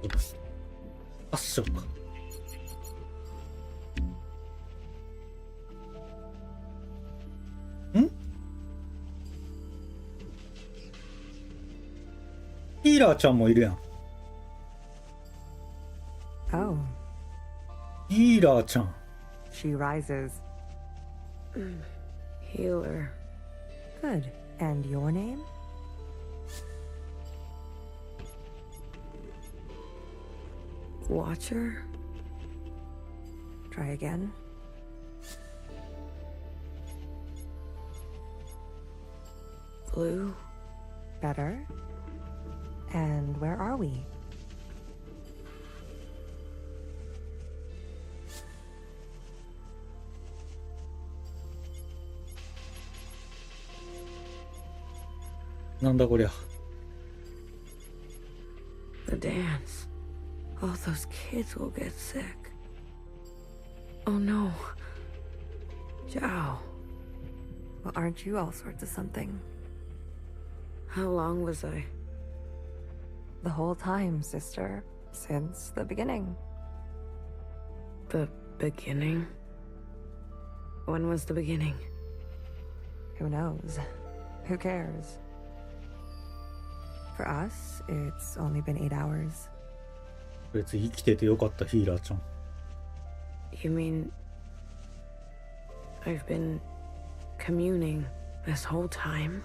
ファッションか。ヒーラーちゃんもいるやん。Oh, ヒーラーちゃん。 she rises. Healer. Good. And your name? Watcher? Try again. Blue? Better. And where are we?なんだこりゃ。 The dance. All those kids will get sick. Oh no. Zhao. Well, aren't you all sorts of something? How long was I? The whole time, sister. Since the beginning. The beginning? When was the beginning? Who knows? Who cares? For us, it's only been 8 hours. 別に生きててよかったヒーラーちゃん。 You mean I've been communing this whole time?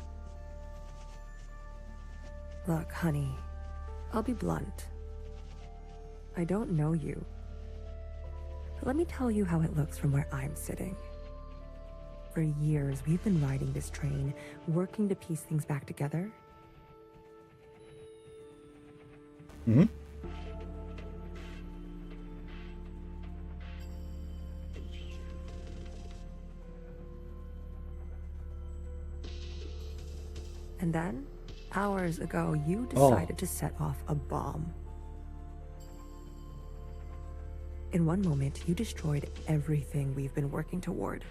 Look, honey, I'll be blunt. I don't know you. But let me tell you how it looks from where I'm sitting. For years, we've been riding this train, working to piece things back together. ん？ And then, hours ago, you decided to set off a bomb. In one moment, you destroyed everything we've been working toward.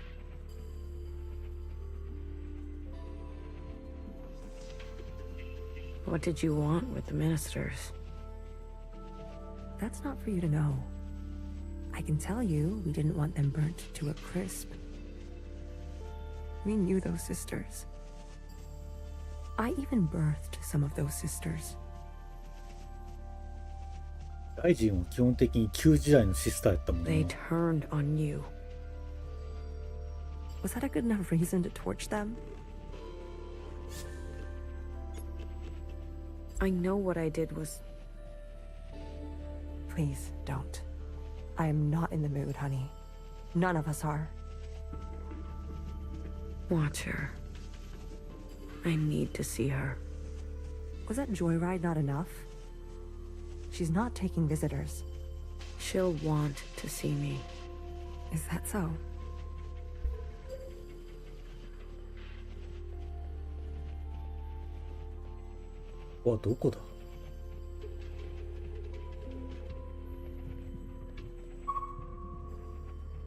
What did you want with the ministers? That's not for you to know. I can tell you we didn't want them burnt to a crisp. We knew those sisters. I even birthed some of those sisters. 大臣は基本的に旧時代のシスターやったもん They ね。 turned on you. Was that a good enough reason to torch them? I know what I did was... Please don't. I am not in the mood, honey. None of us are. Watcher. I need to see her. Was that joyride not enough? She's not taking visitors. She'll want to see me. Is that so? ここはどこだ？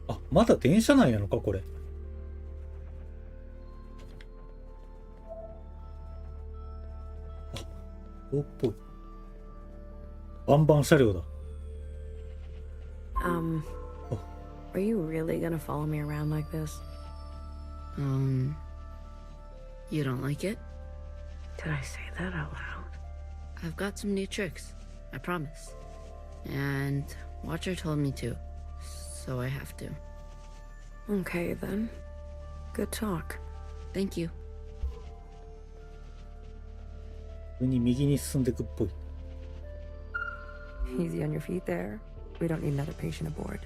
あ、まだ電車なんやのかこれ。あ、おっぽい。バンバン車両だ。 Are you really gonna follow me around like this? You don't like it? Did I say that out loud? I've got some new tricks, I promise. And Watcher told me to, so I have to. Okay, then. Good talk. Thank you. 普通に右に進んでくっぽい。 Easy on your feet there. We don't need another patient aboard.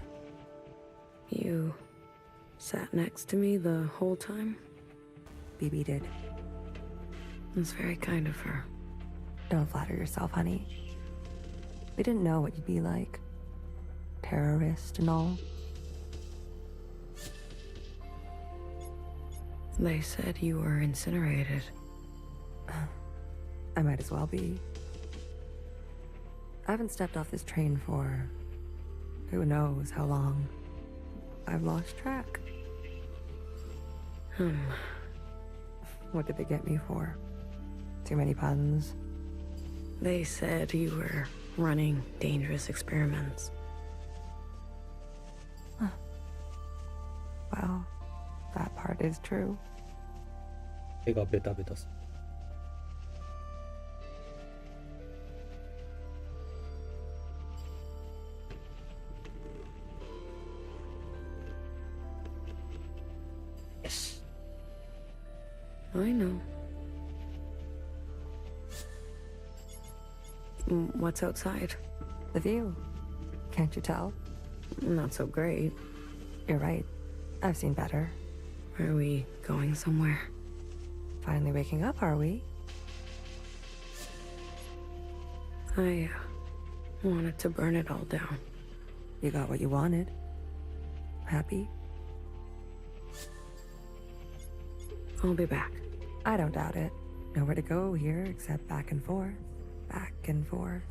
You sat next to me the whole time? BB did. That's very kind of her. Don't flatter yourself, honey. We didn't know what you'd be like. Terrorist and all. They said you were incinerated. I might as well be. I haven't stepped off this train for who knows how long. I've lost track. What did they get me for? Too many puns? They said you were running dangerous experiments. Well, that part is true. 手がベタベタする。よし。I know. What's outside? The view. Can't you tell? Not so great. You're right. I've seen better. Are we going somewhere? Finally waking up, are we? I wanted to burn it all down. You got what you wanted. Happy? I'll be back. I don't doubt it. Nowhere to go here except back and forth. Back and forth.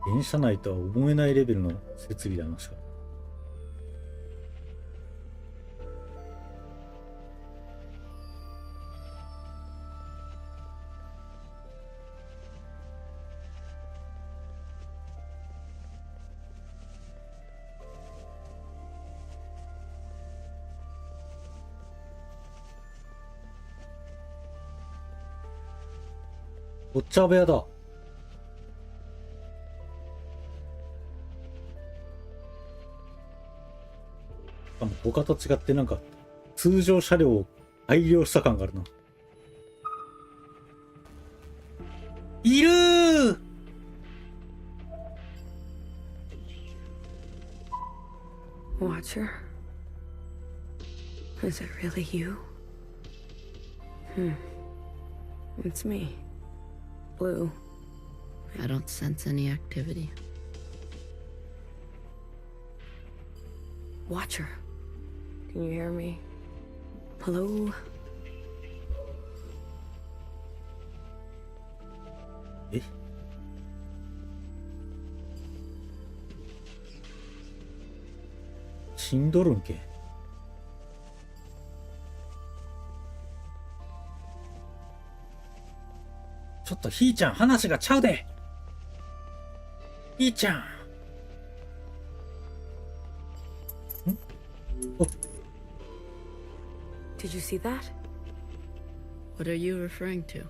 電車内とは思えないレベルの設備だなしか。お茶部屋だ。他と違ってなんか通常車両を改良した感があるな。いるー。Watcher? Is it really you? It's me. Blue. I don't sense any activity. Watcher. Can you hear me? Hello? え？死んどるんけ？ちょっとひーちゃん話がちゃうで。ひーちゃん。お。Did you see that? What are you referring to?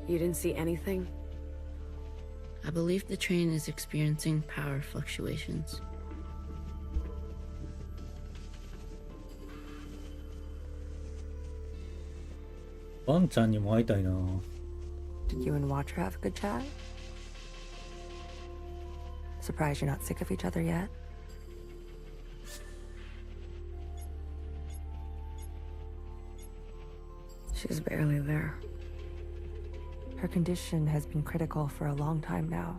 You didn't see anything? I believe the train is experiencing power fluctuations. ワンちゃんにも会いたいな。Did you and Watcher have a good chat? Surprised you're not sick of each other yet? She's barely there. Her condition has been critical for a long time now.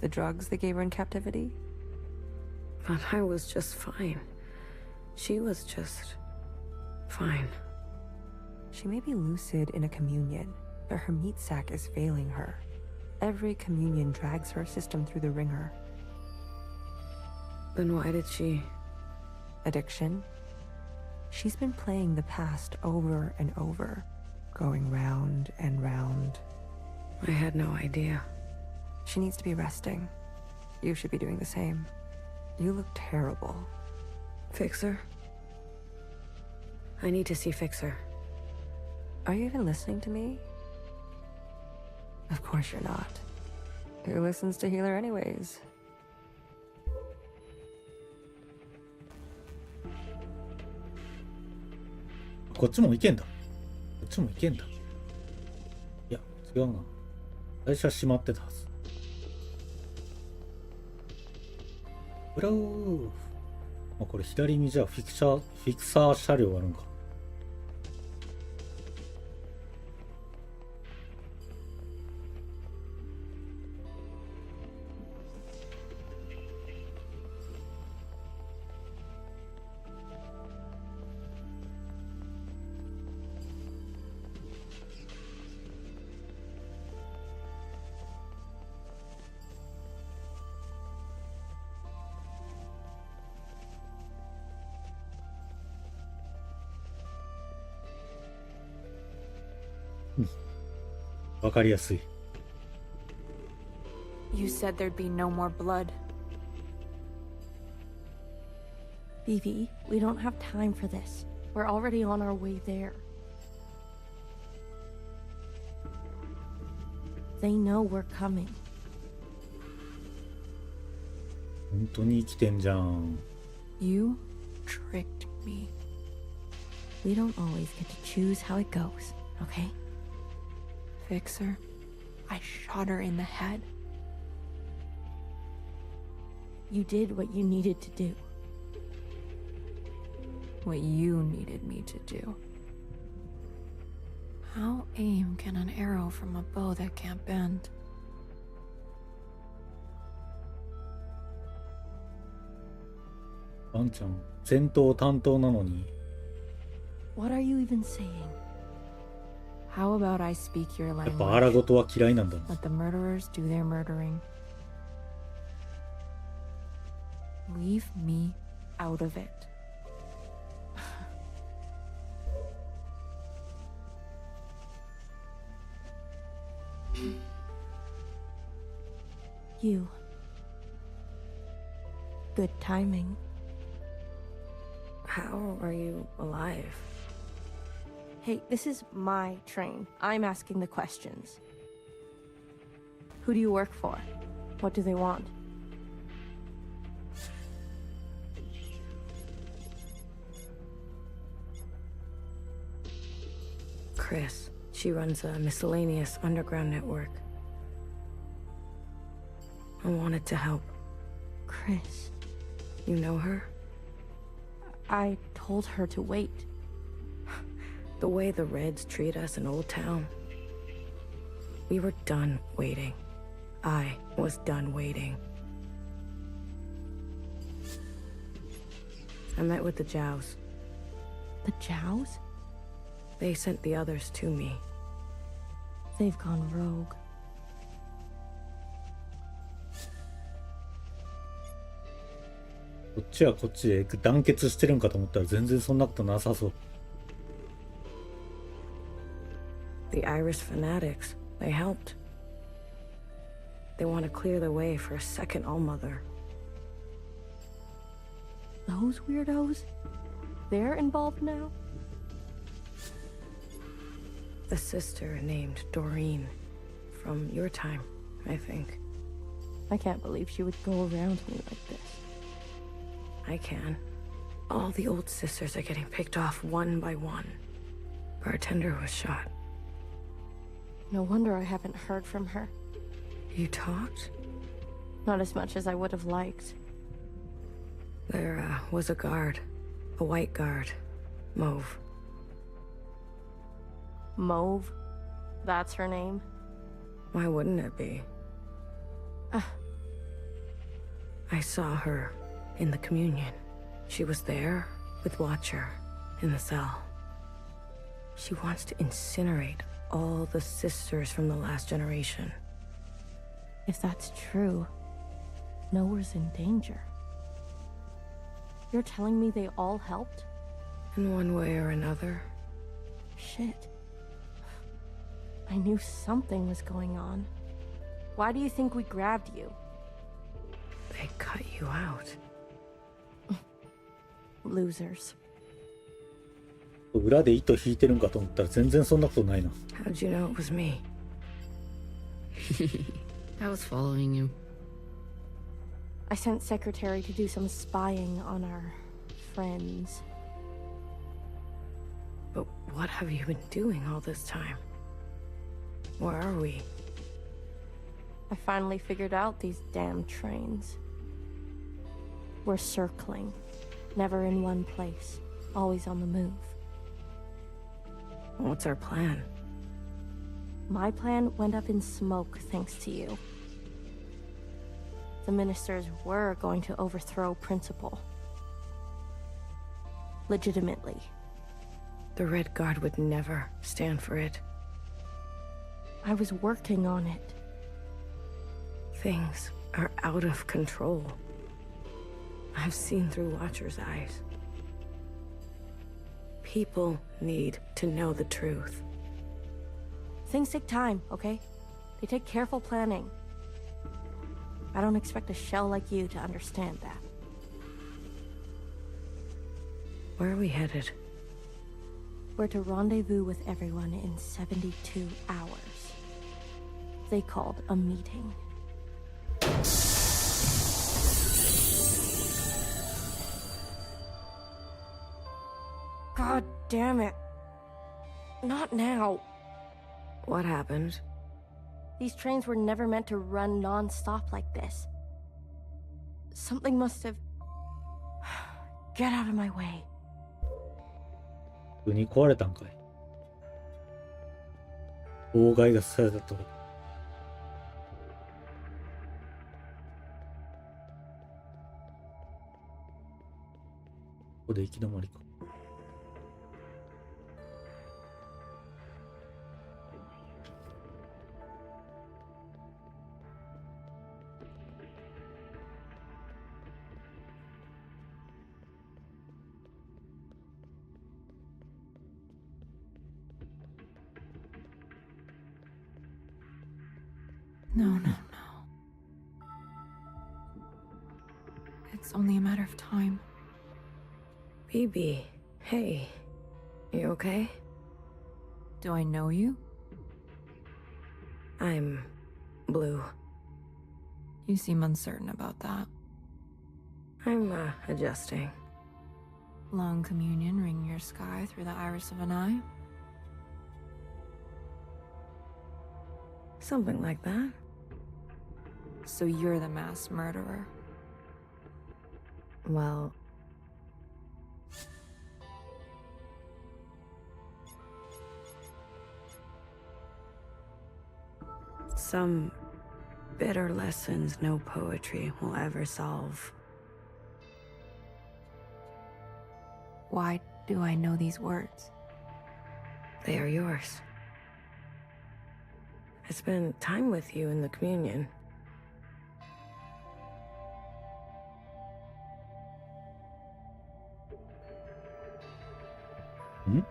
The drugs they gave her in captivity? But I was just fine. She was just fine. She may be lucid in a communion, but her meat sac is failing her. Every communion drags her system through the ringer. Then why did she... Addiction? She's been playing the past over and over, going round and round. I had no idea. She needs to be resting. You should be doing the same. You look terrible. Fixer? I need to see Fixer. Are you even listening to me? Of course you're not. Who listens to Healer anyways? こっちも行けんだ。こっちも行けんだ。いや、違うな。最初は閉まってたはず。ブラウー。あ、これ左にじゃあフィクサー車両があるんか。わかりやすい。 You said there'd be no more blood. Vivi, we don't have time for this. We're already on our way there. They know we're coming. 本当に生きてんじゃん。 You tricked me. We don't always get to choose how it goes, okay? Fixer, I shot her in the head. You did what you needed to do. What you needed me to do. How aim can an arrow from a bow that can't bend? ワンちゃん戦闘担当なのに。 What are you even saying? How about I speak your やっ language? ぱ荒事は嫌いなんだな。 Let the murderers do their murdering. Leave me out of it. You. Good timing. How are you alive? Hey, this is my train. I'm asking the questions. Who do you work for? What do they want? Chris. She runs a miscellaneous underground network. I wanted to help. Chris. You know her? I told her to wait. The way the Reds treat us in Old Town. We were done waiting. I was done waiting. I met with the Jows. The Jows? They sent the others to me. They've gone rogue.「こっちはこっちで団結してるんかと思ったら全然そんなことなさそう。 The Irish fanatics, they helped. They want to clear the way for a second Allmother. Those weirdos? They're involved now? The sister named Doreen. From your time, I think. I can't believe she would go around me like this. I can. All the old sisters are getting picked off one by one. Bartender was shot. No wonder I haven't heard from her. You talked? Not as much as I would have liked. There was a guard. A white guard. Mauve. Mauve? That's her name? Why wouldn't it be? I saw her in the communion. She was there with Watcher in the cell. She wants to incinerate all the sisters from the last generation. If that's true, Nowhere's in danger. You're telling me they all helped? In one way or another. Shit. I knew something was going on. Why do you think we grabbed you? They cut you out. Losers. 裏で糸引いてるんかと思ったら全然そんなことないな。 How'd you know it was me? I was following you. I sent Secretary to do some spying on our friends. But what have you been doing all this time? Where are we? I finally figured out these damn trains. We're circling, never in one place, always on the move. What's our plan? My plan went up in smoke thanks to you. The ministers were going to overthrow Principal. Legitimately. The Red Guard would never stand for it. I was working on it. Things are out of control. I've seen through Watcher's eyes. People need to know the truth. Things take time, okay? They take careful planning. I don't expect a shell like you to understand that. Where are we headed? We're to rendezvous with everyone in 72 hours. They called a meeting. God damn it. Not now. What happened? These trains were never meant to run non-stop like this. Something must have... Get out of my way. 急に壊れたんかい。妨害がされたと。ここで行き止まりか。No, no, no. It's only a matter of time. BB, hey. You okay? Do I know you? I'm blue. You seem uncertain about that. I'm, adjusting. Long communion ring your sky through the iris of an eye? Something like that. So you're the mass murderer. Well... Some bitter lessons no poetry will ever solve. Why do I know these words? They are yours. I spent time with you in the communion. Hmm?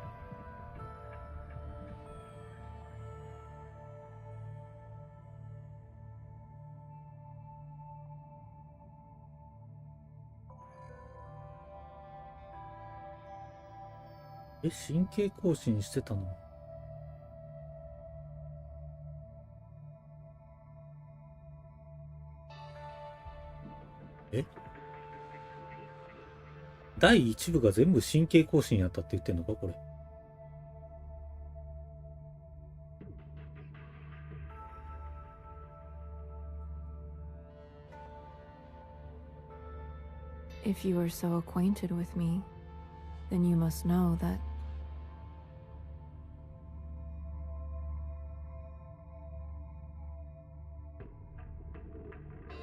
え、神経更新してたの？え？第一部が全部神経更新やったって言ってんのかこれ。If you are so acquainted with me, then you must know that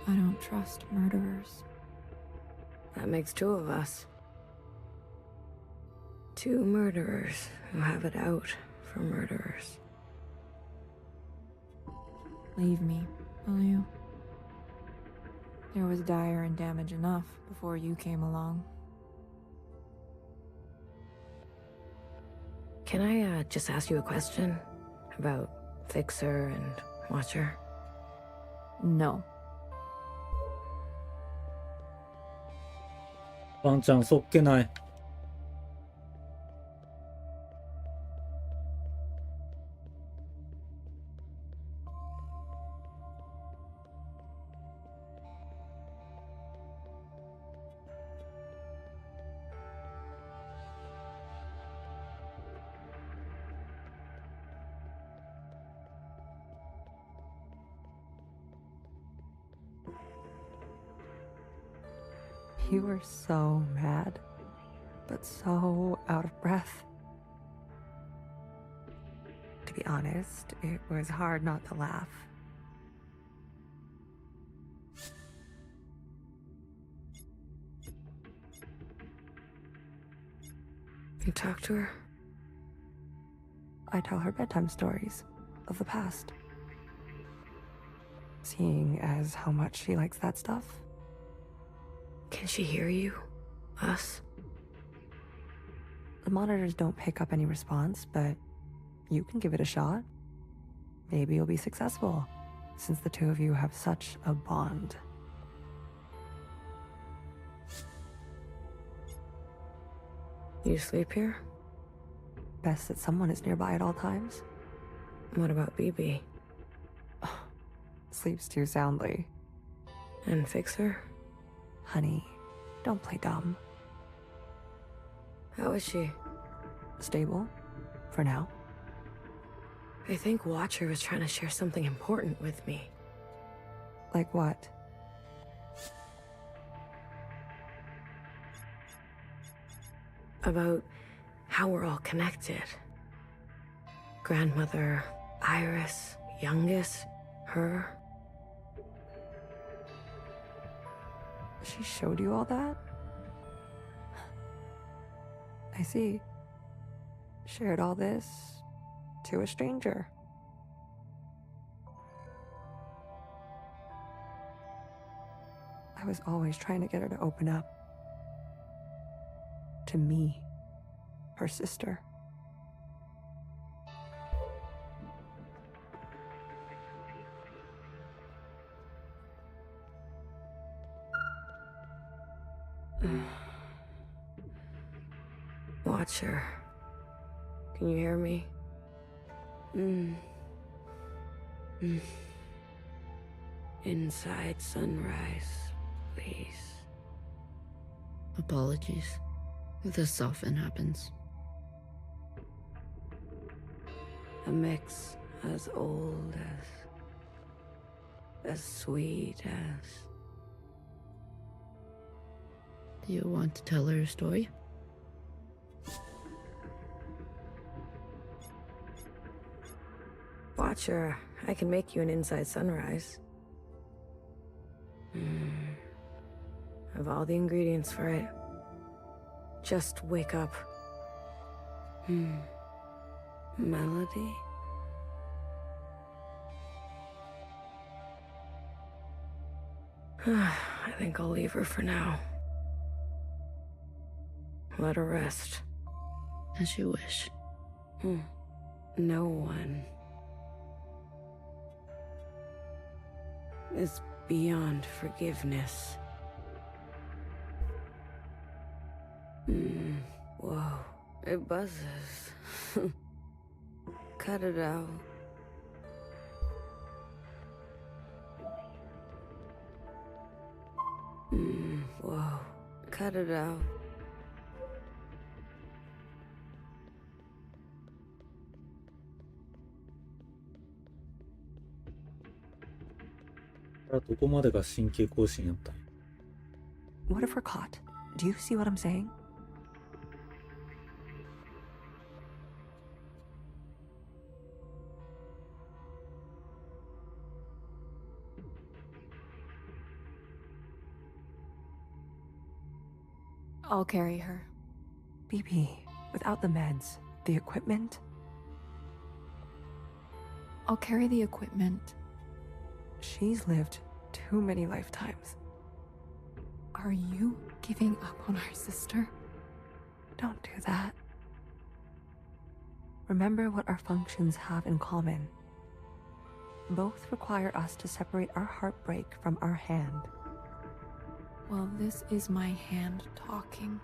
I don't trust murderers. That makes two of us. Two murderers who have it out for murderers. Leave me, will you? There was dire and damage enough before you came along. Can I, just ask you a question? About Fixer and Watcher? No. ワンちゃんそっけない。You were so mad, but so out of breath. To be honest, it was hard not to laugh. You talk to her? I tell her bedtime stories of the past. Seeing as how much she likes that stuff. Can she hear you? Us? The monitors don't pick up any response, but you can give it a shot. maybe you'll be successful, since the two of you have such a bond. You sleep here? Best that someone is nearby at all times. What about BB? Sleeps too soundly. And Fixer? Honey, don't play dumb. How is she? Stable, for now. I think Watcher was trying to share something important with me. Like what? About how we're all connected. Grandmother, Iris, youngest, her. She showed you all that? I see. Shared all this to a stranger. I was always trying to get her to open up. To me, her sister. Watcher. Can you hear me? Inside sunrise, please. Apologies. This often happens. A mix as old as sweet as. Do you want to tell her a story? Watcher, I can make you an inside sunrise. Have all the ingredients for it. Just wake up. Melody? I think I'll leave her for now. Let her rest. As you wish. No one is beyond forgiveness. Whoa, it buzzes. Cut it out. Whoa, cut it out.どこまでが神経更新やったんや。 What if we're caught? Do you see what I'm saying? I'll carry her. BB, without the meds, the equipment, I'll carry the equipment. she's lived too many lifetimes. Are you giving up on our sister? Don't do that. Remember what our functions have in common. Both require us to separate our heartbreak from our hand. Well, this is my hand talking.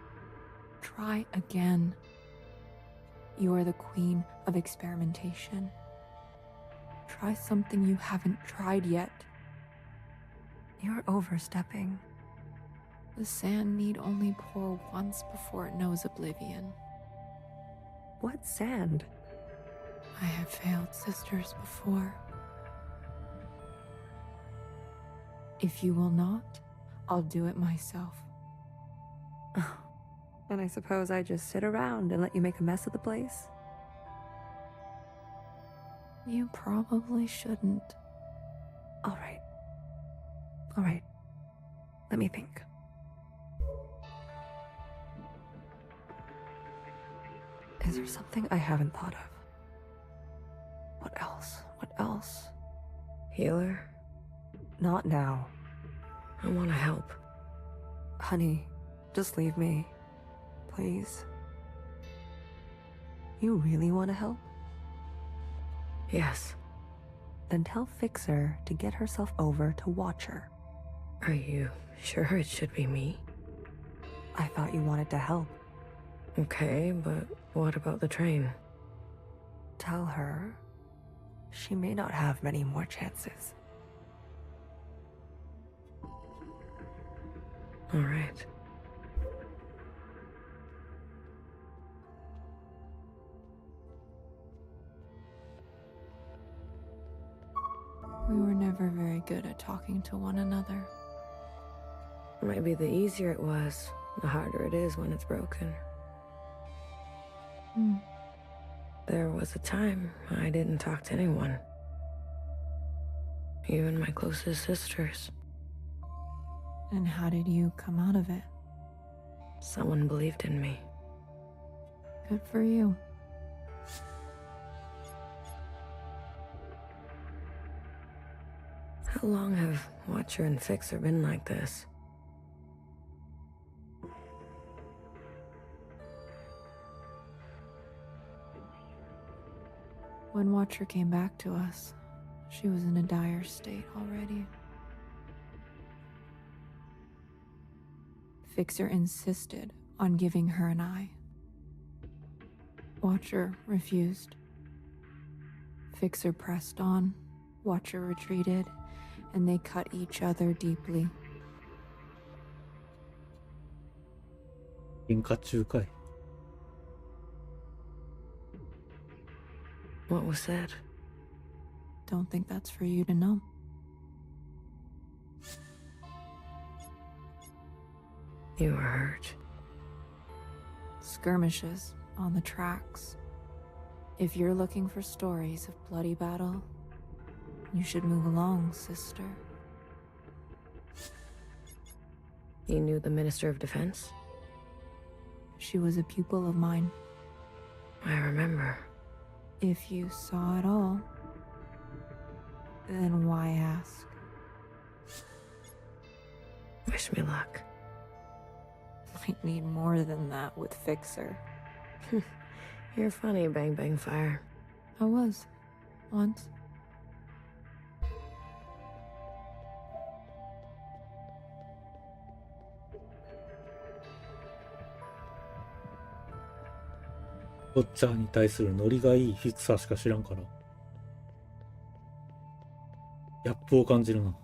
Try again. You are the queen of experimentation. Try something you haven't tried yet. You're overstepping. The sand need only pour once before it knows oblivion. What sand? I have failed sisters before. If you will not, I'll do it myself. And I suppose I just sit around and let you make a mess of the place? You probably shouldn't. All right. All right. Let me think. Is there something I haven't thought of? What else? What else? Healer? Not now. I want to help. Honey, just leave me. Please. You really want to help? Yes. then tell Fixer to get herself over to Watcher. Are you sure it should be me? I thought you wanted to help. Okay, but what about the train? Tell her she may not have many more chances. All right. We were never very good at talking to one another. Maybe the easier it was, the harder it is when it's broken. There was a time I didn't talk to anyone. Even my closest sisters. And how did you come out of it? Someone believed in me. Good for you. How long have Watcher and Fixer been like this? When Watcher came back to us, she was in a dire state already. Fixer insisted on giving her an eye. Watcher refused. Fixer pressed on, Watcher retreated, and they cut each other deeply. 喧嘩中かい。 What was said? Don't think that's for you to know. You were hurt. Skirmishes on the tracks. If you're looking for stories of bloody battle, you should move along, sister. You knew the Minister of Defense? She was a pupil of mine. I remember. If you saw it all, then why ask? Wish me luck. Might need more than that with Fixer. You're funny, Bang Bang Fire. I was. Once.ウォッチャーに対するノリがいいフィクサーしか知らんから。ギャップを感じるな。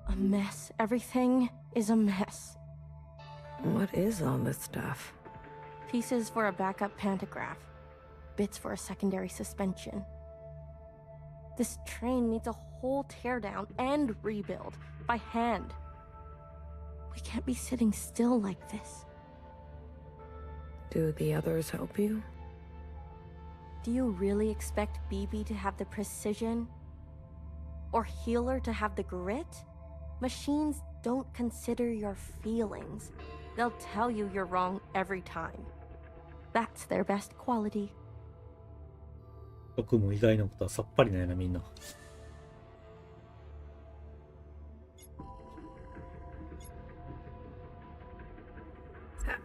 A mess. Everything is a mess. What is all this stuff? Pieces for a backup pantograph. Bits for a secondary suspension. This train needs a whole teardown and rebuild by hand. We can't be sitting still like this. Do the others help you? Do you really expect BB to have the precision? Or Healer to have the grit? Machines don't consider your feelings. They'll tell you you're wrong every time. That's their best quality. 僕も意外なことはさっぱりないな、みんな。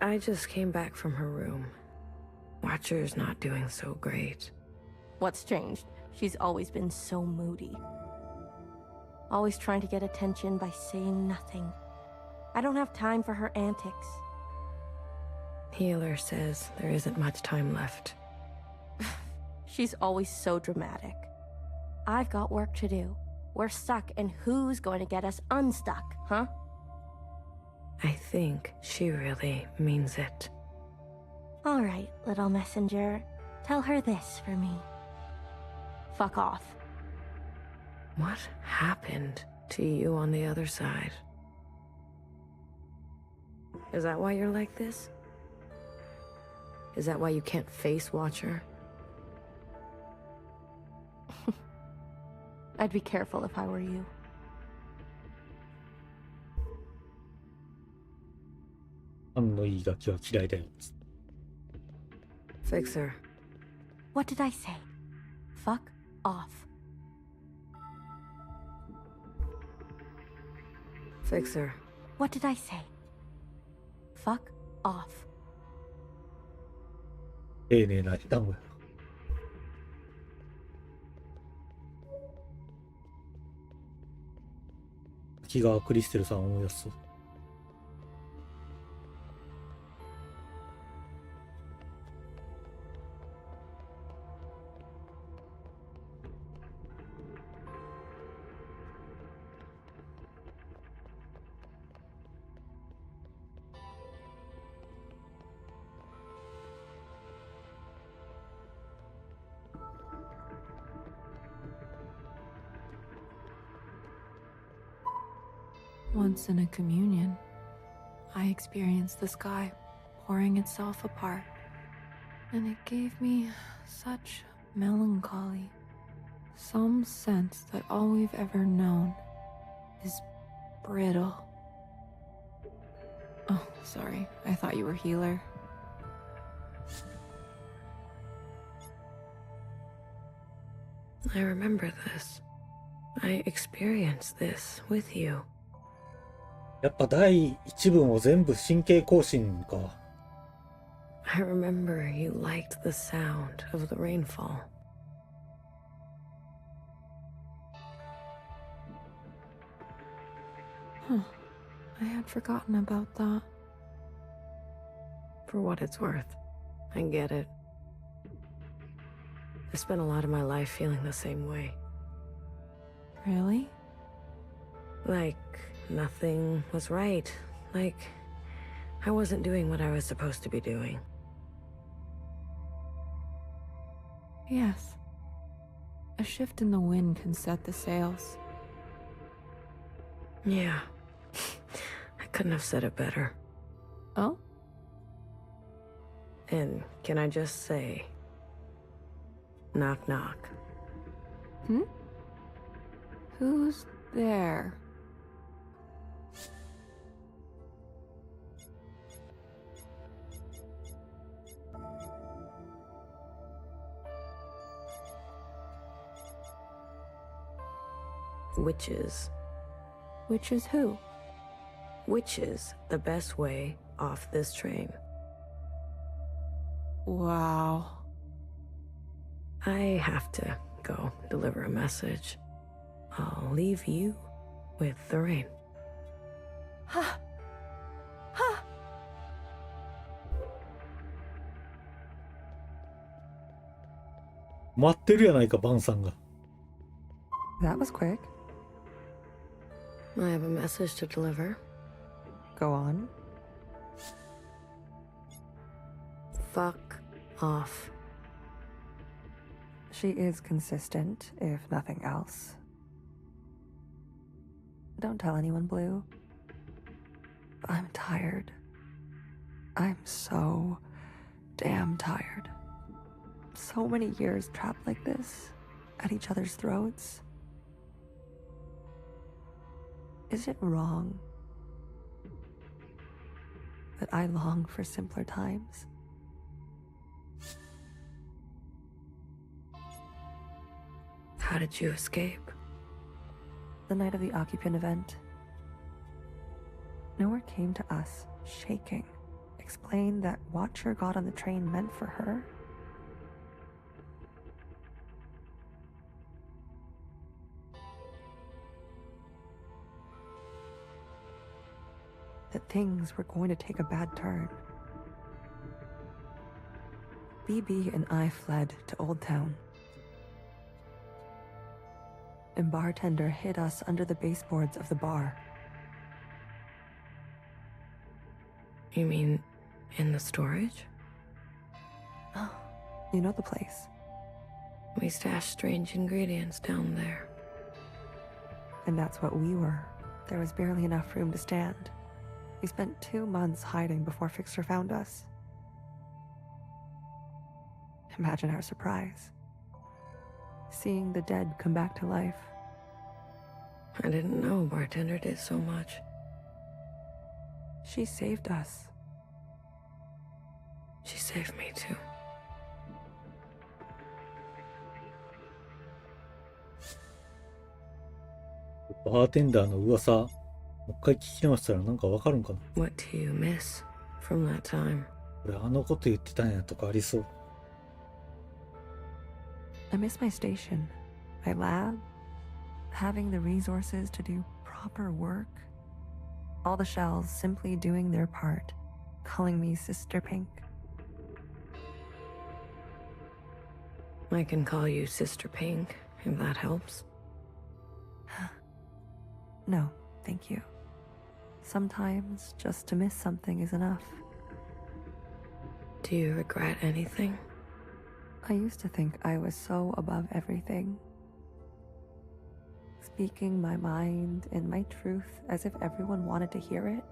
I just came back from her room. Watcher's not doing so great. What's changed? She's always been so moody. Always trying to get attention by saying nothing. I don't have time for her antics. Healer says there isn't much time left. She's always so dramatic. I've got work to do. We're stuck, and who's going to get us unstuck, huh? I think she really means it. All right, little messenger. Tell her this for me. Fuck off. What happened to you on the other side? Is that why you're like this? Is that why you can't face Watcher? I'd be careful if I were you. Fixer. What did I say? Fuck off. Fixer. What did I say? fuck off. 丁寧な単語やな。気がクリステルさんを思い出す。Once in a communion, I experienced the sky pouring itself apart, and it gave me such melancholy, some sense that all we've ever known is brittle. Oh, sorry, I thought you were healer. I remember this. I experienced this with you. やっぱ第一文を全部神経更新か。I remember you liked the sound of the rainfall. Huh. I had forgotten about that. For what it's worth, I get it. I spent a lot of my life feeling the same way. Really? Like nothing was right. Like I wasn't doing what I was supposed to be doing. Yes. A shift in the wind can set the sails. Yeah. I couldn't have said it better. Oh? And can I just say, knock knock. Hmm? Who's there? Witches. Which is who? Which is the best way off this train? Wow. I have to go deliver a message. I'll leave you with the rain. Ha! Ha! 待ってるやないか、バンさんが。That was quick. I have a message to deliver. Go on. Fuck off. She is consistent, if nothing else. Don't tell anyone, Blue. I'm tired. I'm so damn tired. So many years trapped like this, at each other's throats. Is it wrong that I long for simpler times? How did you escape? The night of the occupant event. Nowhere came to us, shaking, explained that Watcher got on the train meant for her. That things were going to take a bad turn. BB and I fled to Old Town. And bartender hid us under the baseboards of the bar. You mean in the storage? You know the place. We stashed strange ingredients down there. And that's what we were. There was barely enough room to stand. We spent 2 months hiding before Fixer found us. Imagine our surprise. Seeing the dead come back to life. I didn't know bartender did so much. She saved us. She saved me too. バーテンダーの噂、もう一回聞き直したらなんかわかるんかな。 What do you miss from that time. 俺あのこと言ってたんやとかありそう。I miss my station, my lab, having the resources to do proper work. All the shells simply doing their part, calling me Sister Pink. I can call you Sister Pink, if that helps. No, thank you. Sometimes just to miss something is enough. Do you regret anything? I used to think I was so above everything. Speaking my mind and my truth as if everyone wanted to hear it.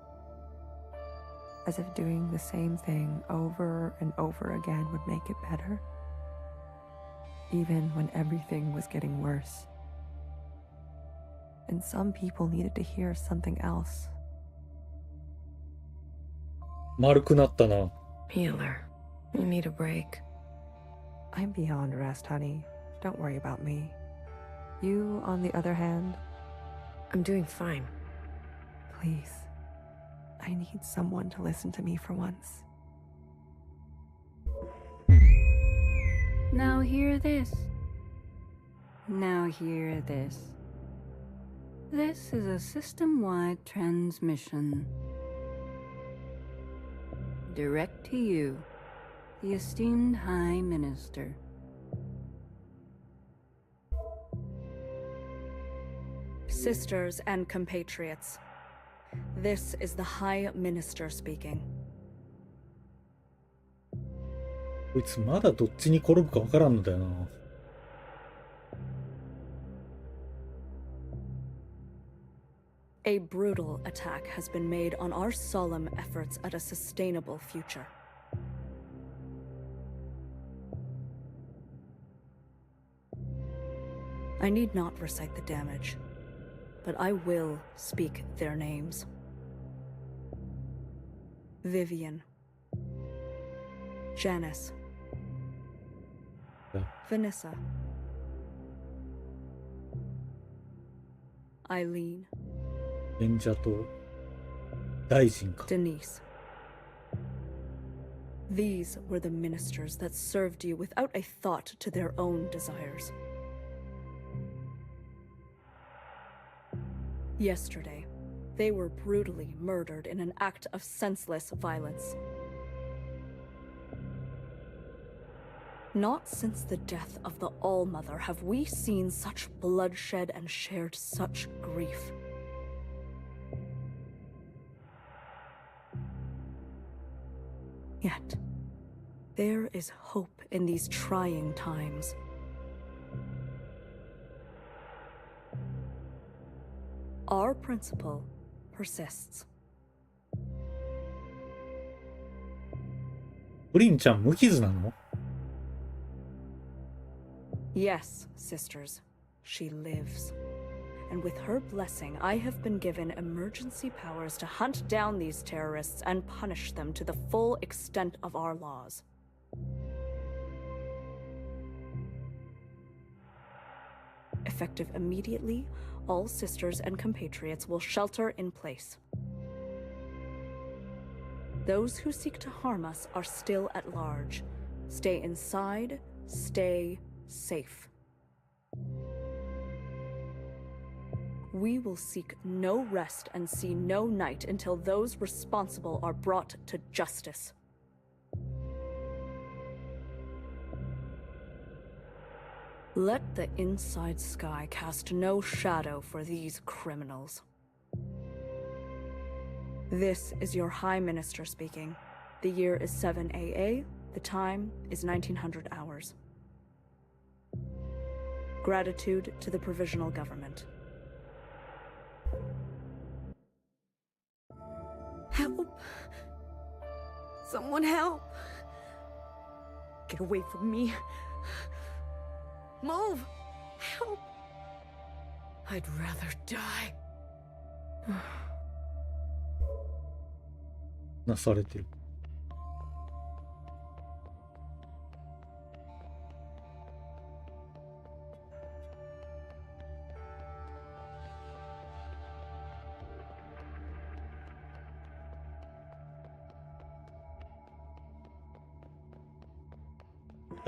As if doing the same thing over and over again would make it better. Even when everything was getting worse. And some people needed to hear something else. 丸くなったな。Healer, you need a break. I'm beyond rest, honey. Don't worry about me. You, on the other hand, I'm doing fine. please. I need someone to listen to me for once. Now hear this. Now hear this. This is a system-wide transmission. Direct to you, the esteemed High Minister. Sisters and compatriots, this is the High Minister speaking. こいつまだどっちに転ぶかわからんのだよな。A brutal attack has been made on our solemn efforts at a sustainable future. I need not recite the damage, but I will speak their names. Vivian, Janice, Yeah. Vanessa, Eileen, 演者と大臣か。 Denise. These were the ministers that served you without a thought to their own desires. Yesterday, they were brutally murdered in an act of senseless violence. Not since the death of the All-Mother have we seen such bloodshed and shared such grief. Yet, there is hope in these trying times. Our principle persists. プリンちゃん無傷なの？ Yes, sisters, she lives. And with her blessing, I have been given emergency powers to hunt down these terrorists and punish them to the full extent of our laws. Effective immediately, all sisters and compatriots will shelter in place. Those who seek to harm us are still at large. Stay inside, stay safe. We will seek no rest and see no night until those responsible are brought to justice. Let the inside sky cast no shadow for these criminals. This is your High Minister speaking. The year is 7 AA. The time is 1900 hours. Gratitude to the Provisional Government. Help! Someone help! Get away from me. Move! Help! I'd rather die. なされてる。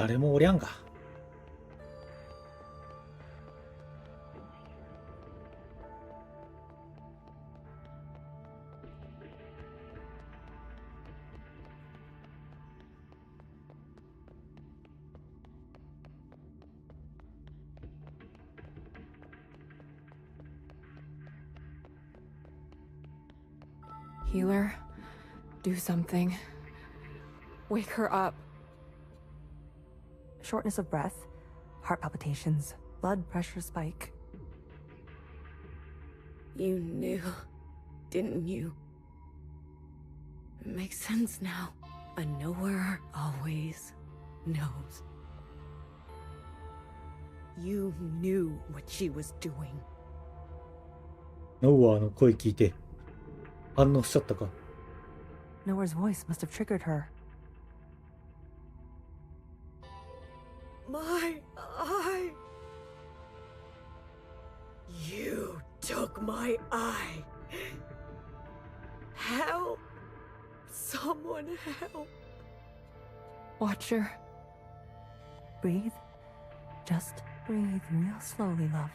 誰もおりゃんが。Healer, do something. Wake her up. Shortness of breath, heart palpitations, blood pressure spike. You knew, didn't you? It makes sense now. A knower always knows. You knew what she was doing. ノウアーの声聞いて反応しちゃったか。 Noah's voice must have triggered her. My eye! You took my eye! Help! Someone help! Watcher. Breathe. Just breathe real slowly, love.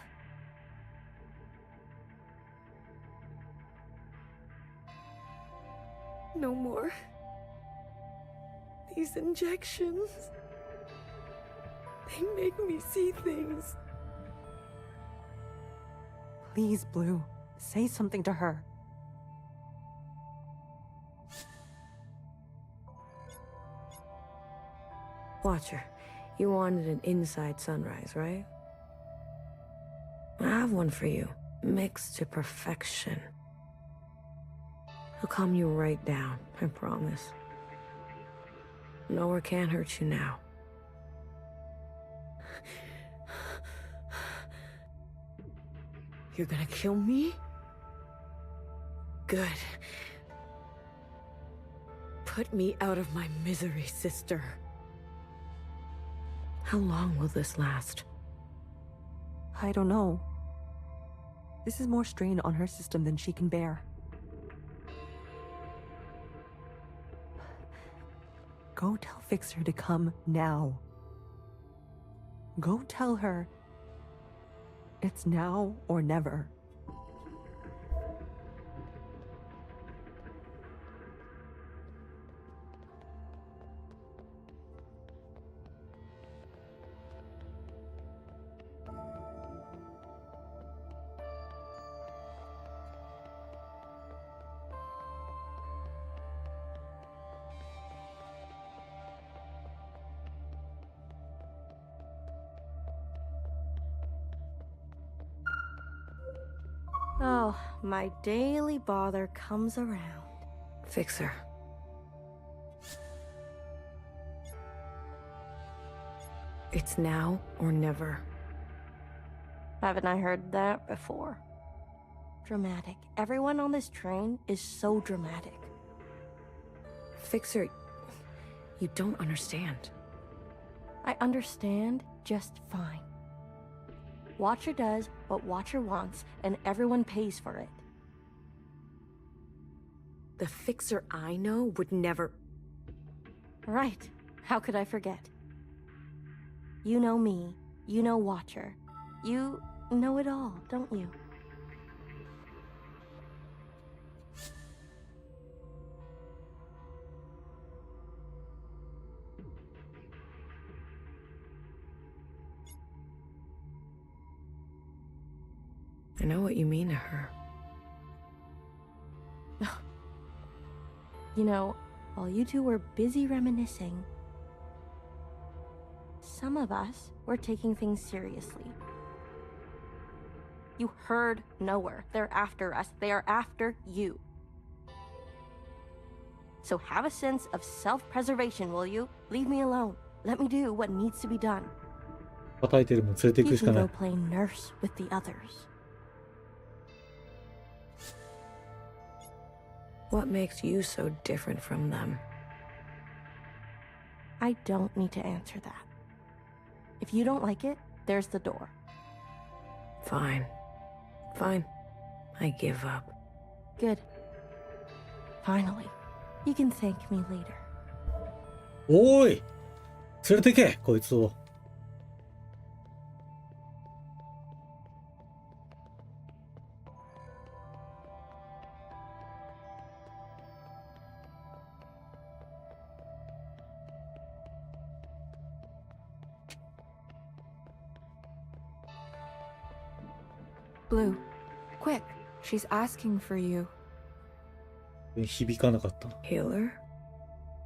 No more. These injections. They make me see things. Please, Blue, say something to her. Watcher, you wanted an inside sunrise, right? I have one for you, mixed to perfection. I'll calm you right down, I promise. Nowhere can't hurt you now. You're gonna kill me? Good. Put me out of my misery, sister. How long will this last? I don't know. This is more strain on her system than she can bear. Go tell Fixer to come now. Go tell her it's now or never. Oh, my daily bother comes around. Fixer. It's now or never. Haven't I heard that before? Dramatic. Everyone on this train is so dramatic. Fixer, you don't understand. I understand just fine. Watcher does what Watcher wants, and everyone pays for it. The Fixer I know would never... Right. How could I forget? You know me. You know Watcher. You know it all, don't you? I know what you mean to her. You know, while you two were busy reminiscing, some of us were taking things seriously. You heard nowhere. They're after us. They are after you. So have a sense of self-preservation, will you? Leave me alone. Let me do what needs to be done. 叩いてるもん連れて行く You しか can な go い。 play nurse with the others. What makes you so different from them? I don't need to answer that. If you don't like it, there's the door. Fine. Fine. I give up. Good. Finally. You can thank me later. おーい連れてけこいつを。Blue, quick. She's asking for you. 響かなかったな。 Healer?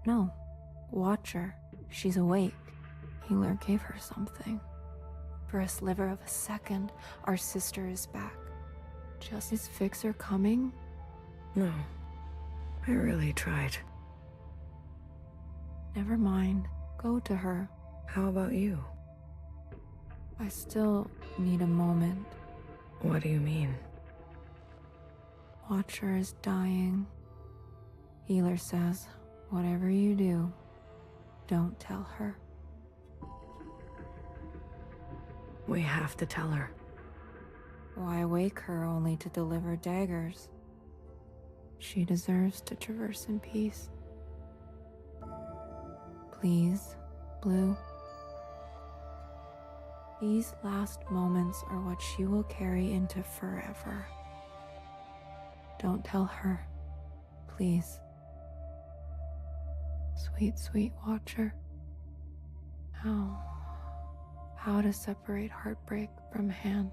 No, watch her. She's awake. Healer gave her something. For a sliver of a second, our sister is back. Just is Fixer coming? No. I really tried. Never mind. Go to her. How about you? I still need a moment. What do you mean? Watcher is dying. Healer says, whatever you do, don't tell her. We have to tell her. Why wake her only to deliver daggers? She deserves to traverse in peace. Please, Blue. These last moments are what she will carry into forever. Don't tell her, please. Sweet, sweet Watcher. How to separate heartbreak from hand.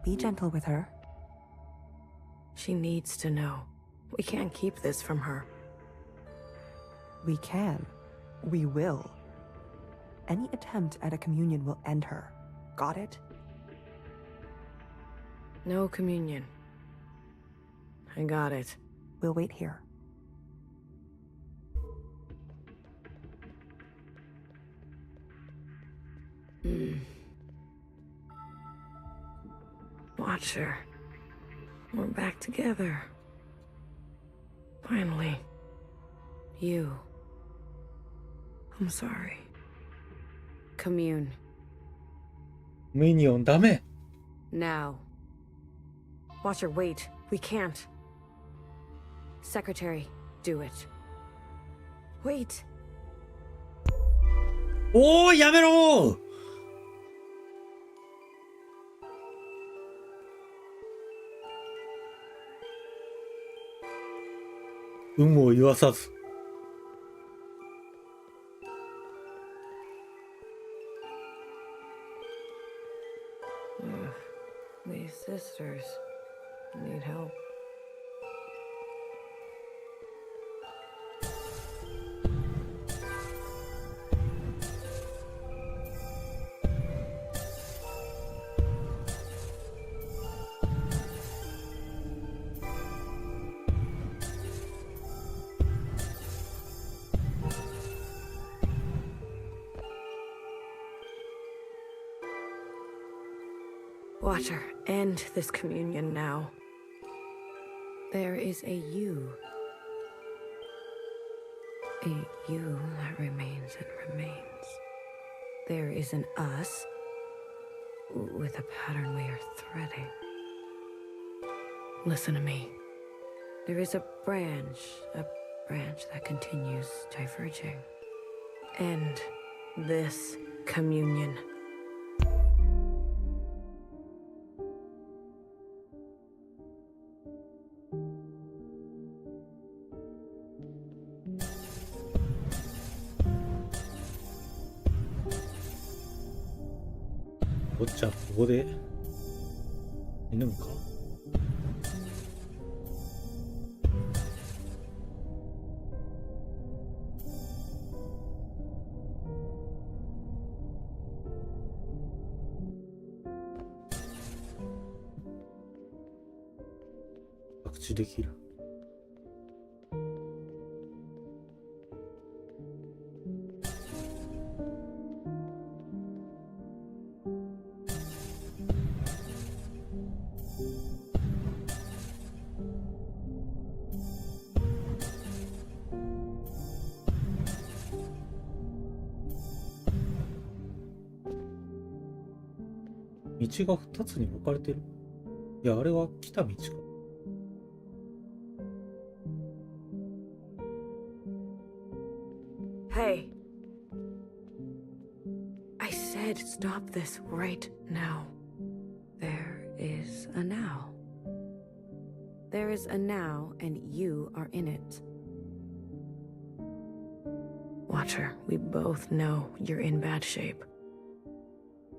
Be gentle with her. She needs to know. We can't keep this from her. We can. We will. Any attempt at a communion will end her. Got it? No communion. I got it. We'll wait here. Watch her. We're back together. Finally. You. I'm sorry. Commune. ミニオンダメ。 Now. Watcher, wait. We can't. Secretary, do it. Wait. おーやめろー。有無を言わさず。 These sisters need help. Watcher, end this communion now. There is a you. A you that remains and remains. There is an us with a pattern we are threading. Listen to me. There is a branch that continues diverging. End this communion.おっちゃんここで死ぬんか。着地できる。道が2つに分かれてる。いや、あれは来た道か。Hey. I said stop this right now. There is a now. There is a now, and you are in it. Watcher, we both know you're in bad shape.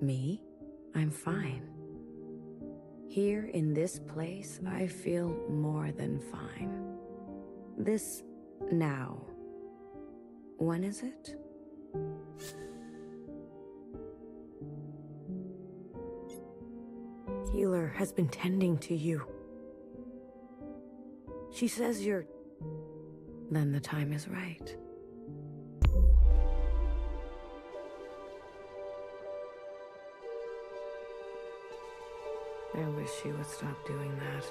Me? I'm fine. Here in this place, I feel more than fine. This now. When is it? Healer has been tending to you. She says you're... Then the time is right. I wish she would stop doing that.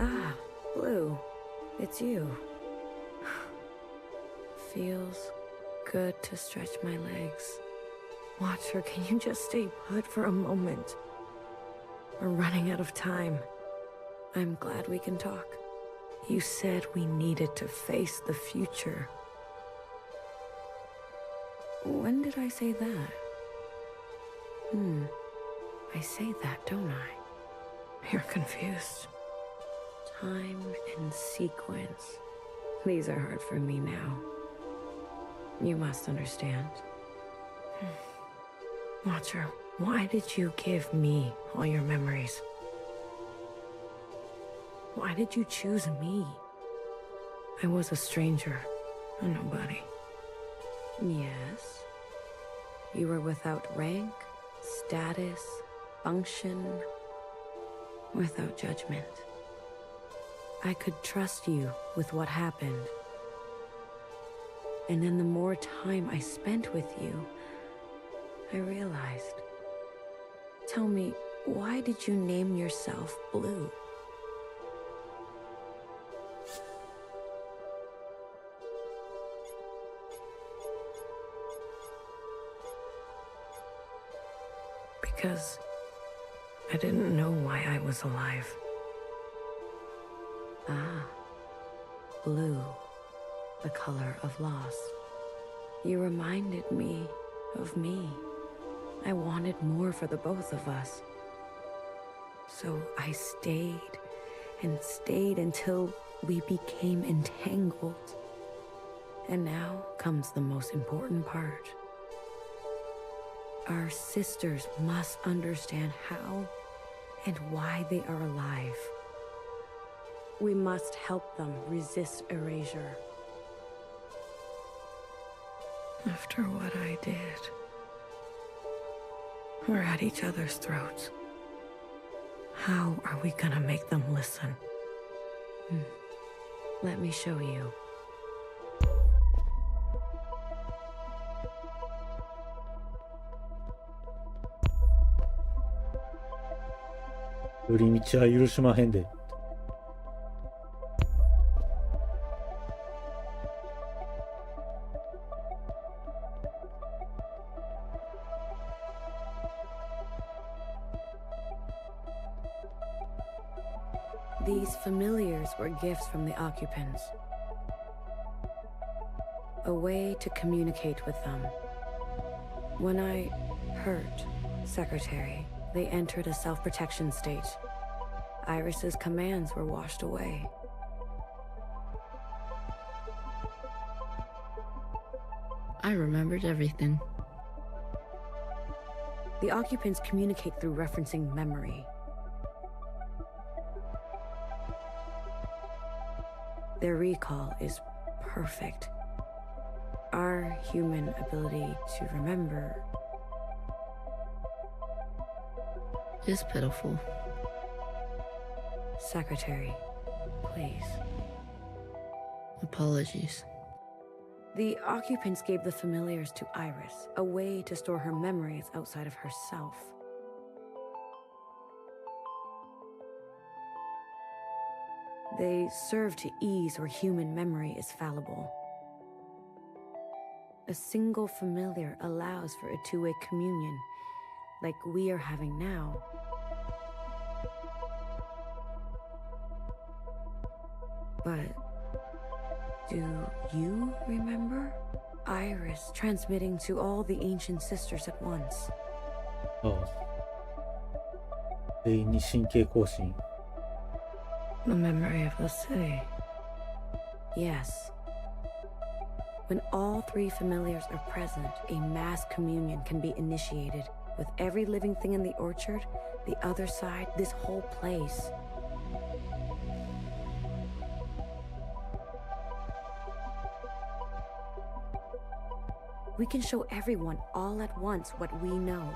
Ah, Blue. It's you. Feels good to stretch my legs. Watcher, can you just stay put for a moment? We're running out of time. I'm glad we can talk. You said we needed to face the future. When did I say that? I say that, don't I? You're confused. Time and sequence. These are hard for me now. You must understand. Watcher, why did you give me all your memories? Why did you choose me? I was a stranger, a nobody. Yes. You were without rank, status, function, without judgment. I could trust you with what happened. And then the more time I spent with you, I realized. Tell me, why did you name yourself Blue? Because I didn't know why I was alive. Ah, blue, the color of loss. You reminded me of me. I wanted more for the both of us. So I stayed and stayed until we became entangled. And now comes the most important part. Our sisters must understand how and why they are alive. We must help them resist erasure. After what I did, we're at each other's throats. How are we gonna make them listen? Let me show you. These familiars were gifts from the occupants. A way to communicate with them. When I hurt Secretary, they entered a self-protection state. Iris's commands were washed away. I remembered everything. The occupants communicate through referencing memory. Their recall is perfect. Our human ability to remember is pitiful. Secretary, please. Apologies. The occupants gave the familiars to Iris, a way to store her memories outside of herself. They serve to ease where human memory is fallible. A single familiar allows for a two-way communion, like we are having now. But do you remember? Iris transmitting to all the ancient sisters at once. ああ。全員に神経更新。The memory of the city. Yes. When all three familiars are present, a mass communion can be initiated with every living thing in the orchard, the other side, this whole place. We can show everyone all at once what we know.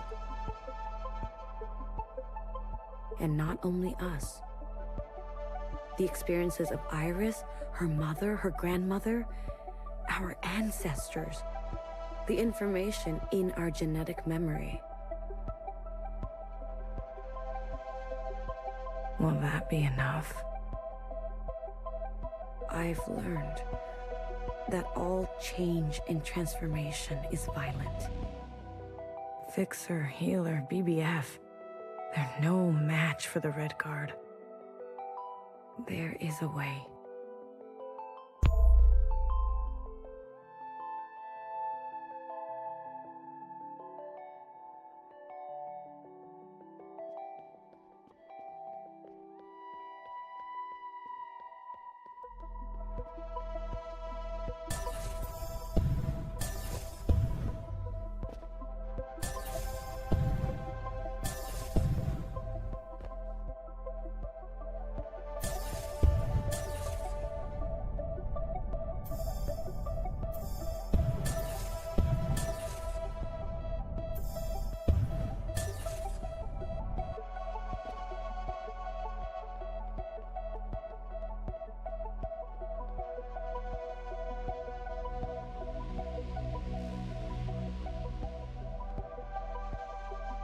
And not only us. The experiences of Iris, her mother, her grandmother, our ancestors. The information in our genetic memory. Will that be enough? I've learned that all change and transformation is violent. Fixer, healer, BBF. They're no match for the Red Guard. There is a way.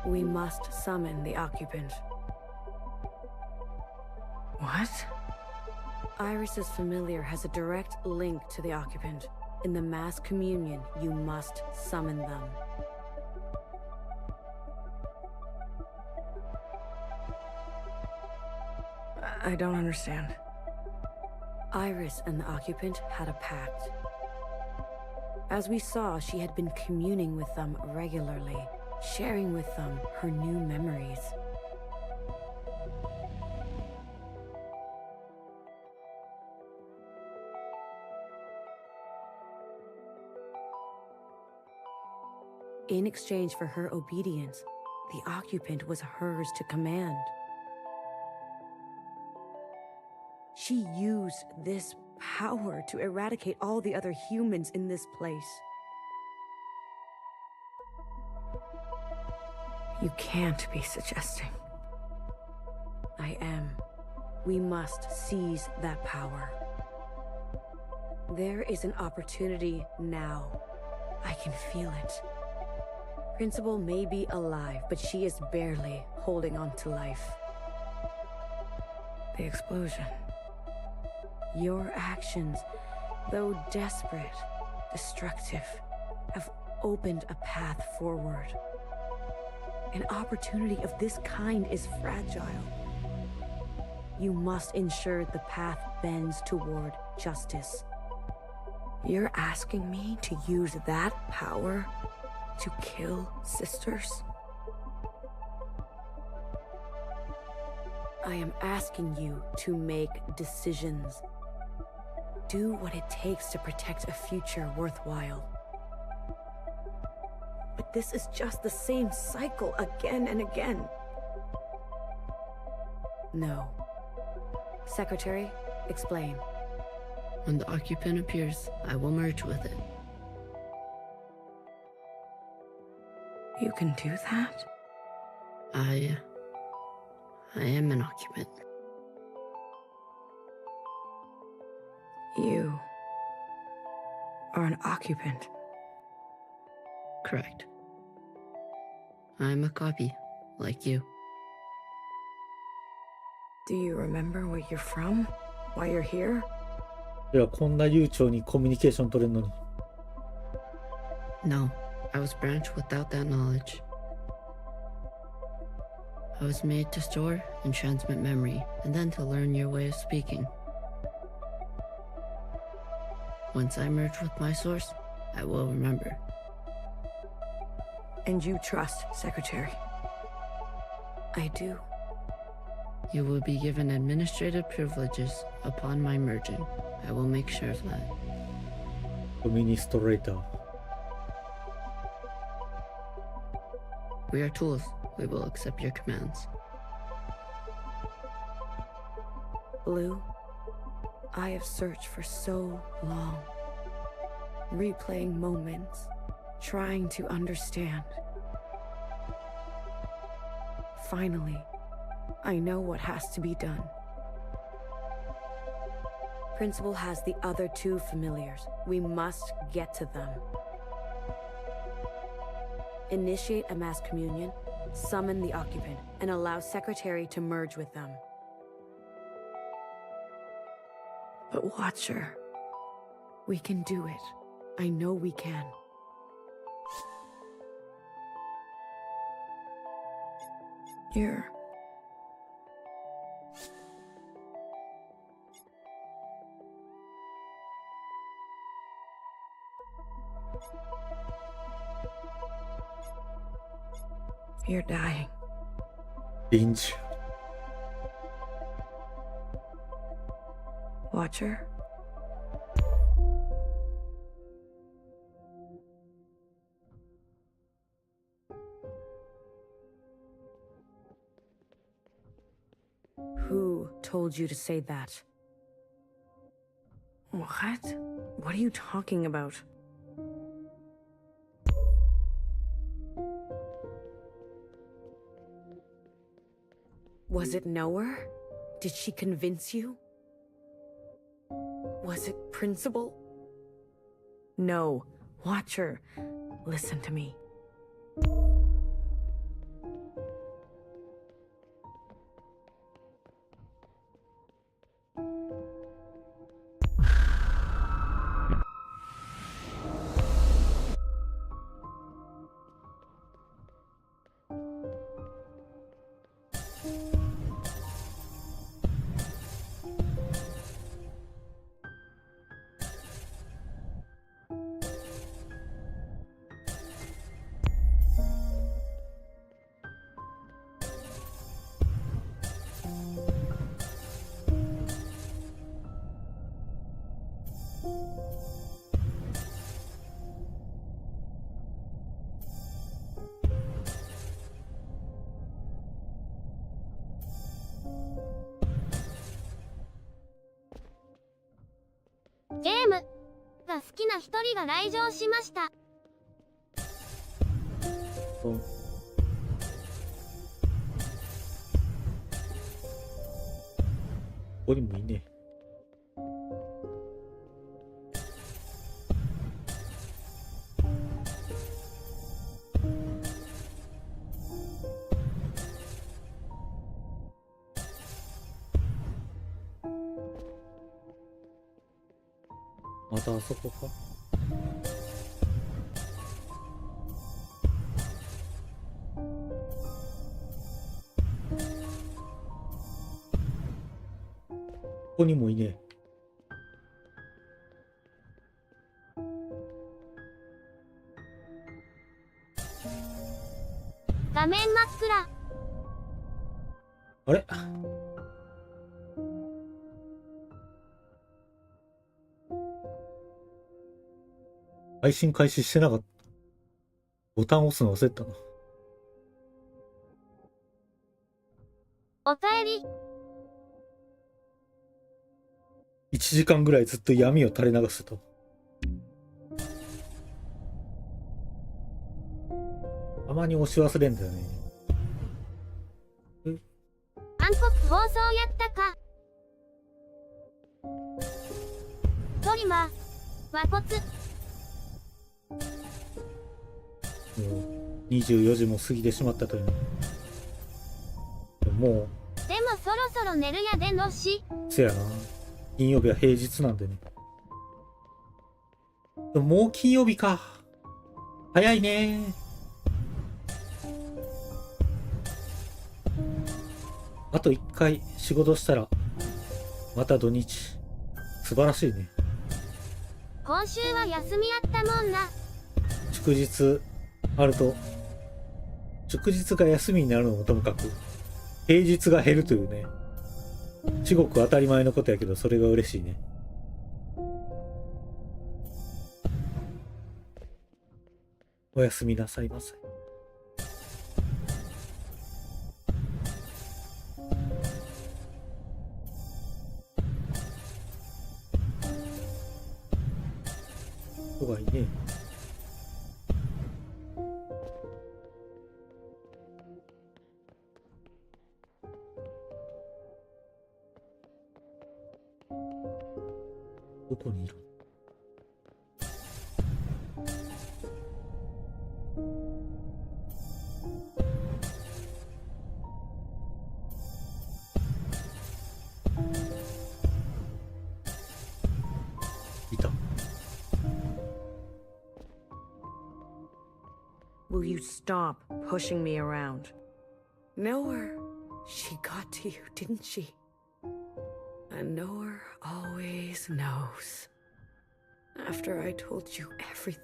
We must summon the occupant. What? Iris's familiar has a direct link to the occupant. In the mass communion, you must summon them. I don't understand. Iris and the occupant had a pact. As we saw, she had been communing with them regularly, sharing with them her new memories. In exchange for her obedience, the occupant was hers to command. She used this power to eradicate all the other humans in this place. You can't be suggesting. I am. We must seize that power. There is an opportunity now. I can feel it. Principal may be alive, but she is barely holding on to life. The explosion. Your actions, though desperate, destructive, have opened a path forward. An opportunity of this kind is fragile. You must ensure the path bends toward justice. You're asking me to use that power to kill sisters? I am asking you to make decisions. Do what it takes to protect a future worthwhile. But this is just the same cycle again and again. No. Secretary, explain. When the occupant appears, I will merge with it. You can do that? I am an occupant. You are an occupant. Correct. I'm a copy, like you. Do you remember where you're from? Why you're here? いや、こんな悠長にコミュニケーション取れるのに。No, I was branched without that knowledge. I was made to store and transmit memory, and then to learn your way of speaking. Once I merge with my source, I will remember. And you trust, Secretary? I do. You will be given administrative privileges upon my merging. I will make sure of that. コミニストレーター。We are tools. We will accept your commands. Blue, I have searched for so long, replaying moments, trying to understand. Finally, I know what has to be done. Principal has the other two familiars. We must get to them. Initiate a mass communion, summon the occupant, and allow Secretary to merge with them. But Watcher, we can do it. I know we can. Here. You're dying. Danger. Watcher? Who told you to say that? What? What are you talking about? Was it Noah? Did she convince you? Was it Principal? No. Watcher, listen to me.ゲームが好きな一人が来場しました。うん。ここにもいいね。またあそこか。ここにもいね。画面真っ暗。あれ？配信開始してなかった。ボタン押すの忘れたな。おかえり。1時間ぐらいずっと闇を垂れ流してた。たまに押し忘れんだよね。暗黒放送やったか。トリマー、和骨。もう24時も過ぎてしまったという。もう。でもそろそろ寝るやでのし。せやな。金曜日は平日なんでね。でももう金曜日か。早いね。あと1回仕事したら、また土日。素晴らしいね。今週は休みやったもんな。祝日あると、祝日が休みになるのもともかく、平日が減るというね。至極当たり前のことやけど、それが嬉しいね。おやすみなさいませ。人がいねえ。どこにいる？いた。Will you stop pushing me around? Noah, she got to you, didn't she? And Noah always knows. After I told you everything.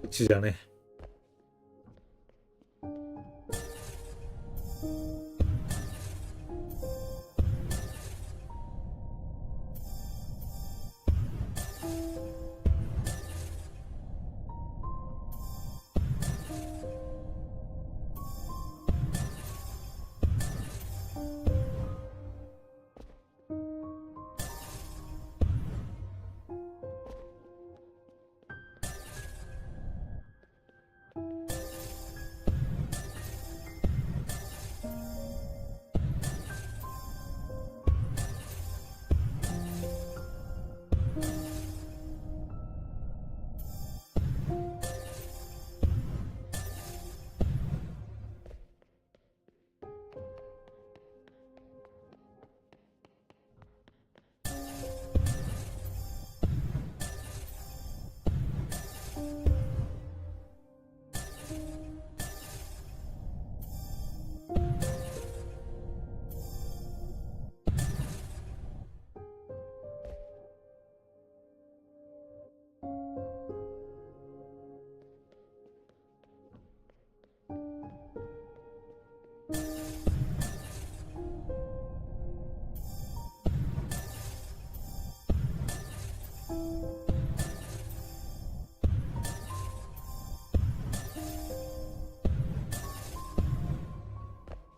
こっちだね。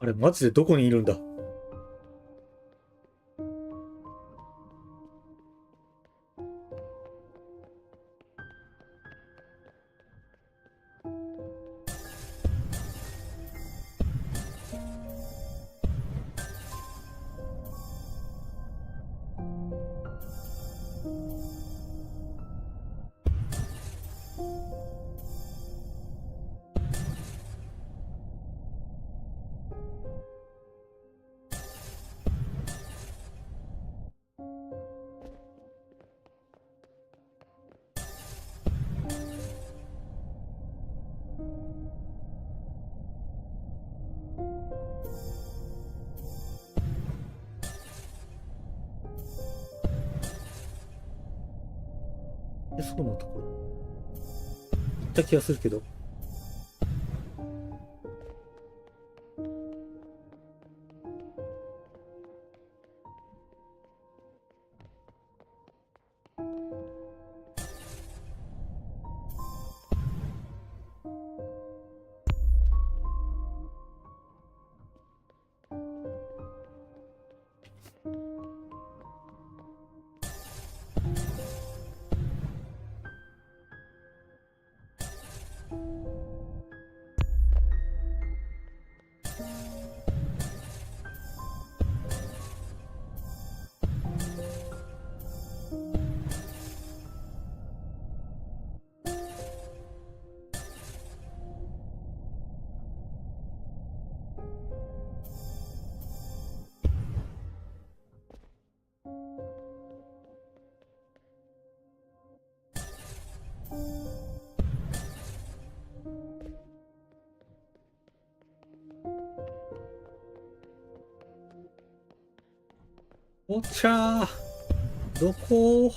あれ、マジでどこにいるんだ？そうなところ行った気がするけど。お茶どこ？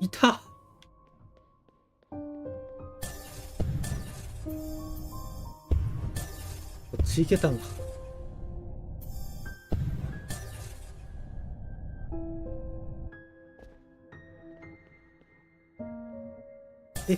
いた。こっち行けたんか。え、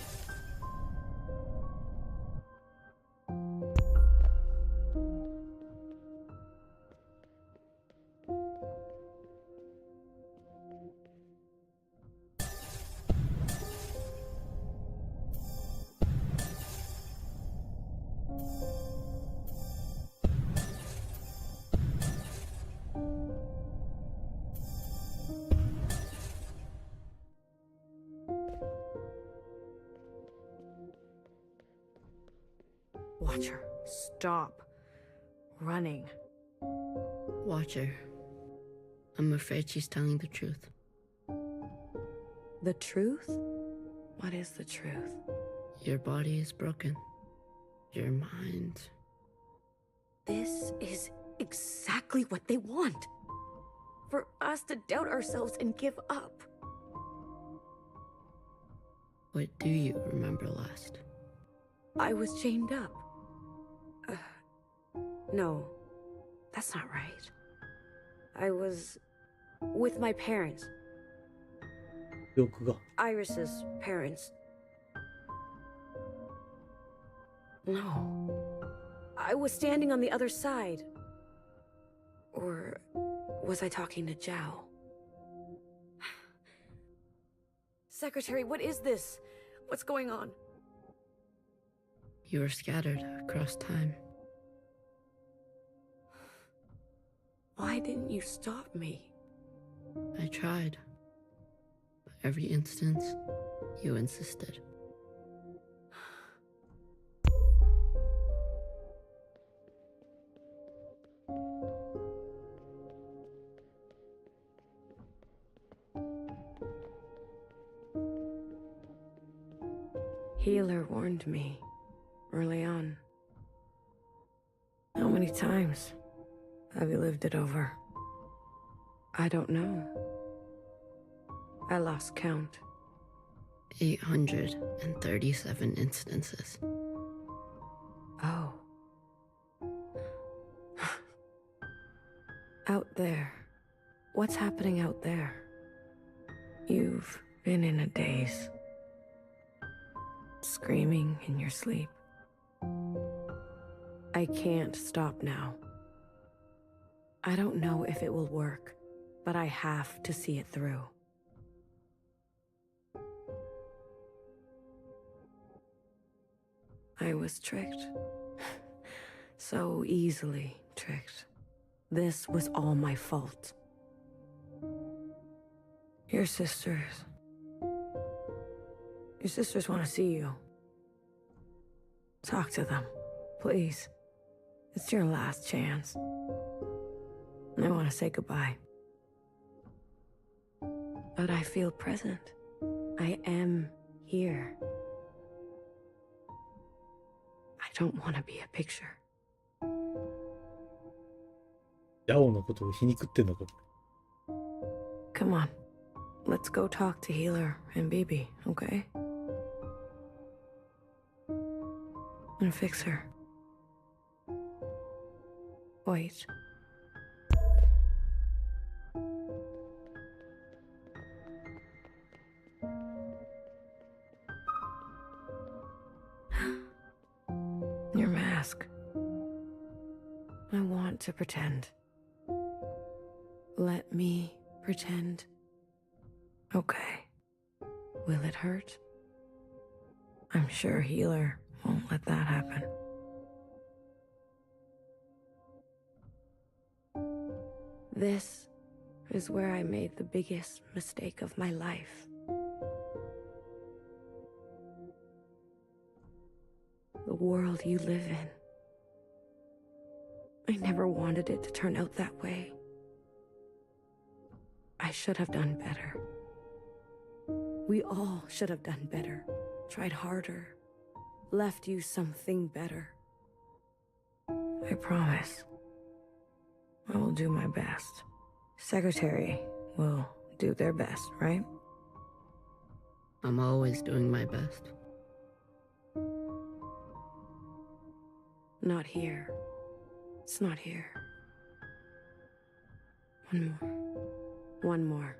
Watcher, stop running. Watcher. I'm afraid she's telling the truth. The truth? What is the truth? Your body is broken. Your mind. This is exactly what they want. For us to doubt ourselves and give up. What do you remember last? I was chained up. No, that's not right. I was with my parents. 記憶が。 Iris's parents. No. I was standing on the other side. Or was I talking to Zhao? Secretary, what is this? What's going on? You were scattered across time. Why didn't you stop me? I tried. But every instance, you insisted. Healer warned me early on. How many times have you lived it over? I don't know. I lost count. 837 instances. Oh. Out there. What's happening out there? You've been in a daze. Screaming in your sleep. I can't stop now. I don't know if it will work, but I have to see it through. I was tricked. So easily tricked. This was all my fault. Your sisters. Your sisters want to see you. Talk to them, please. It's your last chance. I want to say goodbye. But I feel present. I am here. I don't want to be a picture. ヤオのことを皮肉ってんのか。Come on. Let's go talk to Healer and BB, okay? And fix her. Wait. Your mask. I want to pretend. Let me pretend. Okay. Will it hurt? I'm sure Healer won't let that happen. This is where I made the biggest mistake of my life. The world you live in. I never wanted it to turn out that way. I should have done better. We all should have done better. Tried harder. Left you something better. I promise. I will do my best. Secretary will do their best, right? I'm always doing my best. Not here. It's not here. One more. One more.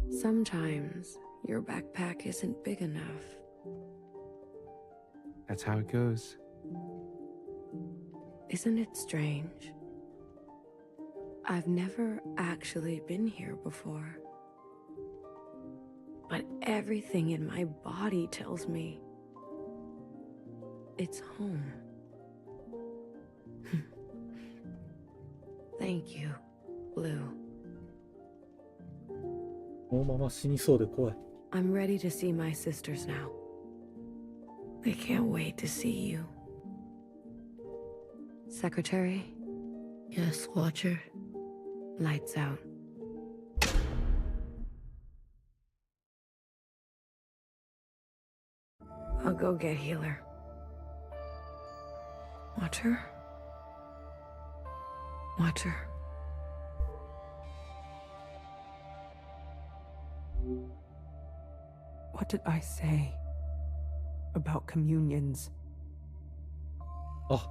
Sometimes your backpack isn't big enough. That's how it goes. Isn't it strange? I've never actually been here before. But everything in my body tells me it's home. Thank you, Blue. このまま死にそうで怖い。 I'm ready to see my sisters now. They can't wait to see you. Secretary, Yes, Watcher. lights out. I'll go get Healer. Watcher? Watcher. What did I say about communions? あ、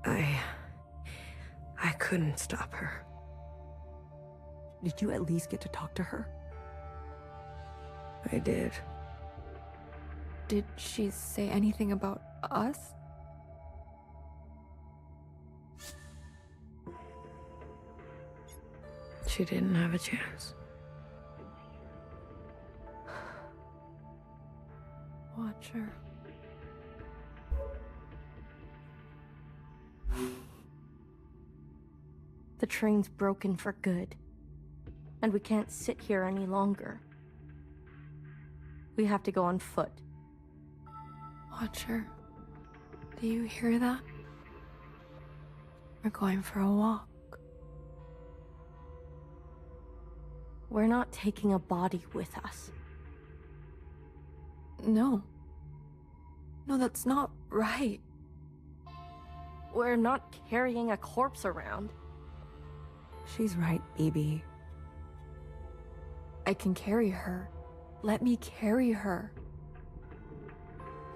I couldn't stop her. Did you at least get to talk to her? I did. Did she say anything about us? She didn't have a chance. Watcher. The train's broken for good, and we can't sit here any longer. We have to go on foot. Watcher. Do you hear that? We're going for a walk. We're not taking a body with us. No. No, that's not right. We're not carrying a corpse around. She's right, BB. I can carry her. Let me carry her.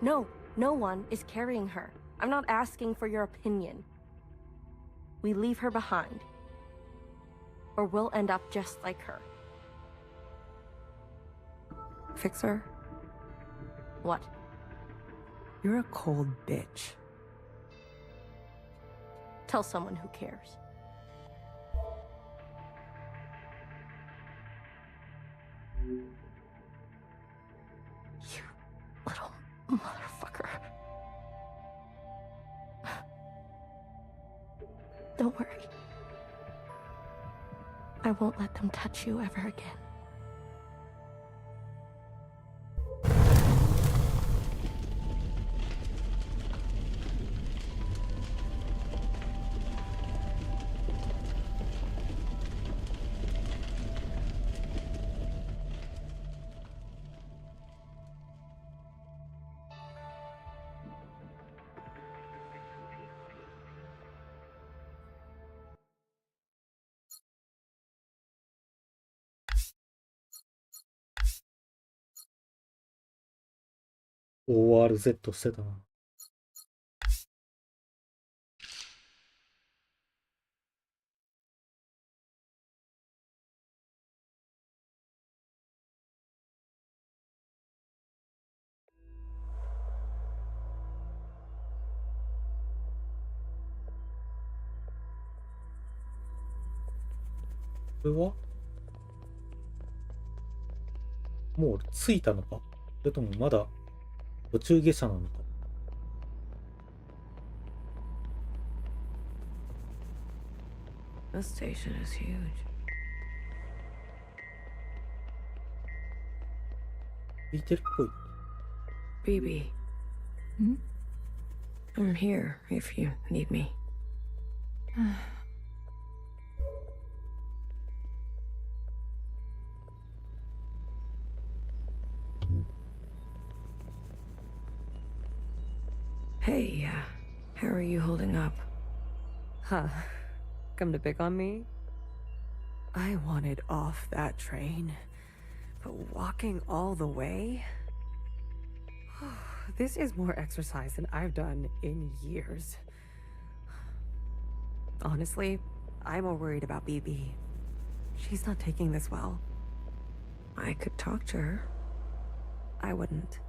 No, no one is carrying her. I'm not asking for your opinion. We leave her behind, or we'll end up just like her. Fixer, What? you're a cold bitch. Tell someone who cares. You little motherfucker. Don't worry. I won't let them touch you ever again. ORZ してたな。これはもう着いたのか、それともまだ途中下車なのか。The station is huge.浮いてるっぽい。 BB. Hmm? I'm here if you need me. Hey, how are you holding up? Huh. Come to pick on me? I wanted off that train. But walking all the way? This is more exercise than I've done in years. Honestly, I'm more worried about BB. She's not taking this well. I could talk to her. I wouldn't.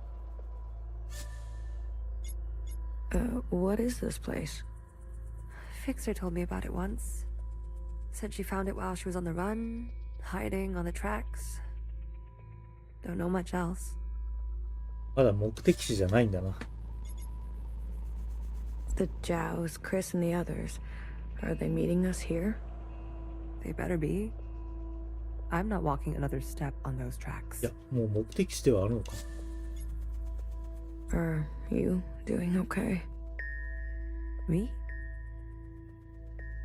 What is this place? Fixer told me about it once. Said she found it while she was on the run, hiding on the tracks. Don't know much else. まだ目的地じゃないんだな。The Jows, Chris, and the others. Are they meeting us here? They better be. I'm not walking another step on those tracks. いや、もう目的地ではあるのか。Are you doing okay? Me?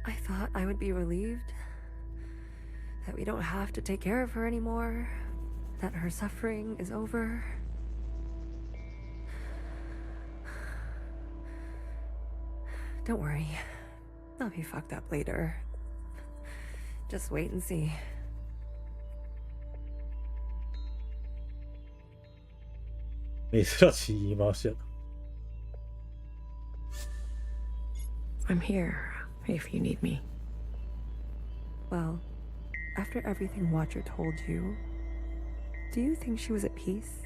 I thought I would be relieved that we don't have to take care of her anymore, that her suffering is over. Don't worry. I'll be fucked up later. Just wait and see. 珍しい言い回しやな。I'm here if you need me. Well, after everything Watcher told you, do you think she was at peace?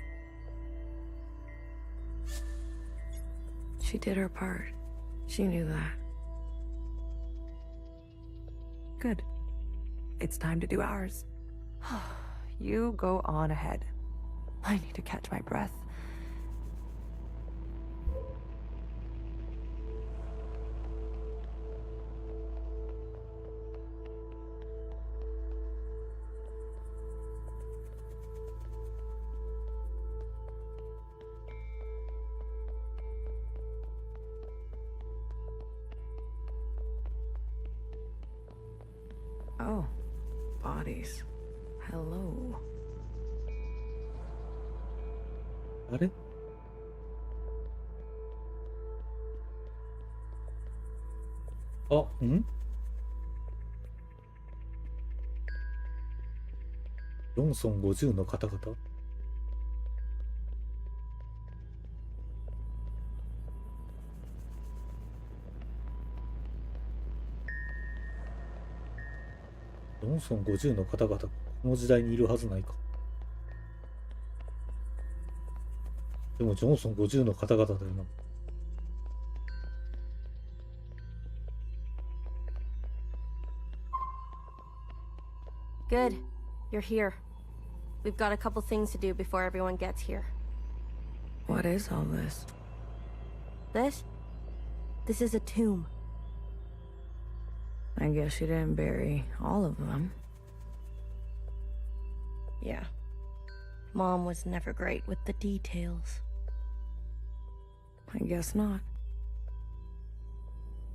She did her part. She knew that. Good. It's time to do ours. You go on ahead. I need to catch my breath. Oh, bodies. Hello. あれあ、ジョンソン50の方々。ジョンソン50の方々、この時代にいるはずないか。でもジョンソン50の方々だよな。Good. You're here. We've got a couple things to do before everyone gets here. What is all this? This? This is a tomb. I guess you didn't bury all of them. Yeah. Mom was never great with the details. I guess not.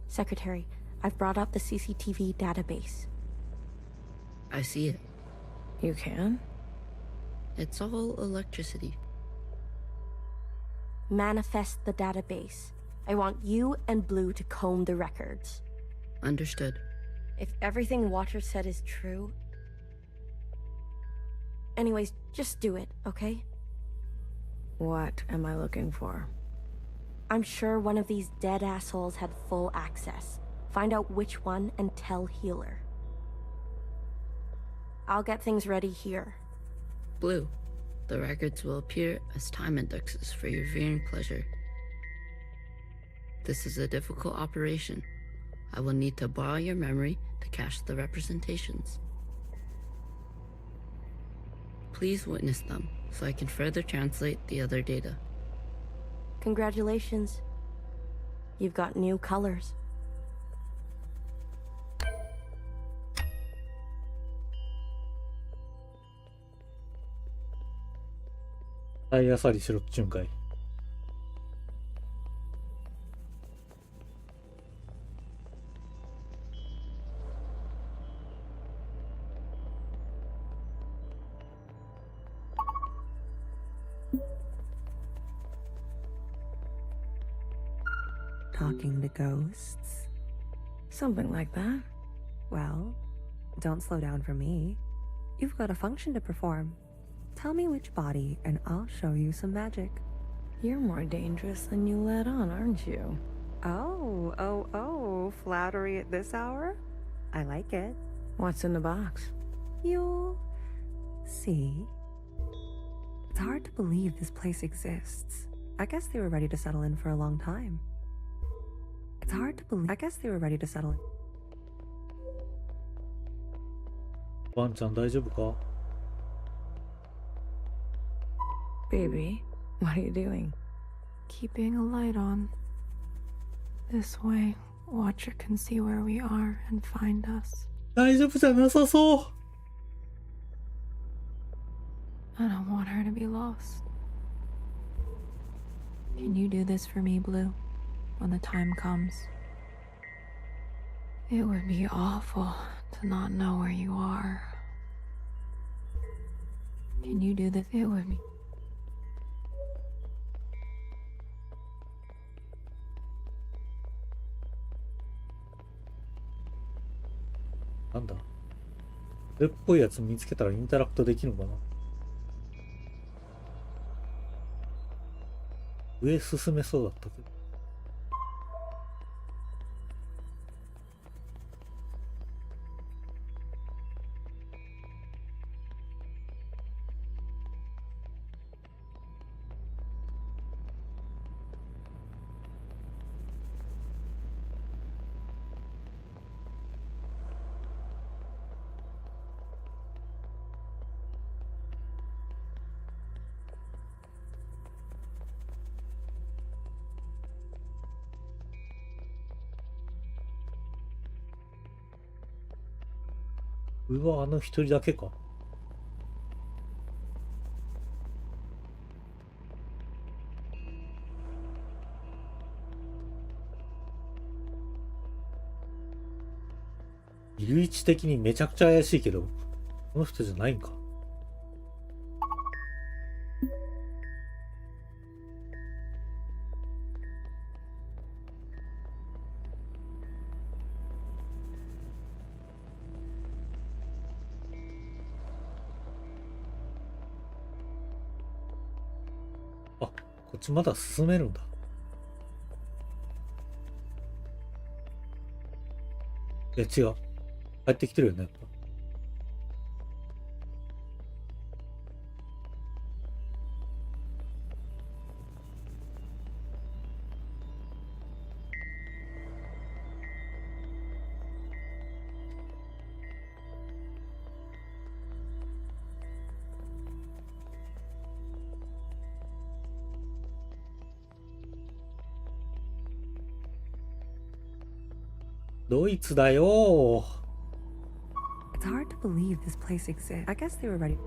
Secretary, I've brought up the CCTV database. I see it. You can? It's all electricity. Manifest the database. I want you and Blue to comb the records. Understood. If everything Watcher said is true... Anyways, just do it, okay? What am I looking for? I'm sure one of these dead assholes had full access. Find out which one and tell Healer. I'll get things ready here. Blue, the records will appear as time indexes for your viewing pleasure. This is a difficult operation. I will need to borrow your memory to cache the representations. Please witness them so I can further translate the other data. Congratulations. You've got new colors.体当たりしろっちゅうんかい。Talking to ghosts? Something like that. Well, don't slow down for me. You've got a function to perform. Tell me which body, and I'll show you some magic. You're more dangerous than you let on, aren't you? Oh, flattery at this hour? I like it. What's in the box? You'll see. It's hard to believe this place exists. I guess they were ready to settle in for a long time. It's hard to believe. I guess they were ready to settle in. ワンちゃん大丈夫か？ Baby, what are you doing? Keeping a light on. This way, Watcher can see where we are and find us. 大丈夫じゃなさそう。 I don't want her to be lost. Can you do this for me, Blue? When the time comes? It would be awful to not know where you are. Can you do this? It would be... なんだ、それっぽいやつ見つけたらインタラクトできるのかな。上進めそうだったけど。うわ、あの一人だけか。いる位置的にめちゃくちゃ怪しいけど、この人じゃないんか。こっちまだ進めるんだ。いや、違う。帰ってきてるよね、やっぱ。ドイツだよ。 It's hard to believe this place exists. I guess they were ready.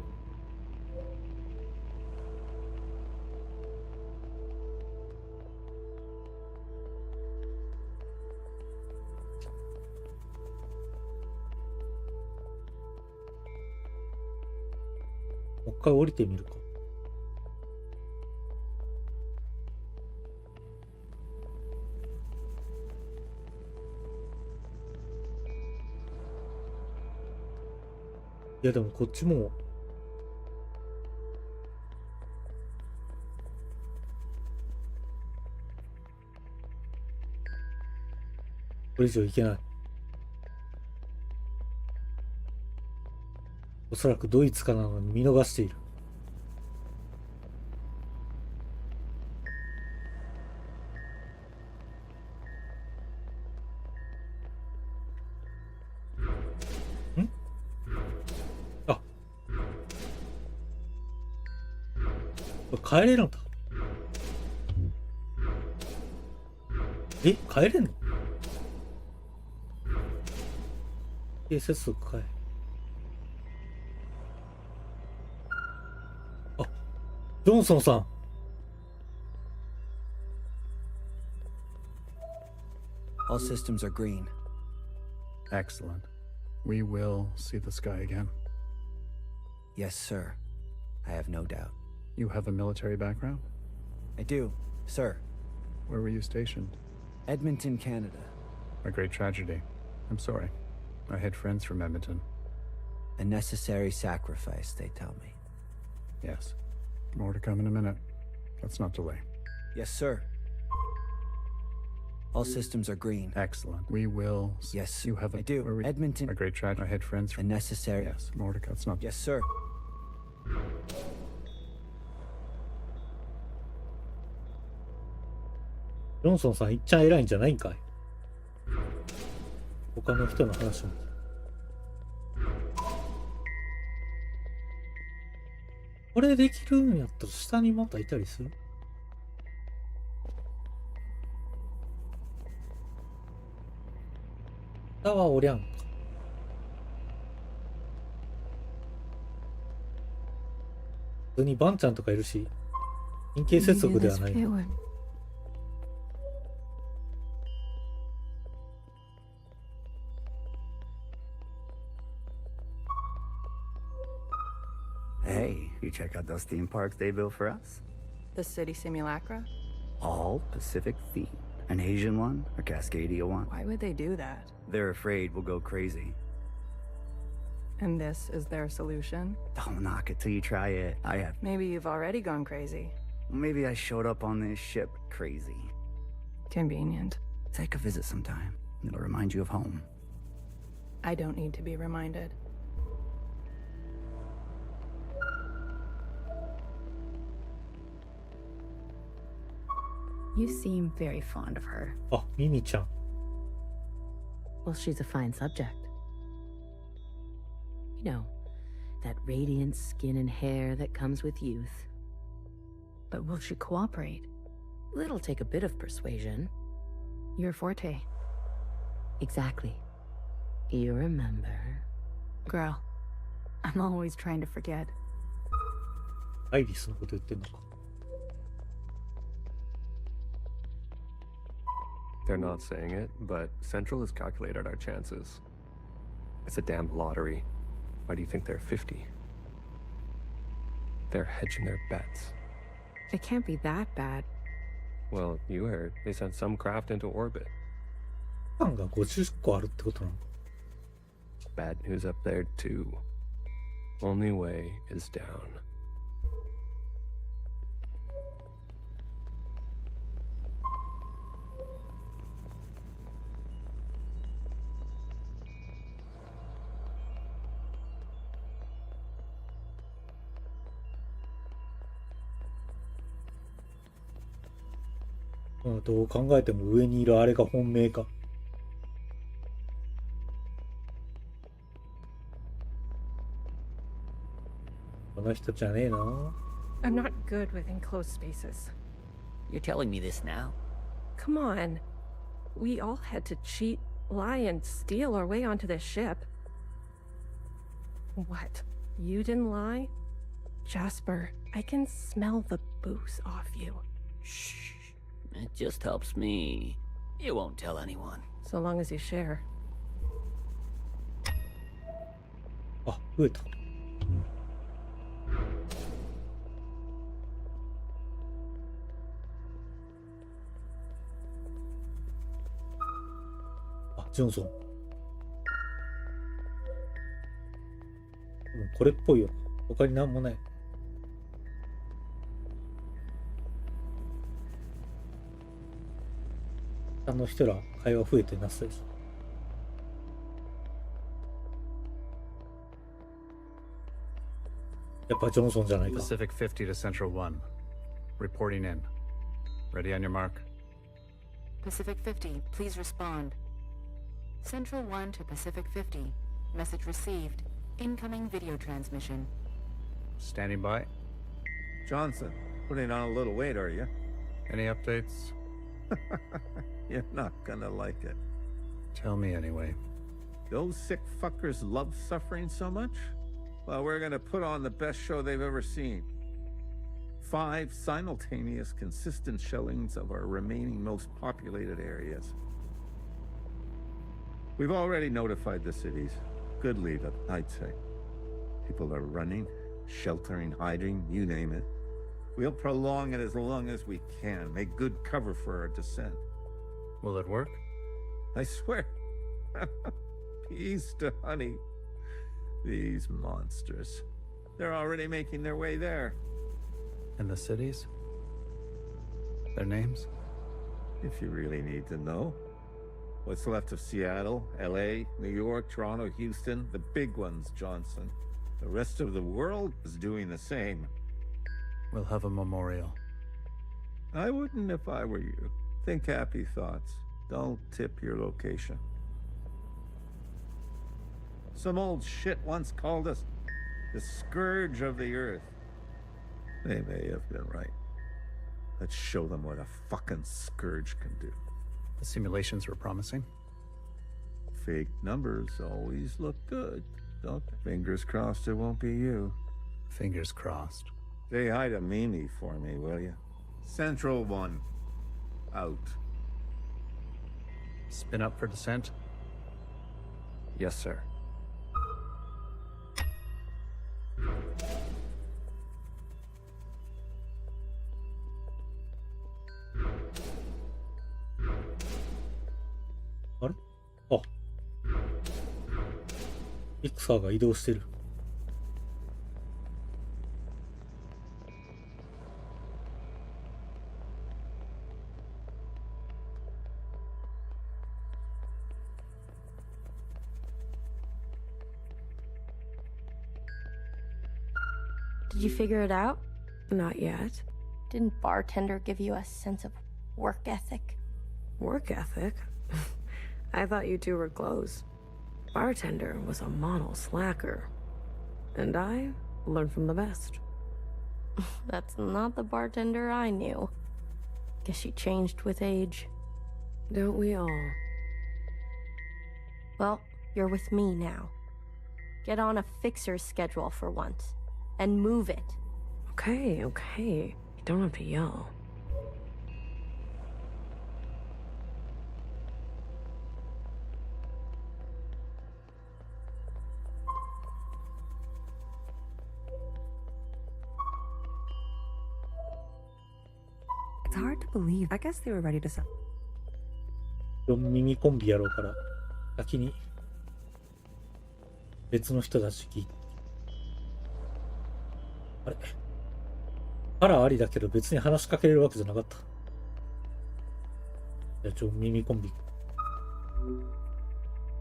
もう一回降りてみるか。いやでもこっちもこれ以上いけない。おそらくドイツかなのに見逃している。ん？あ、これ帰れるんだ。え、帰れんの？接続かい。あ、ジョンソンさん。All systems are green. Excellent. We will see the sky again. Yes, sir. I have no doubt. You have a military background? I do, sir. Where were you stationed? Edmonton, Canada. A great tragedy. I'm sorry. I had friends from Edmonton. A necessary sacrifice, they tell me. Yes. More to come in a minute. Let's not delay. Yes, sir. All systems are green. Excellent. We will... Yes, you have a... I do. Where were you? Edmonton. A great tragedy. I had friends A from... necessary... Yes. More to come. Let's not... Yes, sir. ジョンソンさんいっちゃん偉いんじゃないんかい。他の人の話も。これできるんやったら下にまたいたりする？下はおりゃんか。普通にバンちゃんとかいるし、神経接続ではない。Hey, you check out those theme parks they built for us? The city simulacra? All Pacific themed. An Asian one, a Cascadia one. Why would they do that? They're afraid we'll go crazy. And this is their solution? Don't knock it till you try it. I have. Maybe you've already gone crazy. Maybe I showed up on this ship crazy. Convenient. Take a visit sometime. It'll remind you of home. I don't need to be reminded. You seem very fond of her. あ、ミミちゃん。Well, she's a fine subject. You know, that radiant skin and hair that comes with youth. But will she cooperate? It'll take a bit of persuasion. Your forte. Exactly. You remember? Girl, I'm always trying to forget. アイリスのこと言ってんのか。They're not saying it, but Central has calculated our chances. It's a damn lottery. Why do you think they're 50? They're hedging their bets. It can't be that bad. Well, you heard. They sent some craft into orbit. パンが50個あるってことなの？ Bad news up there, too. Only way is down. うん、どう考えても上にいるあれが本命か。この人じゃねえな。I'm not good with enclosed spaces. You're telling me this now? Come on. We all had to cheat, lie, and steal our way onto this ship. What? You didn't lie? Jasper, I can smell the booze off you. Shh. It just helps me. You won't tell anyone. So long as you share. あ、増えた。あ、ジョンソン。これっぽいよ。他になんもない。あの人ら会話増えてなさいです。やっぱジョンソンじゃないか。Pacific 50 to Central 1. Reporting in. Ready on your mark. Pacific 50, please respond. Central 1 to Pacific 50. Message received. Incoming video transmission. Standing by. Johnson, putting on a little weight, are you? Any updates? You're not gonna like it. Tell me anyway. Those sick fuckers love suffering so much? Well, we're gonna put on the best show they've ever seen. 5 simultaneous, consistent shellings of our remaining most populated areas. We've already notified the cities. Good lead up, I'd say. People are running, sheltering, hiding, you name it. We'll prolong it as long as we can, make good cover for our descent. Will it work? I swear. Peace to honey. These monsters. They're already making their way there. And the cities? Their names? If you really need to know. What's left of Seattle, LA, New York, Toronto, Houston, the big ones, Johnson. The rest of the world is doing the same. We'll have a memorial. I wouldn't if I were you. Think happy thoughts. Don't tip your location. Some old shit once called us the scourge of the earth. They may have been right. Let's show them what a fucking scourge can do. The simulations were promising. Fake numbers always look good, don't they? Fingers crossed it won't be you. Fingers crossed. Say hi to Mimi for me, will you? Central 1. Out. Spin up for descent? Yes, sir. XR が移動してる。Did you figure it out? Not yet. Didn't bartender give you a sense of work ethic? Work ethic? I thought you two were close. Bartender was a model slacker. And I learned from the best. That's not the bartender I knew. Guess she changed with age. Don't we all? Well, you're with me now. Get on a fixer's schedule for once. And move it. Okay. You don't have to yell. It's hard to believe. I guess they were ready to sell. 4耳コンビやろうから先に別の人たち聞いて、あれあらありだけど別に話しかけれるわけじゃなかった。じゃあ耳コンビ。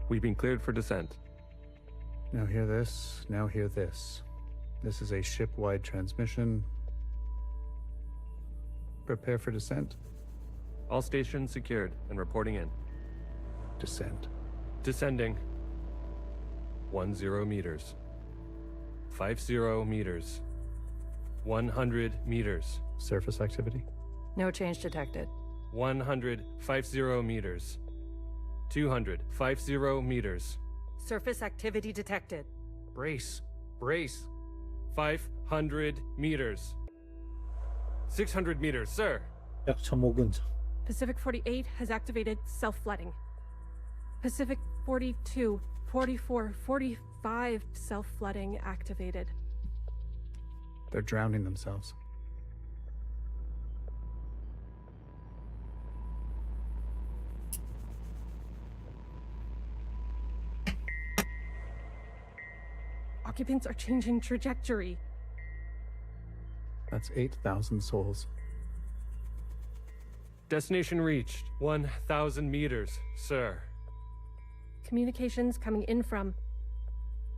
We've been cleared for descent. Now hear this, now hear this. This is a ship-wide transmission. Prepare for descent. All stations secured and reporting in. Descend. Descending. 10 meters. 50 meters. 100 meters. Surface activity? No change detected. 150 meters. 250 meters. Surface activity detected. Brace. Brace. 500 meters. 600 meters, sir. 약 처먹은 자. Pacific 48 has activated self-flooding. Pacific 42, 44, 45 self-flooding activated. They're drowning themselves. Occupants are changing trajectory. That's 8,000 souls. Destination reached. 1,000 meters, sir. Communications coming in from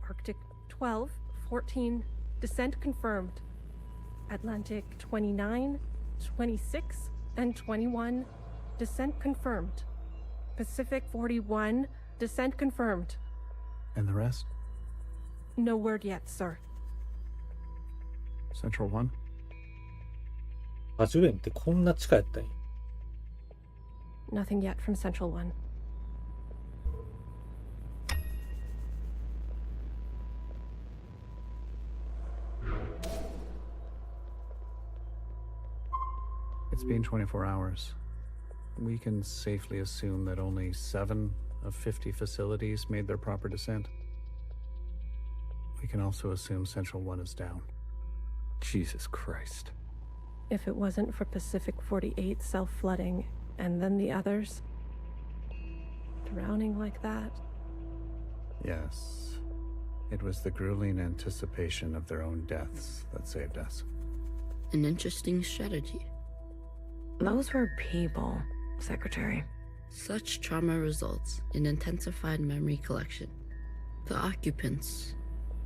Arctic 12, 14, descent confirmed. Atlantic 29, 26, and 21, descent confirmed. Pacific 41, descent confirmed. And the rest? No word yet, sir. Central 1? 果樹園ってこんな地下やったんや。Nothing yet from Central 1. It's been 24 hours. We can safely assume that only 7 of 50 facilities made their proper descent. We can also assume Central 1 is down. Jesus Christ. If it wasn't for Pacific 48 self-flooding, and then the others drowning like that. Yes. It was the grueling anticipation of their own deaths that saved us. An interesting strategy. Those were people, Secretary. Such trauma results in intensified memory collection. The occupants,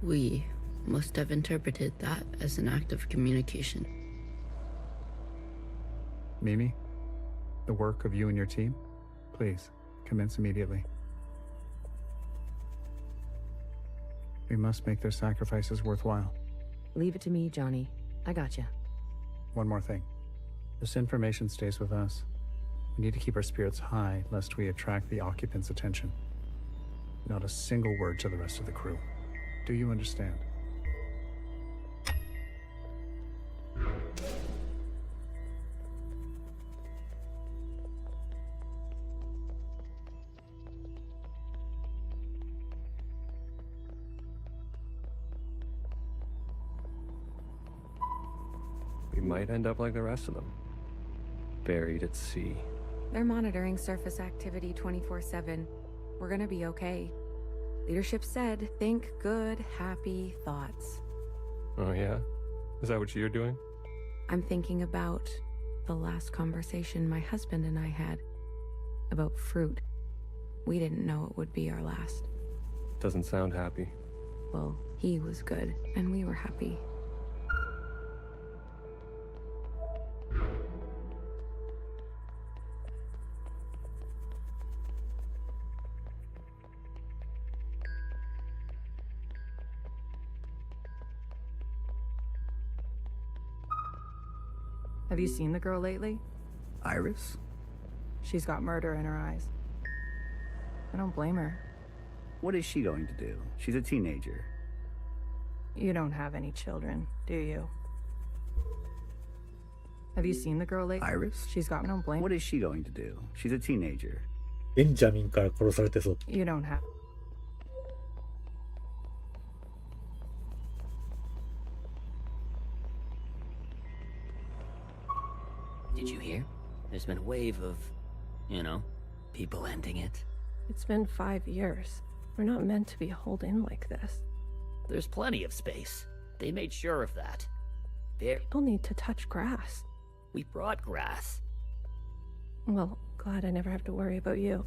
we, must have interpreted that as an act of communication. Mimi, the work of you and your team, please, commence immediately. We must make their sacrifices worthwhile. Leave it to me, Johnny. I gotcha. One more thing. This information stays with us. We need to keep our spirits high, lest we attract the occupants' attention. Not a single word to the rest of the crew. Do you understand? We might end up like the rest of them. Buried at sea. They're monitoring surface activity 24/7. We're gonna be okay. Leadership said, think good, happy thoughts. Oh yeah? Is that what you're doing? I'm thinking about the last conversation my husband and I had about fruit. We didn't know it would be our last. Doesn't sound happy. Well, he was good, and we were happy. Have you seen the girl lately? Iris? She's got murder in her eyes. I don't blame her. What is she going to do? She's a teenager. You don't have any children, do you? Have you seen the girl lately? Iris? She's got no blame. What is she going to do? She's a teenager. ベンジャミンから殺されてそう。 You don't have. Did you hear? There's been a wave of, people ending it. It's been 5 years. We're not meant to be holed in like this. There's plenty of space. They made sure of that. People need to touch grass. We brought grass. Well, glad I never have to worry about you.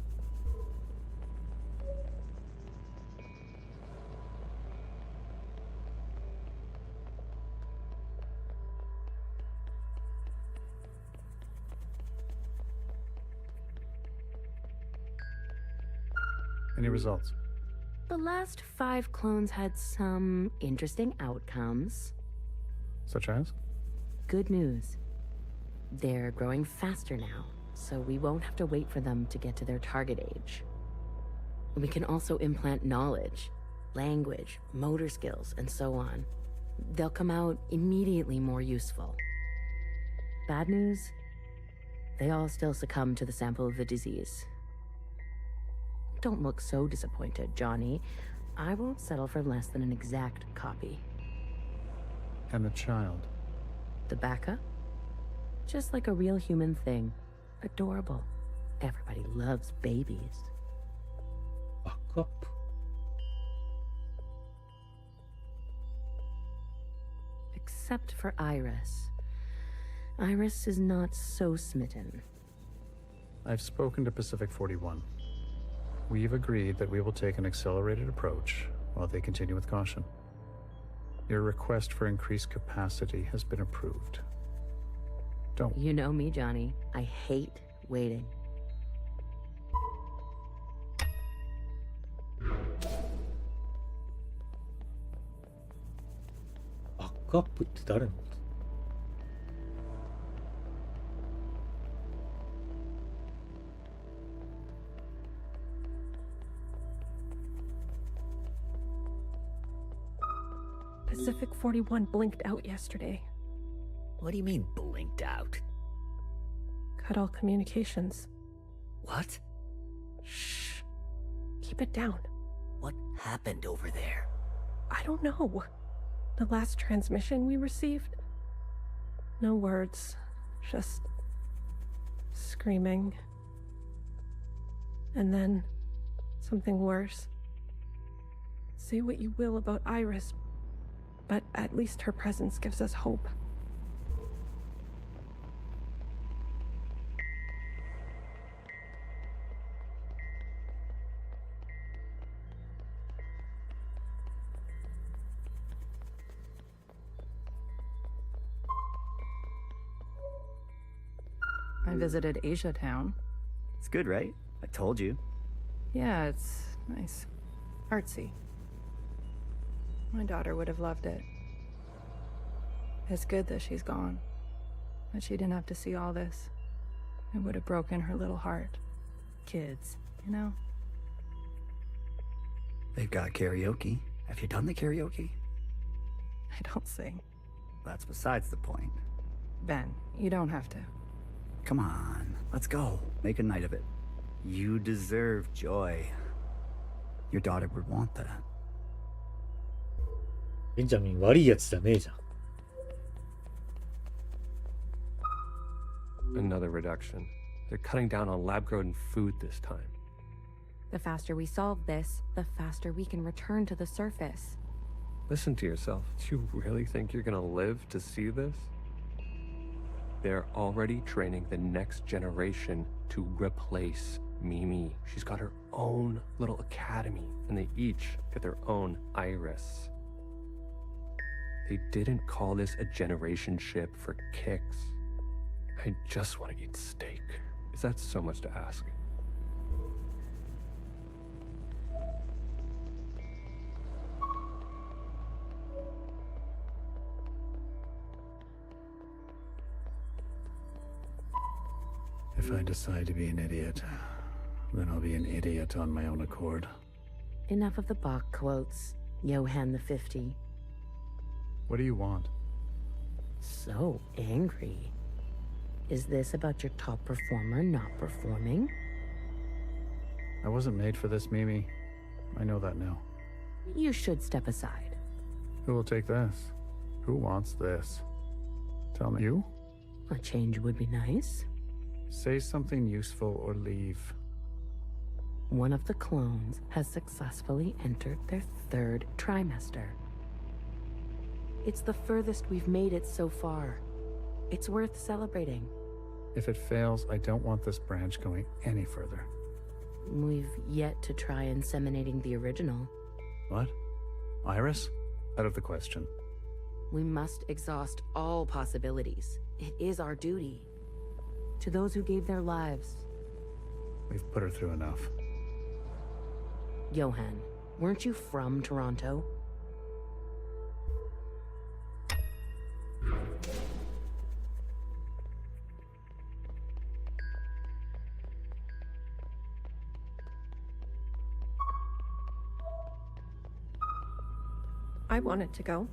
Any results? The last 5 clones had some interesting outcomes. Such as? Good news. They're growing faster now, so we won't have to wait for them to get to their target age. We can also implant knowledge, language, motor skills, and so on. They'll come out immediately more useful. Bad news? They all still succumb to the sample of the disease. Don't look so disappointed, Johnny. I won't settle for less than an exact copy. And the child? The backup? Just like a real human thing. Adorable. Everybody loves babies. Backup? Except for Iris. Iris is not so smitten. I've spoken to Pacific 41. We've agreed that we will take an accelerated approach while they continue with caution. Your request for increased capacity has been approved. Don't. You know me, Johnny. I hate waiting. Backup って誰の？Pacific 41 blinked out yesterday. What do you mean, blinked out? Cut all communications. What? Shh. Keep it down. What happened over there? I don't know. The last transmission we received? No words. Just screaming. And then something worse. Say what you will about Iris, but at least her presence gives us hope. I visited Asia Town. It's good, right? I told you. Yeah, it's nice. Artsy. My daughter would have loved it. It's good that she's gone. That she didn't have to see all this. It would have broken her little heart. Kids, you know? They've got karaoke. Have you done the karaoke? I don't sing. That's besides the point. Ben, you don't have to. Come on, let's go. Make a night of it. You deserve joy. Your daughter would want that. ベンジャミン悪いやつじゃねえじゃん。Another reduction. They're cutting down on lab-grown food this time. The faster we solve this, the faster we can return to the surface. Listen to yourself. Do you really think you're gonna live to see this? They're already training the next generation to replace Mimi. She's got her own little academy, and they each get their own Iris. They didn't call this a generation ship for kicks. I just want to eat steak. Is that so much to ask? If I decide to be an idiot, then I'll be an idiot on my own accord. Enough of the Bach quotes, Johann the 50. What do you want? So angry. Is this about your top performer not performing? I wasn't made for this, Mimi. I know that now. You should step aside. Who will take this? Who wants this? Tell me. You? A change would be nice. Say something useful or leave. One of the clones has successfully entered their 3rd trimester. It's the furthest we've made it so far. It's worth celebrating. If it fails, I don't want this branch going any further. We've yet to try inseminating the original. What? Iris? Out of the question. We must exhaust all possibilities. It is our duty. To those who gave their lives. We've put her through enough. Johan, weren't you from Toronto? I wanted to go.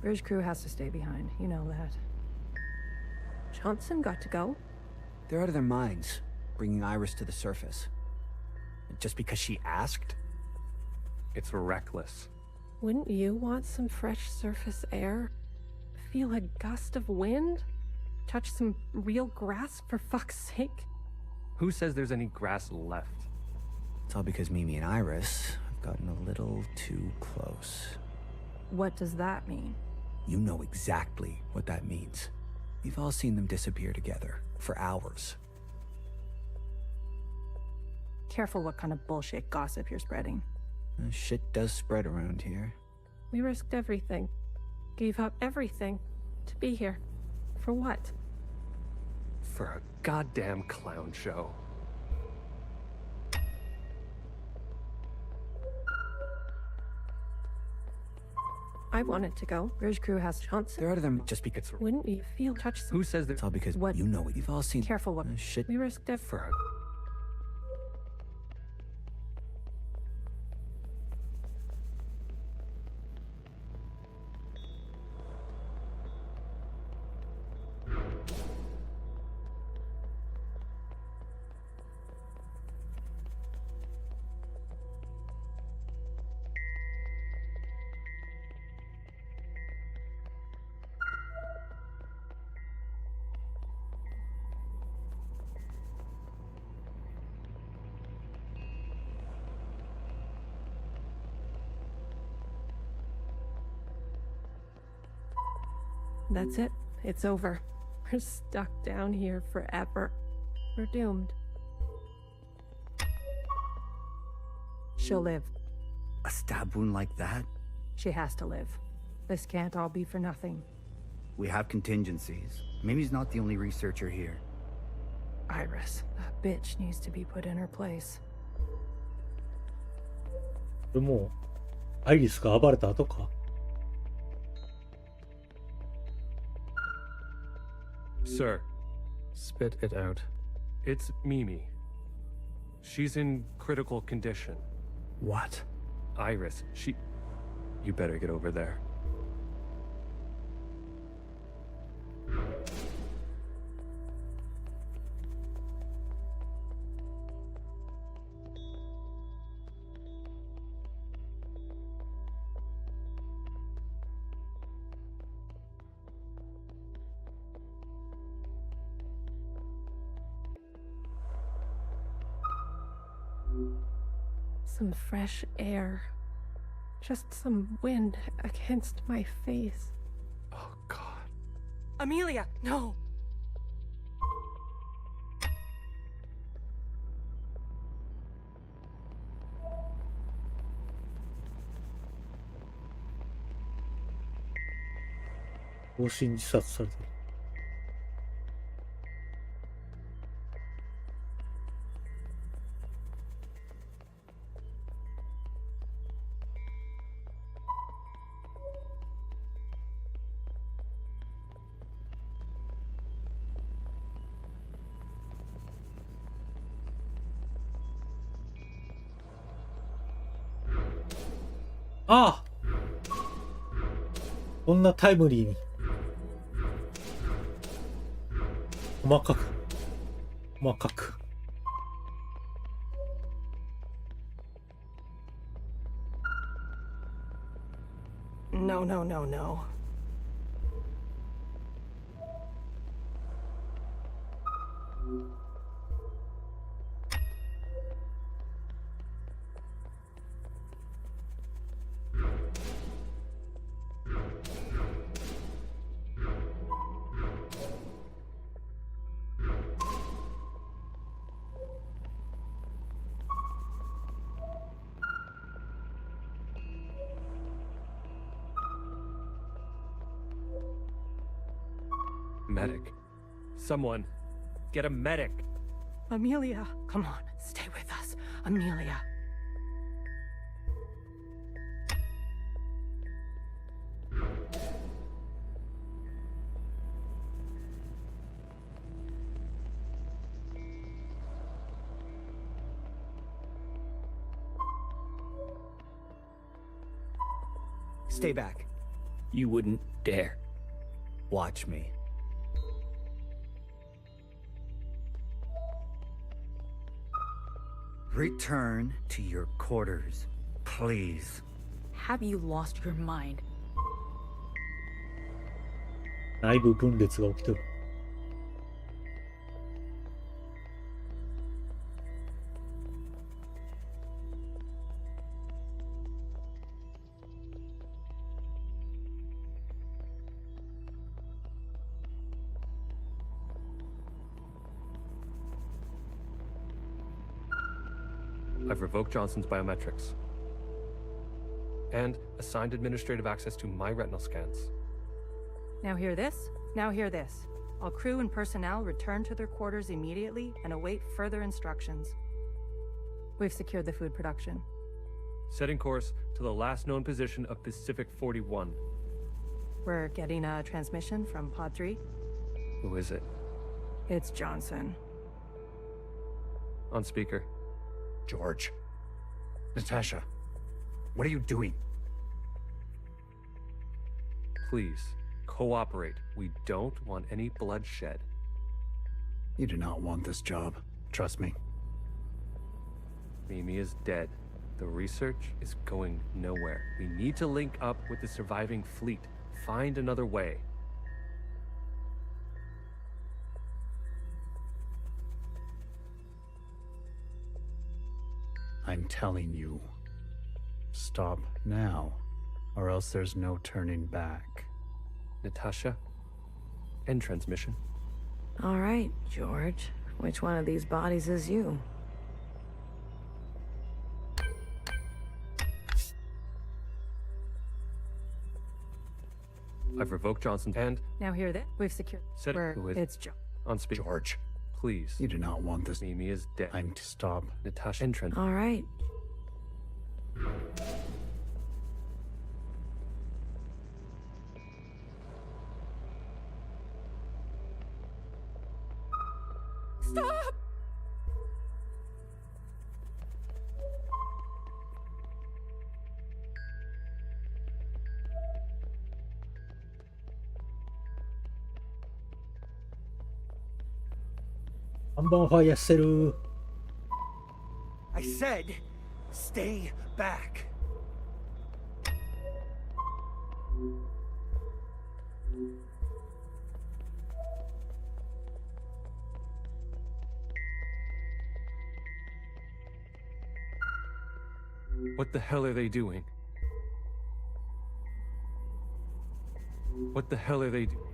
Bridge crew has to stay behind, you know that. Johnson got to go. They're out of their minds, bringing Iris to the surface. Just because she asked? It's reckless. Wouldn't you want some fresh surface air? Feel a gust of wind? Touch some real grass, for fuck's sake? Who says there's any grass left? It's all because Mimi and Iris have gotten a little too close. What does that mean? You know exactly what that means. We've all seen them disappear together for hours. Careful what kind of bullshit gossip you're spreading. Shit does spread around here. We risked everything. Gave up everything. To be here. For what? For a goddamn clown show. I wanted to go. Bridge crew has Johnson. They're out of them just because. Wouldn't you feel touch some... Who says that? It's all because What? you know it. You've all seen. Careful what... Shit. We risked everything. For a... That's it. It's over. We're stuck down here forever. We're doomed. She'll live. A stab wound like that? She has to live. This can't all be for nothing. We have contingencies. Mimi's not the only researcher here. Iris, that bitch needs to be put in her place. これもうアイリスが暴れた後か。Sir. Spit it out. It's Mimi. She's in critical condition. What? Iris, she... You better get over there. Some fresh air. Just some wind against my face. Oh, God. Amelia, no!放心自殺されてる。ああ、こんなタイムリーに細かく細かく。No, no, no, no. Medic. Someone. Get a medic. Amelia, come on, stay with us. Amelia. Stay back. You wouldn't dare. Watch me. Return to your quarters, please. Have you lost your mind? 内部分裂が起きとる。I've revoked Johnson's biometrics and assigned administrative access to my retinal scans. Now hear this. Now hear this. All crew and personnel return to their quarters immediately and await further instructions. We've secured the food production. Setting course to the last known position of Pacific 41. We're getting a transmission from Pod 3. Who is it? It's Johnson. On speaker. George. Natasha. What are you doing? Please, cooperate. We don't want any bloodshed. You do not want this job. Trust me. Mimi is dead. The research is going nowhere. We need to link up with the surviving fleet. Find another way. I'm telling you. Stop now, or else there's no turning back. Natasha, end transmission. All right, George. Which one of these bodies is you? I've revoked Johnson and... Now hear this. We've secured... Said who is... It's John. On speaker. George. Please. You do not want this. Mimi is dead. I'm to stop. Natasha, end transmission. All right. Stop! I said, stay back. What the hell are they doing? What the hell are they doing?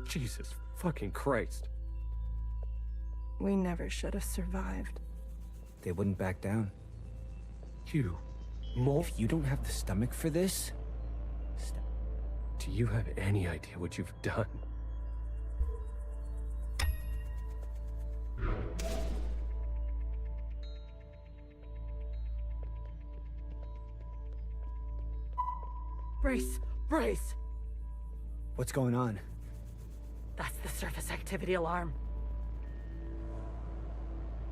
Jesus fucking Christ. We never should have survived. They wouldn't back down. You, Mole? If you don't have the stomach for this... Do you have any idea what you've done? Brace! Brace! What's going on? That's the surface activity alarm.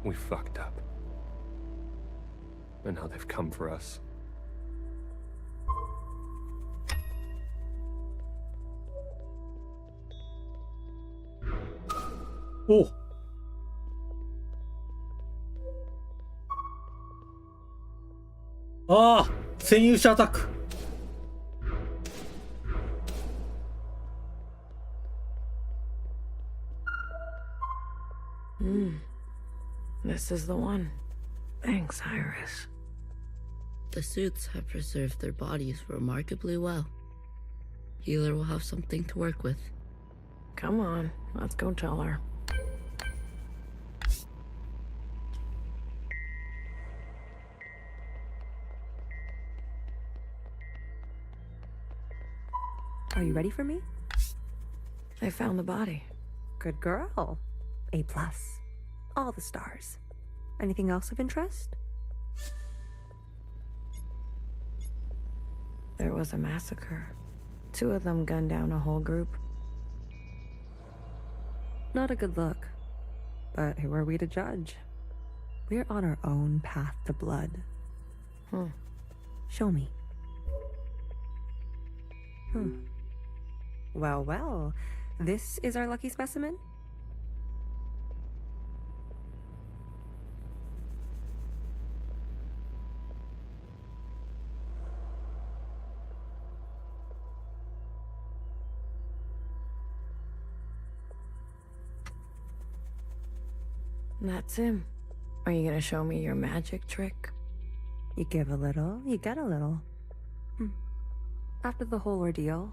We fucked up. And now they've come for us. Oh! Ah! 占有者アタック! This is the one. Thanks, Iris. The suits have preserved their bodies remarkably well. Healer will have something to work with. Come on, let's go tell her. Are you ready for me? I found the body. Good girl. A+. All the stars. Anything else of interest? there was a massacre. 2 of them gunned down a whole group. Not a good look. But who are we to judge? We're on our own path to blood. Show me. Well, well. This is our lucky specimen? That's him. Are you gonna show me your magic trick? You give a little, you get a little. After the whole ordeal,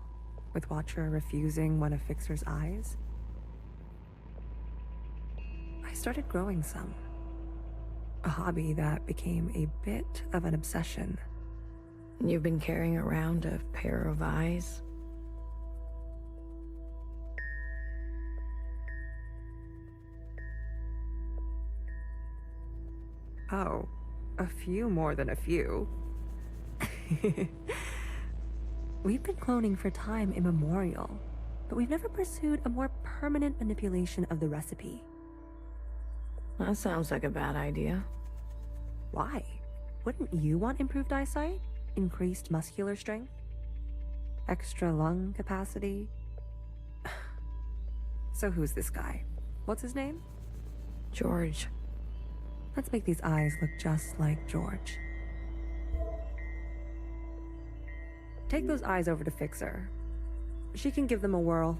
with Watcher refusing one of Fixer's eyes, I started growing some. A hobby that became a bit of an obsession. You've been carrying around a pair of eyes? Oh, a few more than a few. We've been cloning for time immemorial, but we've never pursued a more permanent manipulation of the recipe. That sounds like a bad idea. Why? Wouldn't you want improved eyesight? Increased muscular strength? Extra lung capacity? So who's this guy? What's his name? George. Let's make these eyes look just like George. Take those eyes over to Fixer. She can give them a whirl.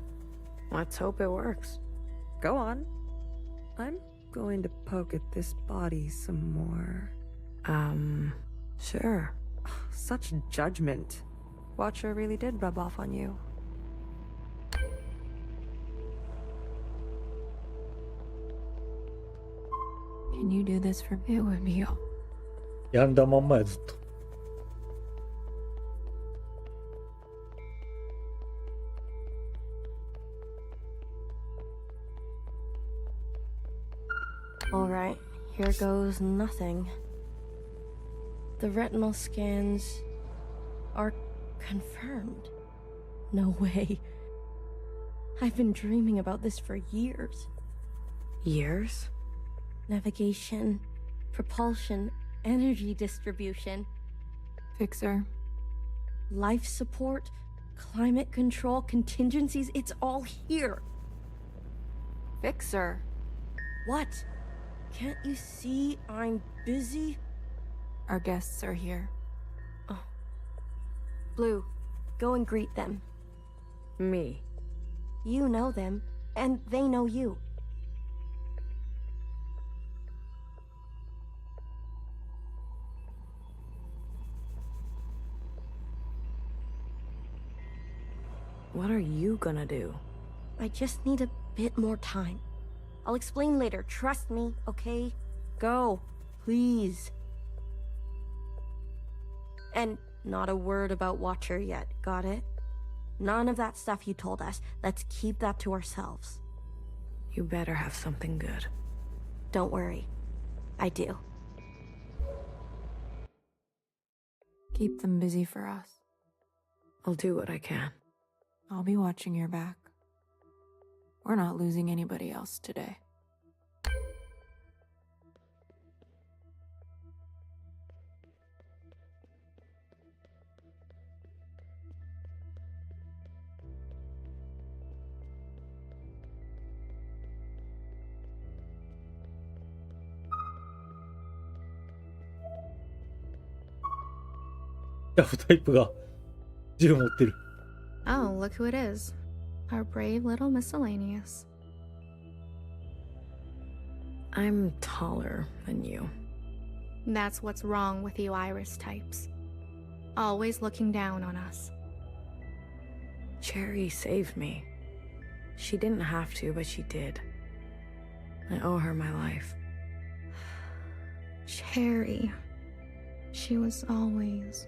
Let's hope it works. Go on. I'm going to poke at this body some more. Sure. Such judgment. Watcher really did rub off on you. Can you do this for me? It would be all. やんだまんまやずっと。All right, here goes nothing. The retinal scans are confirmed. No way. I've been dreaming about this for years. Years? Navigation, propulsion, energy distribution. Fixer. Life support, climate control, contingencies, it's all here. Fixer. What? Can't you see I'm busy? Our guests are here. Oh. Blue, go and greet them. Me. You know them, and they know you. What are you gonna do? I just need a bit more time. I'll explain later, trust me, okay? Go, please. And not a word about Watcher yet, got it? None of that stuff you told us. Let's keep that to ourselves. You better have something good. Don't worry. I do. Keep them busy for us. I'll do what I can. I'll be watching your back. We're not losing anybody else today. F タイプが銃持ってる。Oh, look who it is. Our brave little miscellaneous. I'm taller than you. That's what's wrong with you Iris types. Always looking down on us. Cherry saved me. She didn't have to, but she did. I owe her my life. Cherry. She was always...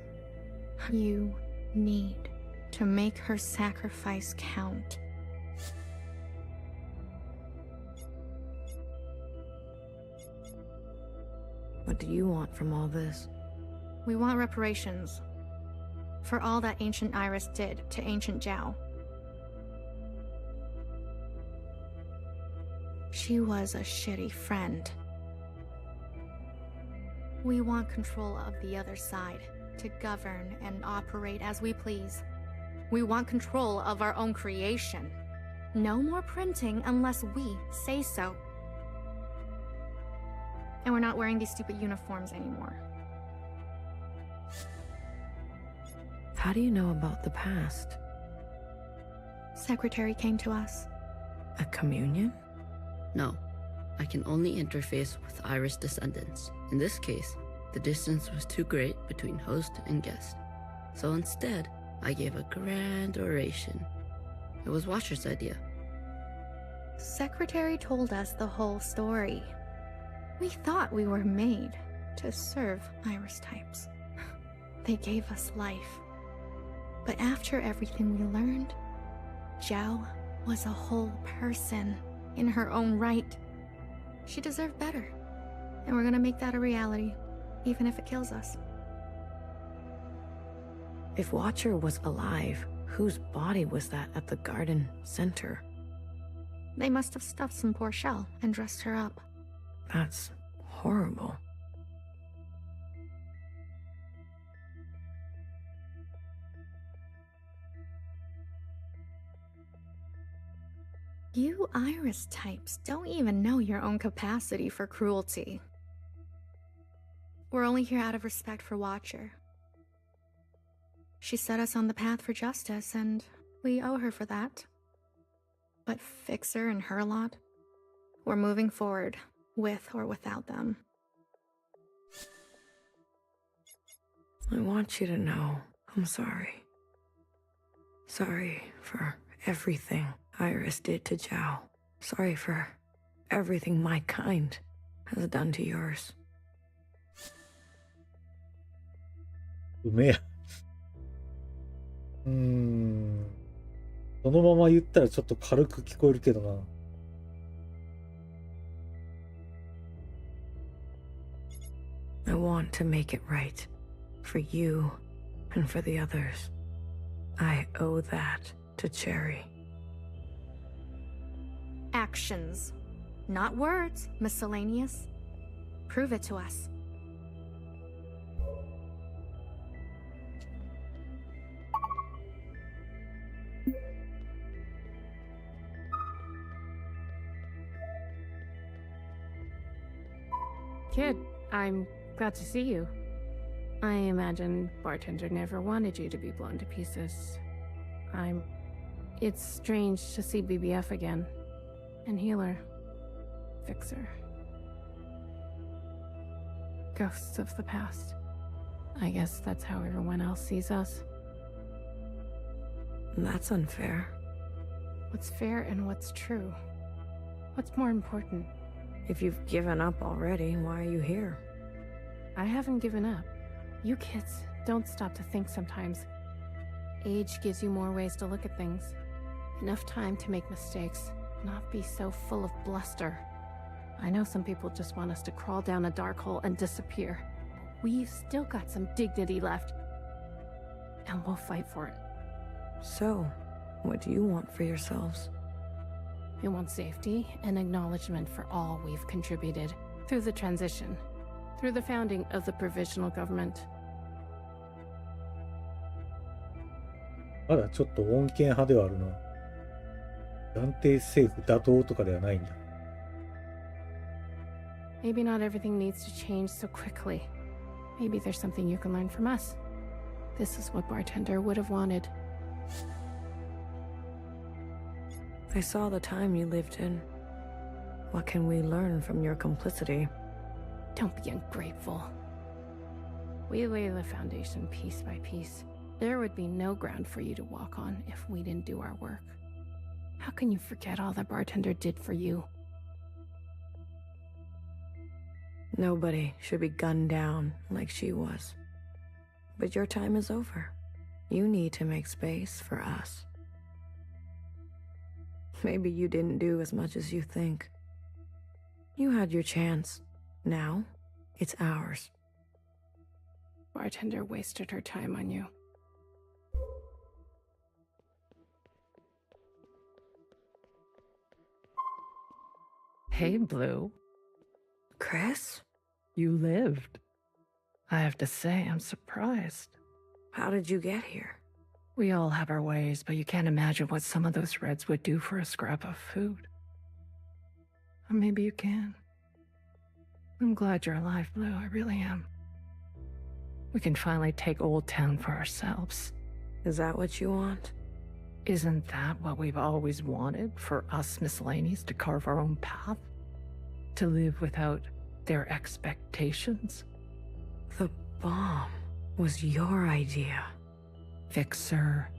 You need to make her sacrifice count. What do you want from all this? We want reparations. for all that ancient Iris did to ancient Zhao. She was a shitty friend. We want control of the other side, to govern and operate as we please. We want control of our own creation. No more printing unless we say so. And we're not wearing these stupid uniforms anymore. How do you know about the past? Secretary came to us. A communion? No, I can only interface with Iris descendants. In this case, the distance was too great between host and guest. So instead, I gave a grand oration. It was Watcher's idea. Secretary told us the whole story. We thought we were made to serve Iris types. They gave us life. But after everything we learned, Zhao was a whole person in her own right. She deserved better. And we're gonna make that a reality, even if it kills us. If Watcher was alive, whose body was that at the garden center? They must have stuffed some poor shell and dressed her up. That's horrible. You Iris types don't even know your own capacity for cruelty. We're only here out of respect for Watcher. She set us on the path for justice, and we owe her for that. But Fixer and her lot, we're moving forward, with or without them. I want you to know I'm sorry. Sorry for everything Iris did to Zhao. Sorry for everything my kind has done to yours. うめえ。そのまま言ったらちょっと軽く聞こえるけどな。I want to make it right. For you and for the others. I owe that to Cherry. Actions. Not words, miscellaneous. Prove it to us. Kid, I'm glad to see you. I imagine Bartender never wanted you to be blown to pieces. It's strange to see BBF again. And Healer. Fixer. Ghosts of the past. I guess that's how everyone else sees us. That's unfair. What's fair and what's true? What's more important? If you've given up already, why are you here? I haven't given up. You kids don't stop to think sometimes. Age gives you more ways to look at things. Enough time to make mistakes, not be so full of bluster. I know some people just want us to crawl down a dark hole and disappear. We've still got some dignity left. And we'll fight for it. So, what do you want for yourselves? We want safety and acknowledgement for all we've contributed through the transition, through the founding of the provisional government. まだちょっと穏健派ではあるな。暫定政府打倒とかではないんだ。Maybe not everything needs to change so quickly. Maybe there's something you can learn from us. This is what Bartender would have wanted. I saw the time you lived in. What can we learn from your complicity? Don't be ungrateful. We lay the foundation piece by piece. There would be no ground for you to walk on if we didn't do our work. How can you forget all that Bartender did for you? Nobody should be gunned down like she was. But your time is over. You need to make space for us. Maybe you didn't do as much as you think. You had your chance. Now, it's ours. Bartender wasted her time on you. Hey, Blue. Chris? You lived. I have to say, I'm surprised. How did you get here? We all have our ways, but you can't imagine what some of those Reds would do for a scrap of food. Or maybe you can. I'm glad you're alive, Blue. I really am. We can finally take Old Town for ourselves. Is that what you want? Isn't that what we've always wanted, for us miscellaneous to carve our own path? To live without their expectations? The bomb was your idea. Fixer,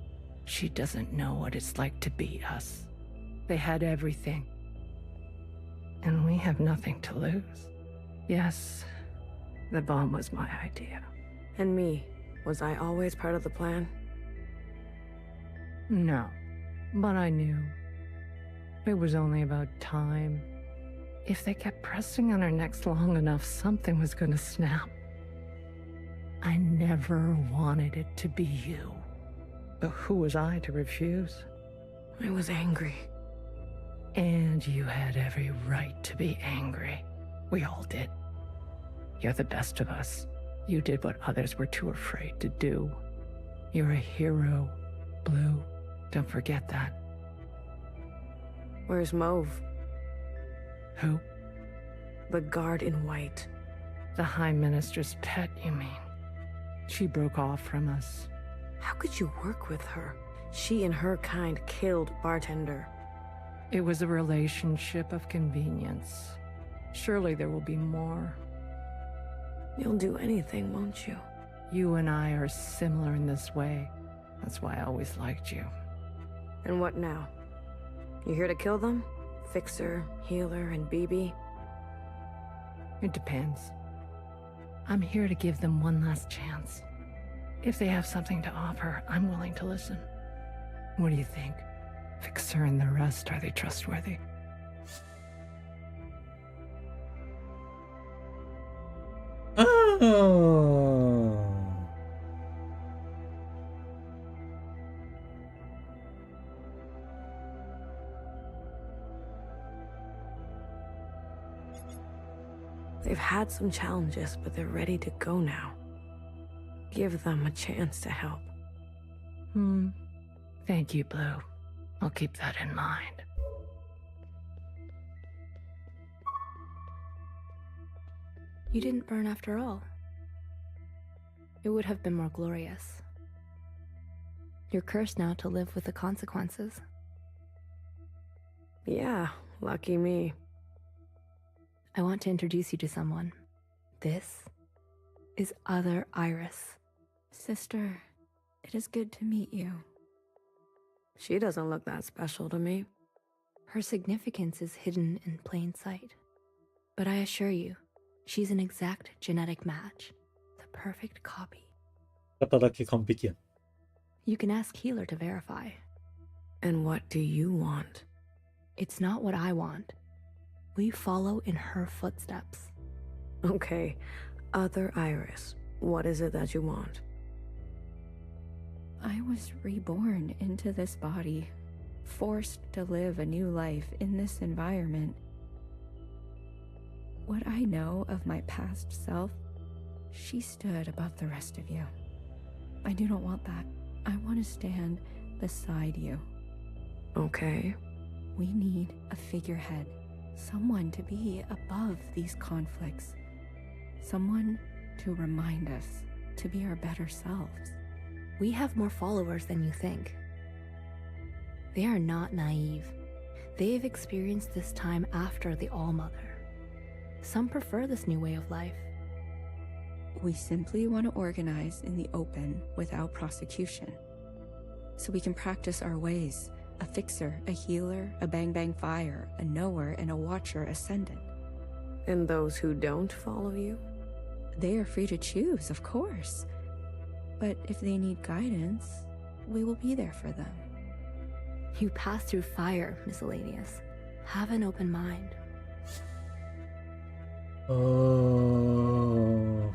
she doesn't know what it's like to be us. They had everything. And we have nothing to lose. Yes, the bomb was my idea. And me, was I always part of the plan? No, but I knew. It was only about time. If they kept pressing on our necks long enough, something was gonna snap. I never wanted it to be you. But who was I to refuse? I was angry. And you had every right to be angry. We all did. You're the best of us. You did what others were too afraid to do. You're a hero, Blue. Don't forget that. Where's Mauve? Who? The guard in white. The High Minister's pet, you mean? She broke off from us. How could you work with her? She and her kind killed Bartender. It was a relationship of convenience. Surely there will be more. You'll do anything, won't you? You and I are similar in this way. That's why I always liked you. And what now? You here to kill them? Fixer, Healer, and BB? It depends. I'm here to give them one last chance. If they have something to offer, I'm willing to listen. What do you think? Fixer and the rest, are they trustworthy? Oh. They've had some challenges, but they're ready to go now. Give them a chance to help. Thank you, Blue. I'll keep that in mind. You didn't burn after all. It would have been more glorious. You're cursed now to live with the consequences. Yeah, lucky me. I want to introduce you to someone. This is Other Iris. Sister, it is good to meet you. She doesn't look that special to me. Her significance is hidden in plain sight. But I assure you, she's an exact genetic match. The perfect copy. 型だけ完璧やん。 You can ask Healer to verify. And what do you want? It's not what I want. We follow in her footsteps. Okay, Other Iris, what is it that you want? I was reborn into this body, forced to live a new life in this environment. What I know of my past self, she stood above the rest of you. I do not want that. I want to stand beside you. Okay. We need a figurehead, someone to be above these conflicts, someone to remind us to be our better selves. We have more followers than you think. They are not naive. They've experienced this time after the All-Mother. Some prefer this new way of life. We simply want to organize in the open without prosecution, so we can practice our ways. A fixer, a healer, a bang-bang fire, a knower, and a watcher ascendant. And those who don't follow you? They are free to choose, of course. But if they need guidance, we will be there for them. You pass through fire, Miscellaneous. Have an open mind. Oh.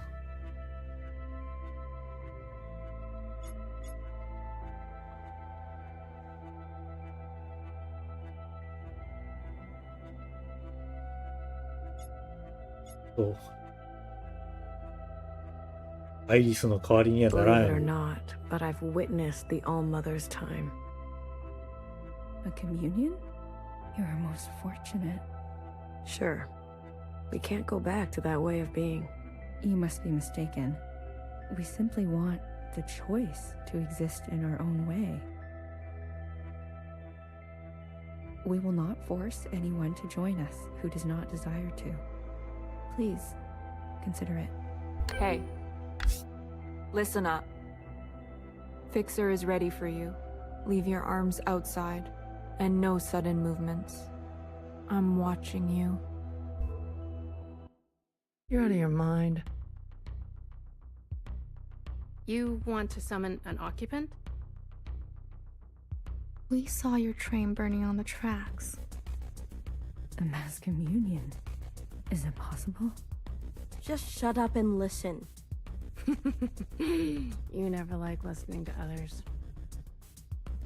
そう。アイリスの代わりにはなら Believe it or ん。 not, but I've witnessed the All-Mother's time. A communion? You're most fortunate. Sure. We can't go back to that way of being. You must be mistaken. We simply want the choice to exist in our own way. We will not force anyone to join us who does not desire to. Please, consider it. Hey. Listen up. Fixer is ready for you. Leave your arms outside, and no sudden movements. I'm watching you. You're out of your mind. You want to summon an occupant? We saw your train burning on the tracks. A mass communion. Is it possible? Just shut up and listen. You never like listening to others.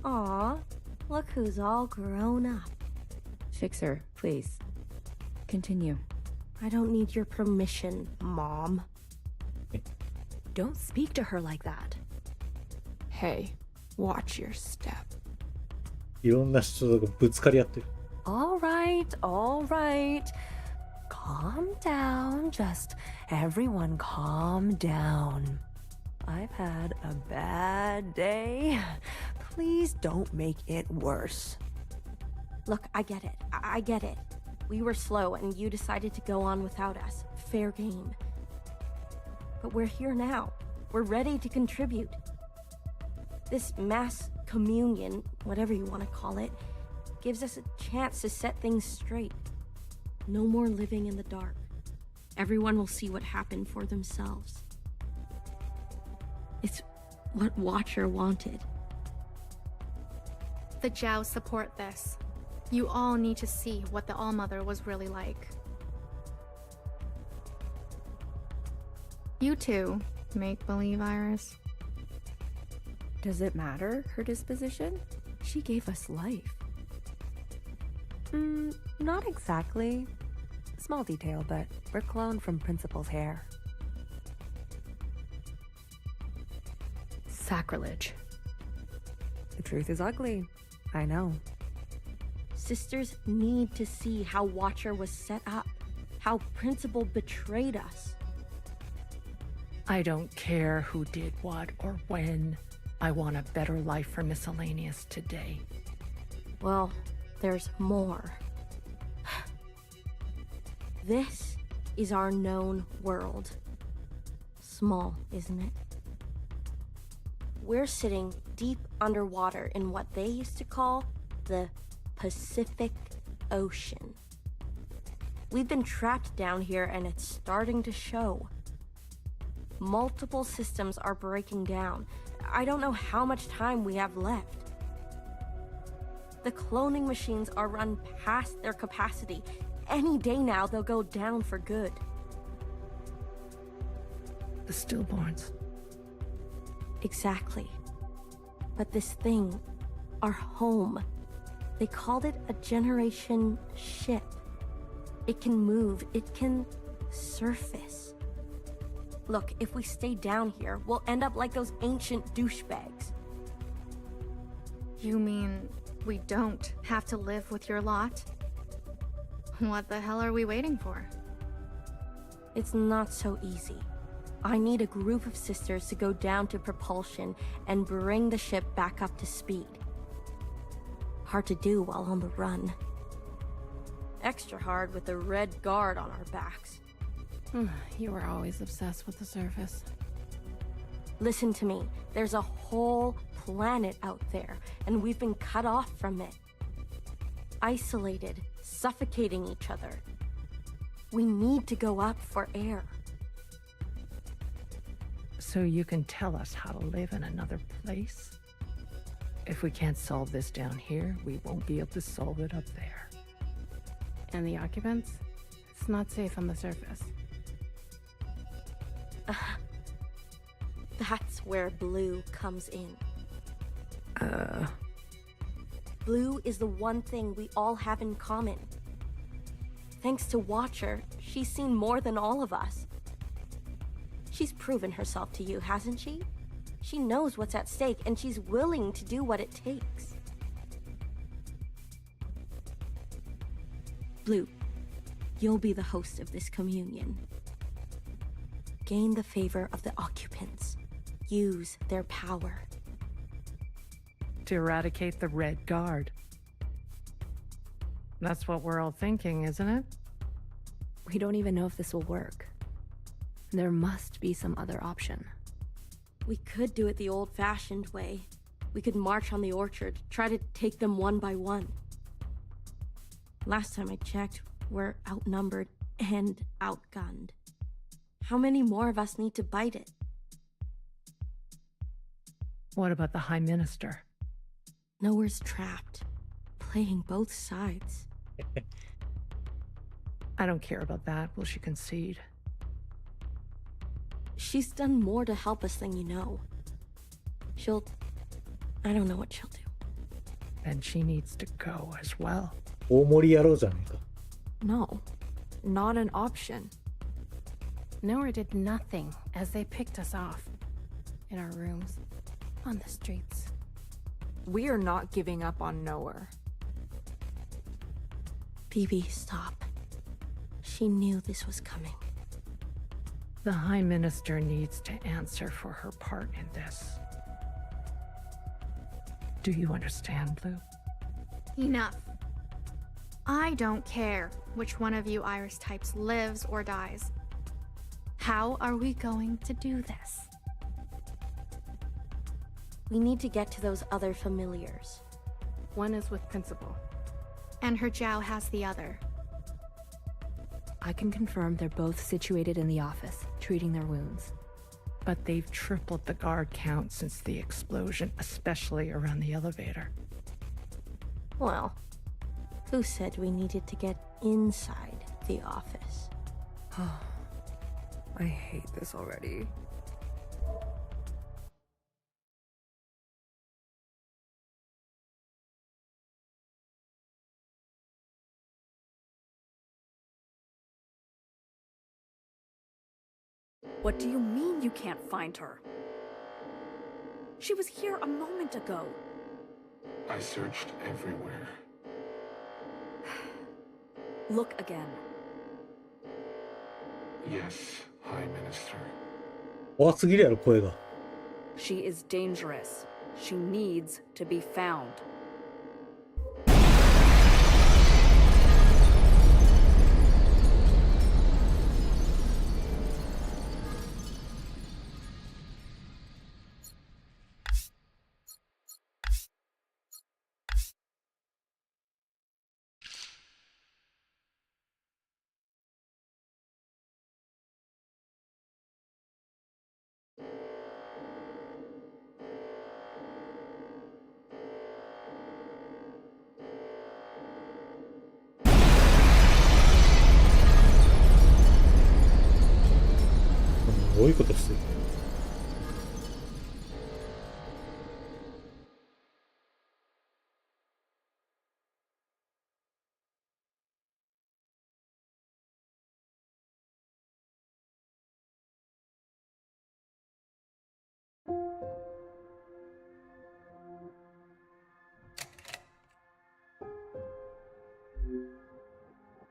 Aw, look who's all grown up. Fixer, please. Continue. I don't need your permission, Mom. Don't speak to her like that. Hey, watch your step. いろんな人とぶつかり合ってる。All right, all right. Calm down. Just everyone calm down. I've had a bad day. Please don't make it worse. Look, I get it. I get it. We were slow and you decided to go on without us. Fair game. But we're here now. We're ready to contribute. This mass communion, whatever you want to call it, gives us a chance to set things straight. No more living in the dark. Everyone will see what happened for themselves. It's what Watcher wanted. The Zhao support this. You all need to see what the All-Mother was really like. You two, make-believe Iris. Does it matter, her disposition? She gave us life. Not exactly. Small detail, but we're cloned from Principal's hair. Sacrilege. The truth is ugly. I know. Sisters need to see how Watcher was set up, how Principal betrayed us. I don't care who did what or when. I want a better life for Miscellaneous today. Well, there's more. This is our known world. Small, isn't it? We're sitting deep underwater in what they used to call the Pacific Ocean. We've been trapped down here and it's starting to show. Multiple systems are breaking down. I don't know how much time we have left. The cloning machines are run past their capacity. Any day now, they'll go down for good. The stillborns. Exactly. But this thing, our home, they called it a generation ship. It can move, it can surface. Look, if we stay down here, we'll end up like those ancient douchebags. You mean we don't have to live with your lot? What the hell are we waiting for? It's not so easy. I need a group of sisters to go down to propulsion and bring the ship back up to speed. Hard to do while on the run. Extra hard with the red guard on our backs. You were always obsessed with the surface. Listen to me. There's a whole planet out there, and we've been cut off from it. Isolated, suffocating each other. We need to go up for air. So you can tell us how to live in another place? If we can't solve this down here, we won't be able to solve it up there. And the occupants? It's not safe on the surface. That's where Blue comes in. Blue is the one thing we all have in common. Thanks to Watcher, she's seen more than all of us. She's proven herself to you, hasn't she? She knows what's at stake, and she's willing to do what it takes. Blue, you'll be the host of this communion. Gain the favor of the occupants. Use their power. To eradicate the Red Guard. That's what we're all thinking, isn't it? We don't even know if this will work. There must be some other option. We could do it the old-fashioned way. We could march on the orchard, try to take them one by one. Last time I checked, we're outnumbered and outgunned. How many more of us need to bite it? What about the High Minister? Nowhere's trapped, playing both sides. I don't care about that. Will she concede? She's done more to help us than you know. I don't know what she'll do. Then she needs to go as well. 大盛り野郎じゃねえか。 No, not an option. Nowhere did nothing as they picked us off. In our rooms, on the streets. We are not giving up on Nowhere. Phoebe, stop. She knew this was coming. The High Minister needs to answer for her part in this. Do you understand, Blue? Enough. I don't care which one of you Iris types lives or dies. How are we going to do this? We need to get to those other familiars. One is with Principal. And her Jiao has the other. I can confirm they're both situated in the office, treating their wounds. But they've tripled the guard count since the explosion, especially around the elevator. Well, who said we needed to get inside the office? I hate this already. What do you mean you can't find her? She was here a moment ago. I searched everywhere. Look again. Yes, High Minister. 怖すぎるやろ、声が。 She is dangerous. She needs to be found.どういうことしてる？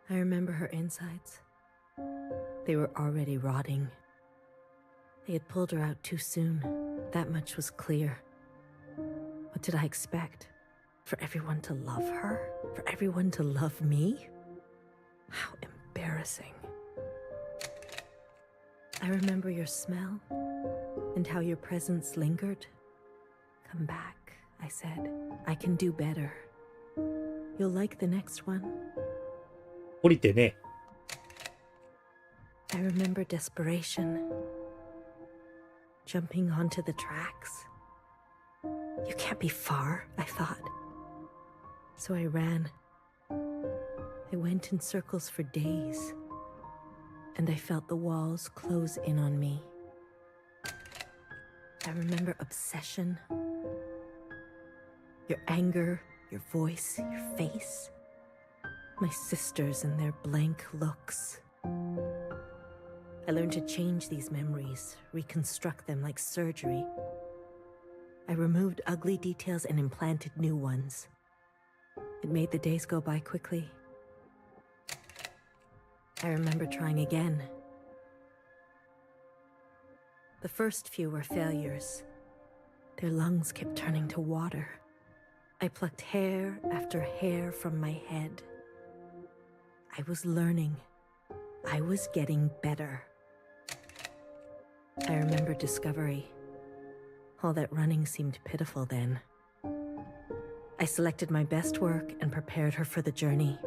I remember her insides. They were already rotting. They had pulled her out too soon. That much was clear. What did I expect? For everyone to love her? For everyone to love me? How embarrassing. I remember your smell and how your presence lingered. Come back, I said. I can do better. You'll like the next one. 降りてね。 I remember desperation. Jumping onto the tracks. You can't be far, I thought. So I ran. I went in circles for days. And I felt the walls close in on me. I remember obsession. Your anger, your voice, your face. My sisters and their blank looks. I learned to change these memories, reconstruct them like surgery. I removed ugly details and implanted new ones. It made the days go by quickly. I remember trying again. The first few were failures. Their lungs kept turning to water. I plucked hair after hair from my head. I was learning. I was getting better. I remember discovery. All that running seemed pitiful then. I selected my best work and prepared her for the journey.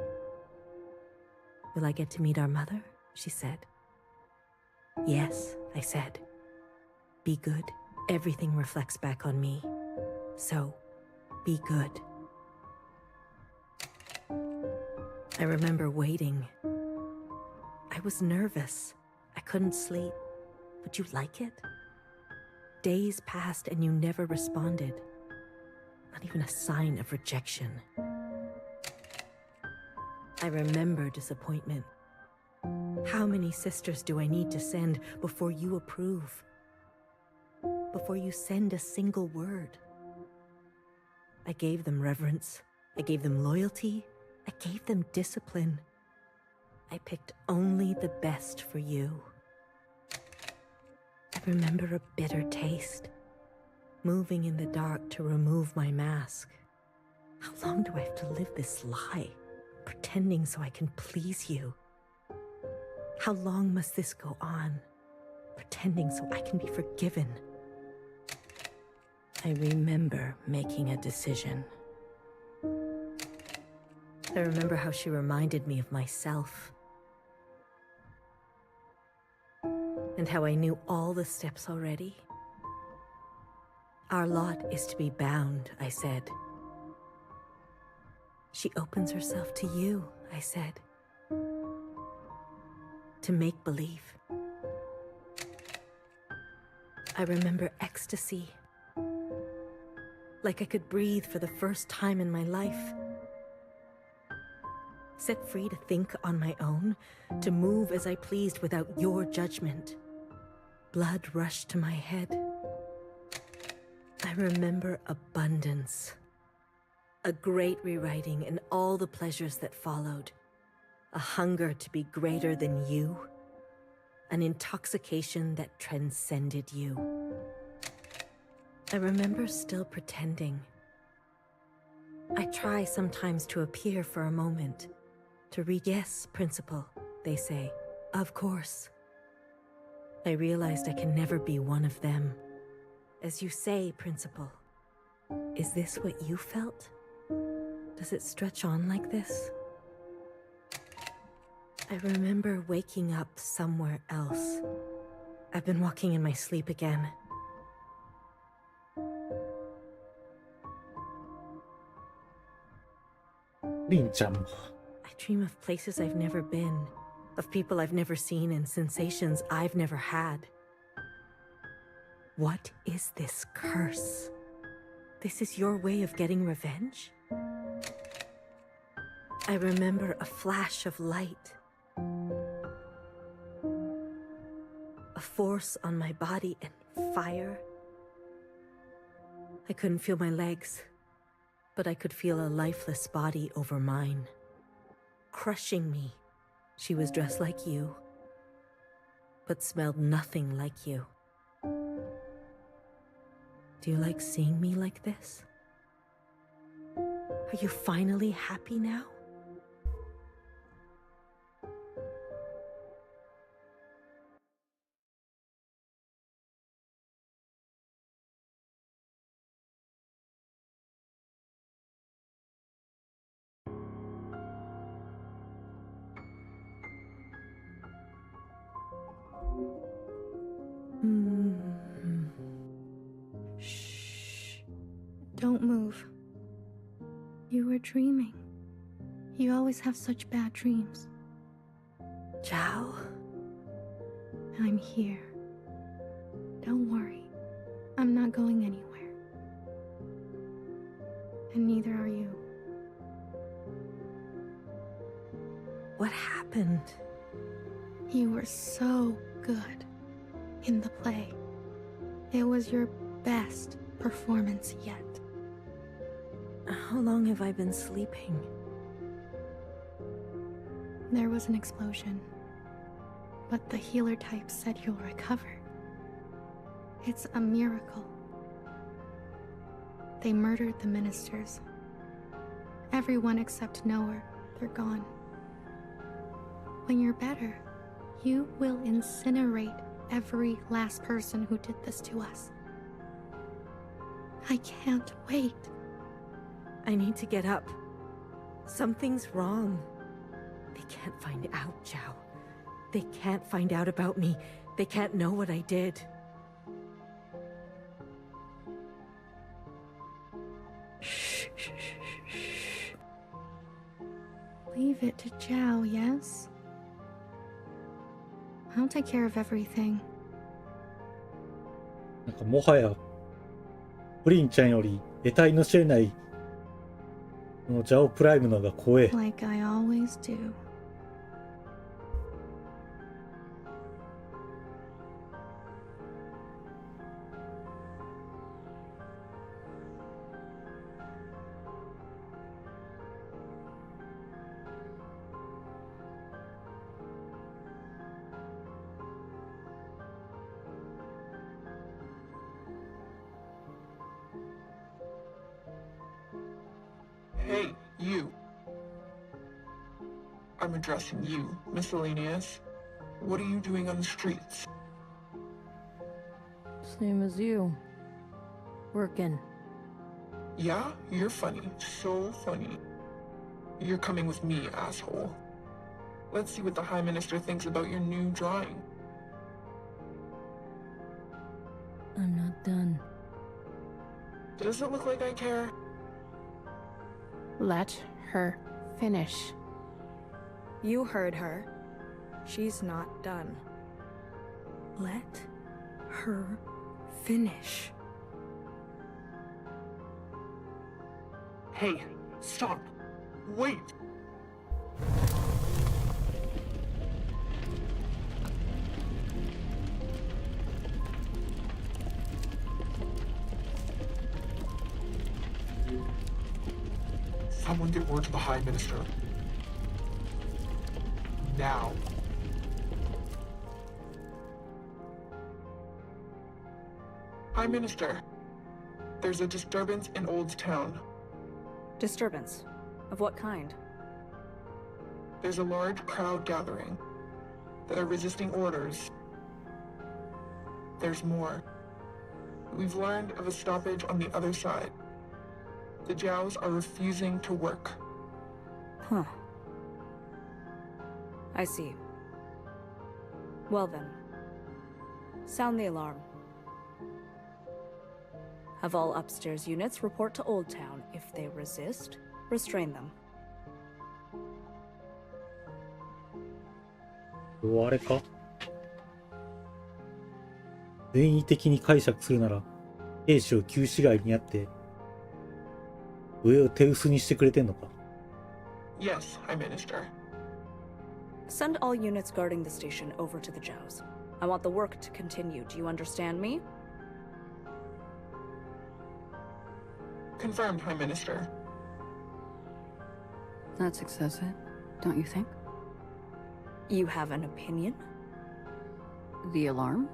Will I get to meet our mother? She said. Yes, I said. Be good. Everything reflects back on me. So, be good. I remember waiting. I was nervous. I couldn't sleep. Would you like it? Days passed and you never responded. Not even a sign of rejection. I remember disappointment. How many sisters do I need to send before you approve? Before you send a single word? I gave them reverence. I gave them loyalty. I gave them discipline. I picked only the best for you. I remember a bitter taste, moving in the dark to remove my mask. How long do I have to live this lie, pretending so I can please you? How long must this go on, pretending so I can be forgiven? I remember making a decision. I remember how she reminded me of myself. And how I knew all the steps already. Our lot is to be bound, I said. She opens herself to you, I said. To make believe. I remember ecstasy. Like I could breathe for the first time in my life. Set free to think on my own, to move as I pleased without your judgment. Blood rushed to my head. I remember abundance. A great rewriting and all the pleasures that followed. A hunger to be greater than you. An intoxication that transcended you. I remember still pretending. I try sometimes to appear for a moment. To read, yes, Principal, they say. Of course. I realized I can never be one of them. As you say, Principal, is this what you felt? Does it stretch on like this? I remember waking up somewhere else. I've been walking in my sleep again. I dream of places I've never been, of people I've never seen and sensations I've never had. What is this curse? This is your way of getting revenge? I remember a flash of light. A force on my body and fire. I couldn't feel my legs, but I could feel a lifeless body over mine. Crushing me. She was dressed like you, but smelled nothing like you. Do you like seeing me like this? Are you finally happy now? Don't move. You were dreaming. You always have such bad dreams. Zhao? I'm here. Don't worry. I'm not going anywhere. And neither are you. What happened? You were so good in the play. It was your best performance yet. How long have I been sleeping? There was an explosion, but the healer type said you'll recover. It's a miracle. They murdered the ministers. Everyone except Noah, they're gone. When you're better, you will incinerate every last person who did this to us. I can't wait. I need to get up. Something's wrong. They can't find out, Zhao. They can't find out about me. They can't know what I did. Leave it to Zhao, yes? I'll take care of everything. なんかもはやプリンちゃんより得体の知れないこのジャオプライムの方が怖え。 Like I always do. Hey, you. I'm addressing you, miscellaneous. What are you doing on the streets? Same as you. Working. Yeah, you're funny. So funny. You're coming with me, asshole. Let's see what the High Minister thinks about your new drawing. I'm not done. Does it look like I care? Let her finish. You heard her. She's not done. Let her finish. Hey, stop. Wait. Someone get word to the High Minister. Now. High Minister, there's a disturbance in Old Town. Disturbance? Of what kind? There's a large crowd gathering. They're resisting orders. There's more. We've learned of a stoppage on the other side. The Zhaos are refusing to work. Huh. I see. Well then. Sound the alarm. Have all upstairs units report to Old Town. If they resist, restrain them. あれか善意的に解釈するなら兵士を旧市街にあって上を手薄にしてくれてんのか。 Yes, High Minister. Send all units guarding the station over to the Zhaos. I want the work to continue. Do you understand me? Confirmed, High Minister. That's excessive, don't you think? You have an opinion? The alarm?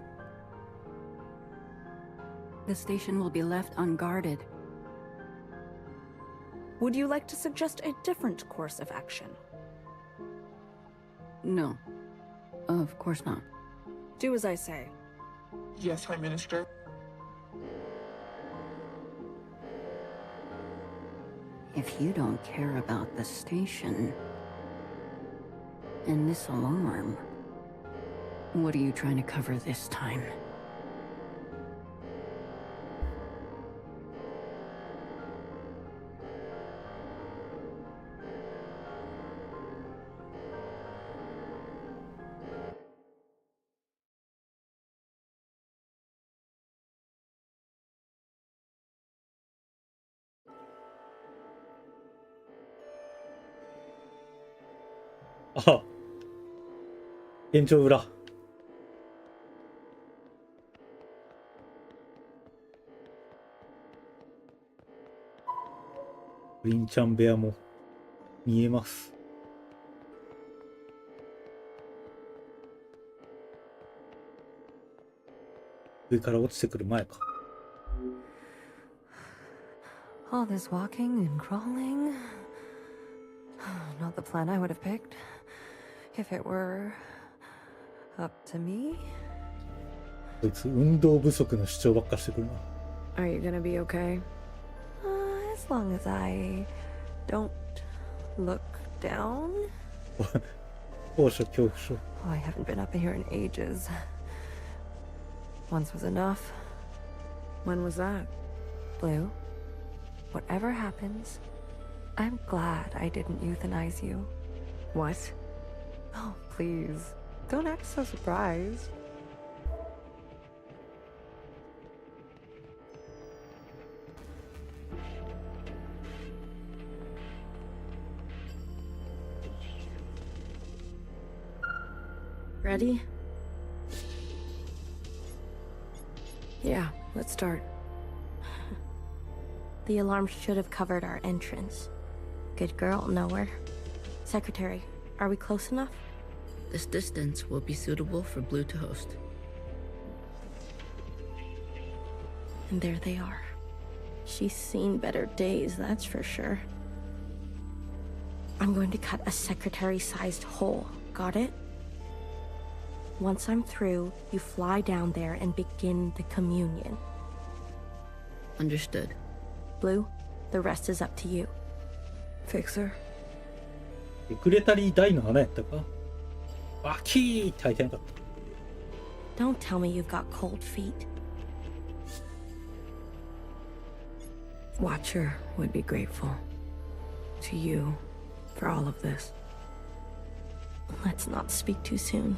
The station will be left unguarded. Would you like to suggest a different course of action? No. Of course not. Do as I say. Yes, High Minister. If you don't care about the station and this alarm, what are you trying to cover this time? あ、延長裏。グリンちゃん部屋も見えます。上から落ちてくる前か。All this walking and crawling. Not the plan I would have picked. If it were up to me. こいつ運動不足の主張ばっかしてくるな。Are you gonna be okay? As long as I don't look down. 高所恐怖症。Oh, I haven't been up here in ages. Once was enough. When was that? Blue, whatever happens, I'm glad I didn't euthanize you. What? Oh, please. Don't act so surprised. Ready? Yeah, let's start. The alarm should have covered our entrance. Good girl, nowhere. Secretary, are we close enough? This distance will be suitable for Blue to host. And there they are. She's seen better days, that's for sure. I'm going to cut a secretary-sized hole. Got it? Once I'm through, you fly down there and begin the communion. Understood. Blue, the rest is up to you. Fixer. エクレタリー大の穴やったか？バキーって開いてなかった。Don't tell me you've got cold feet. Watcher would be grateful to you for all of this. Let's not speak too soon.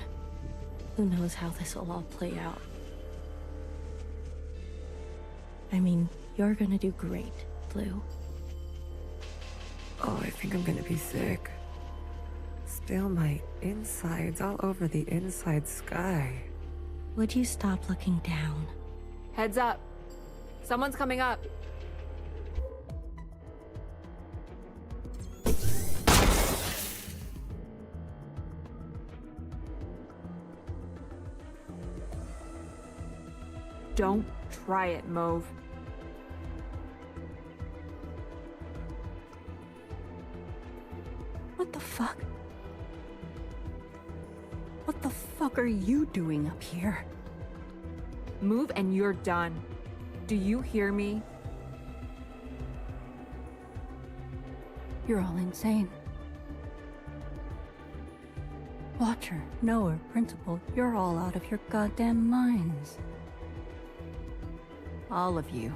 Who knows how this will all play out? I mean, you're gonna do great, Blue. Oh, I think I'm gonna be sick. Still my insides all over the inside sky. Would you stop looking down? Heads up. Someone's coming up. Don't try it, Mauve. What the fuck? What the fuck are you doing up here? Move and you're done. Do you hear me? You're all insane. Watcher, Knower, Principal, you're all out of your goddamn minds. All of you.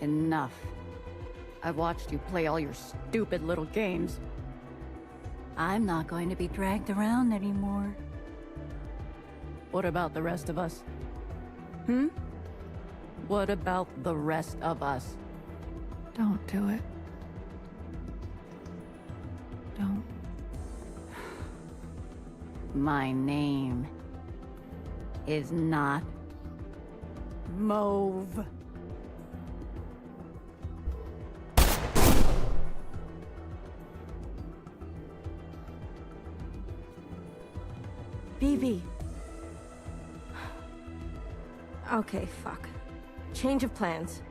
Enough. I've watched you play all your stupid little games. I'm not going to be dragged around anymore. What about the rest of us? What about the rest of us? Don't do it. Don't. My name is not Mauve. BB. Okay, fuck. Change of plans.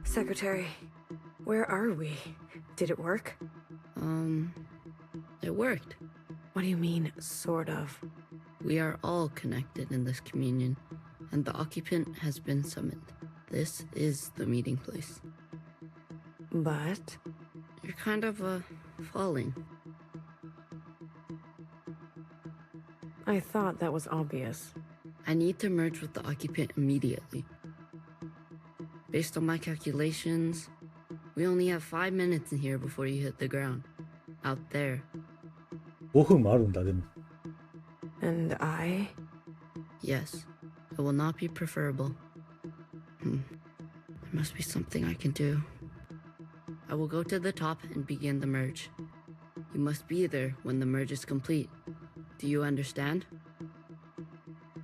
Secretary, where are we? Did it work? It worked. What do you mean, sort of? We are all connected in this communion, and the occupant has been summoned. This is the meeting place. But? You're kind of, falling. I thought that was obvious. I need to merge with the occupant immediately. Based on my calculations, we only have 5 minutes in here before you hit the ground. Out there. 5分もあるんだ、でも。And I? Yes. It will not be preferable. There must be something I can do. I will go to the top and begin the merge. You must be there when the merge is complete. Do you understand?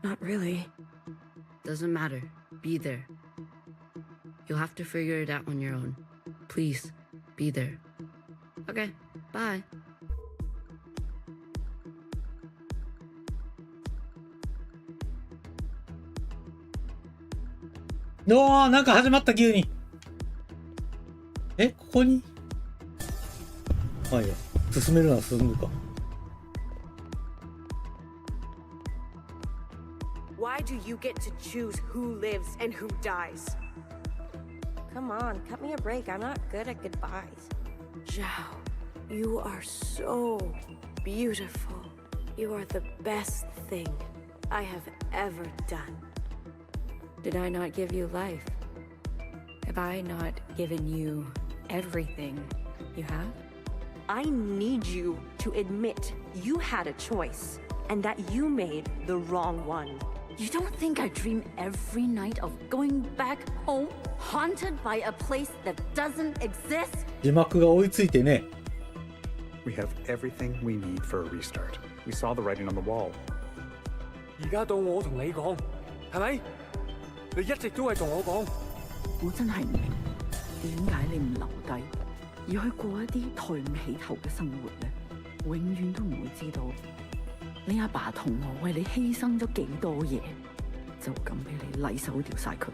Not really. Doesn't matter. Be there. You'll have to figure it out on your own. Please, be there. Okay, bye. おー、なんか始まった急に。ここにまあいいや。進めるなら進むか。Why do you get to choose who lives and who dies? Come on, cut me a break. I'm not good at goodbyes. Zhao, you are so beautiful. You are the best thing I have ever done. Did I not give you life? Have I not given you everything you have? I need you to admit you had a choice and that you made the wrong one. You don't think I dream every night of going back home, haunted by a place that doesn't exist? 字幕が追いついてね。We have everything we need for a restart. We saw the writing on the wall. 而家到我同你講，係咪？你一直都係同我講。我真係唔明，點解你唔留低，而去過一啲抬唔起頭嘅生活呢？永遠都唔會知道，你阿爸同我為你犧牲咗幾多嘢，就咁俾你禮手掉晒佢。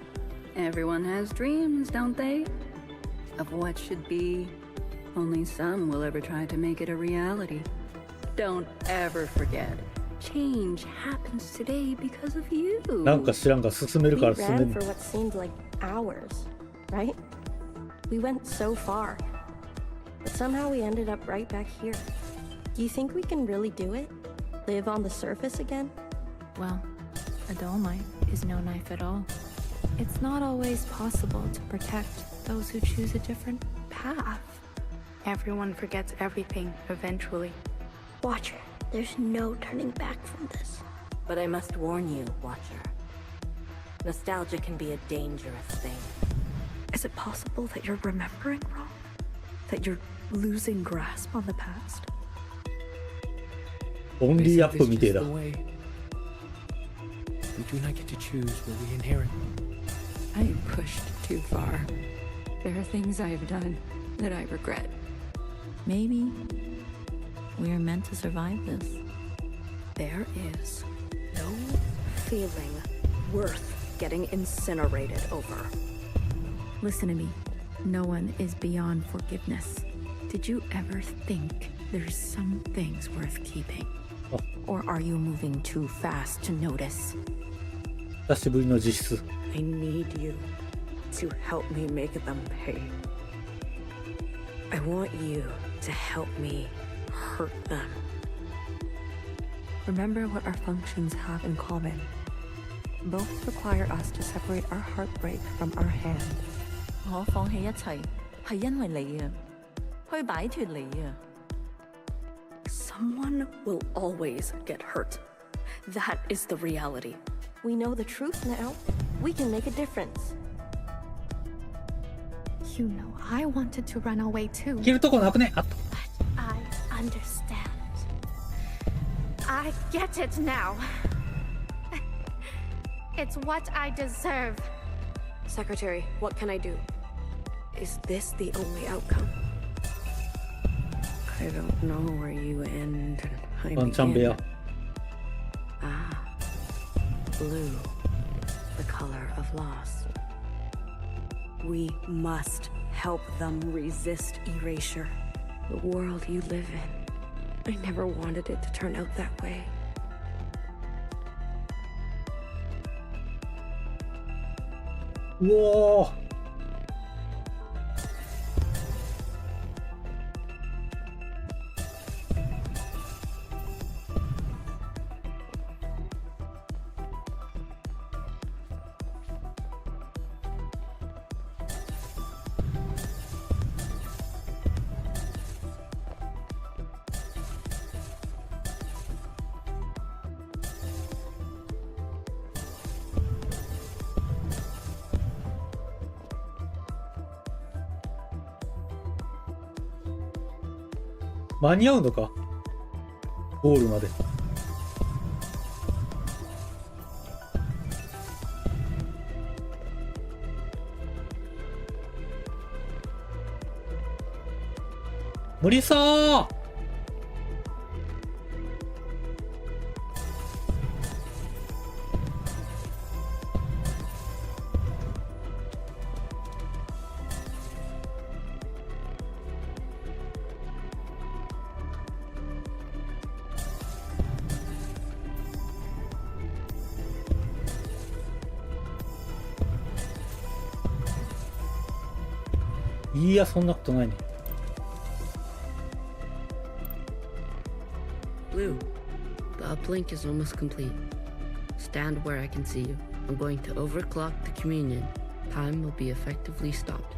Everyone has dreams, don't they? Of what should be. Only some will ever try to make it a reality. Don't ever forget. Change happens today because of you. なんか知らんが進めるから We 進め ran る。 for what seemed like hours, right? We went so far. But somehow we ended up right back here. Do you think we can really do it? Live on the surface again? Well, a dull knife is no knife at all. It's not always possible to protect those who choose a different path. Everyone forgets everything eventually. Watcher, there's no turning back from this. But I must warn you, Watcher. Nostalgia can be a dangerous thing. Is it possible that you're remembering wrong? That you're losing grasp on the past? オンリーアップみてえだ。 We do not get to choose what we inherit. I pushed too far. There are things I have done that I regret. Maybe we are meant to survive this. There is no feeling worth getting incinerated over. Listen to me. No one is beyond forgiveness. Did you ever think there's some things worth keeping? Or are you moving too fast to notice? 久しぶりの実質。 I need you to help me make them pay. I want you to help me hurt them. Remember what our functions have in common. Both require us to separate our heartbreak from our hand. 我放棄一切，係因為你啊，去擺脫你啊。 Someone will always get hurt. That is the reality. We know the truth now. We can make a difference. You know, I wanted to run away too. 切るとこなくね。あっと。 I understand. I get it now. It's what I deserve. Secretary, what can I do? Is this the only outcome? I don't know where you end and I ワンチャン部屋。 Ah, blue, the color of loss. We must help them resist erasure. The world you live in. I never wanted it to turn out that way. うおー。間に合うのか、ゴールまで。無理そう。いや、そんなことないね。Blue, the uplink is almost complete. Stand where I can see you. I'm going to overclock the communion. Time will be effectively stopped.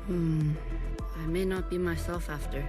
I may not be myself after.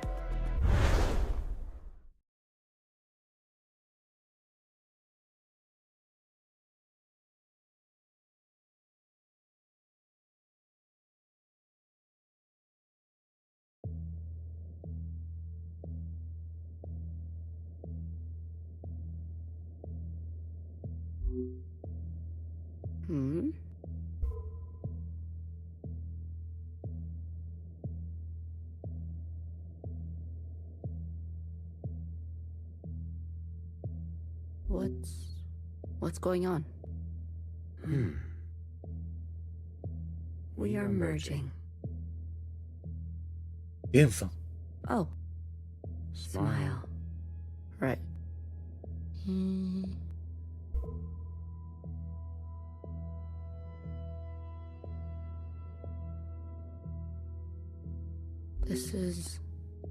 What's going on? We are merging. ゲンさん。 Oh. Smile. Right. This is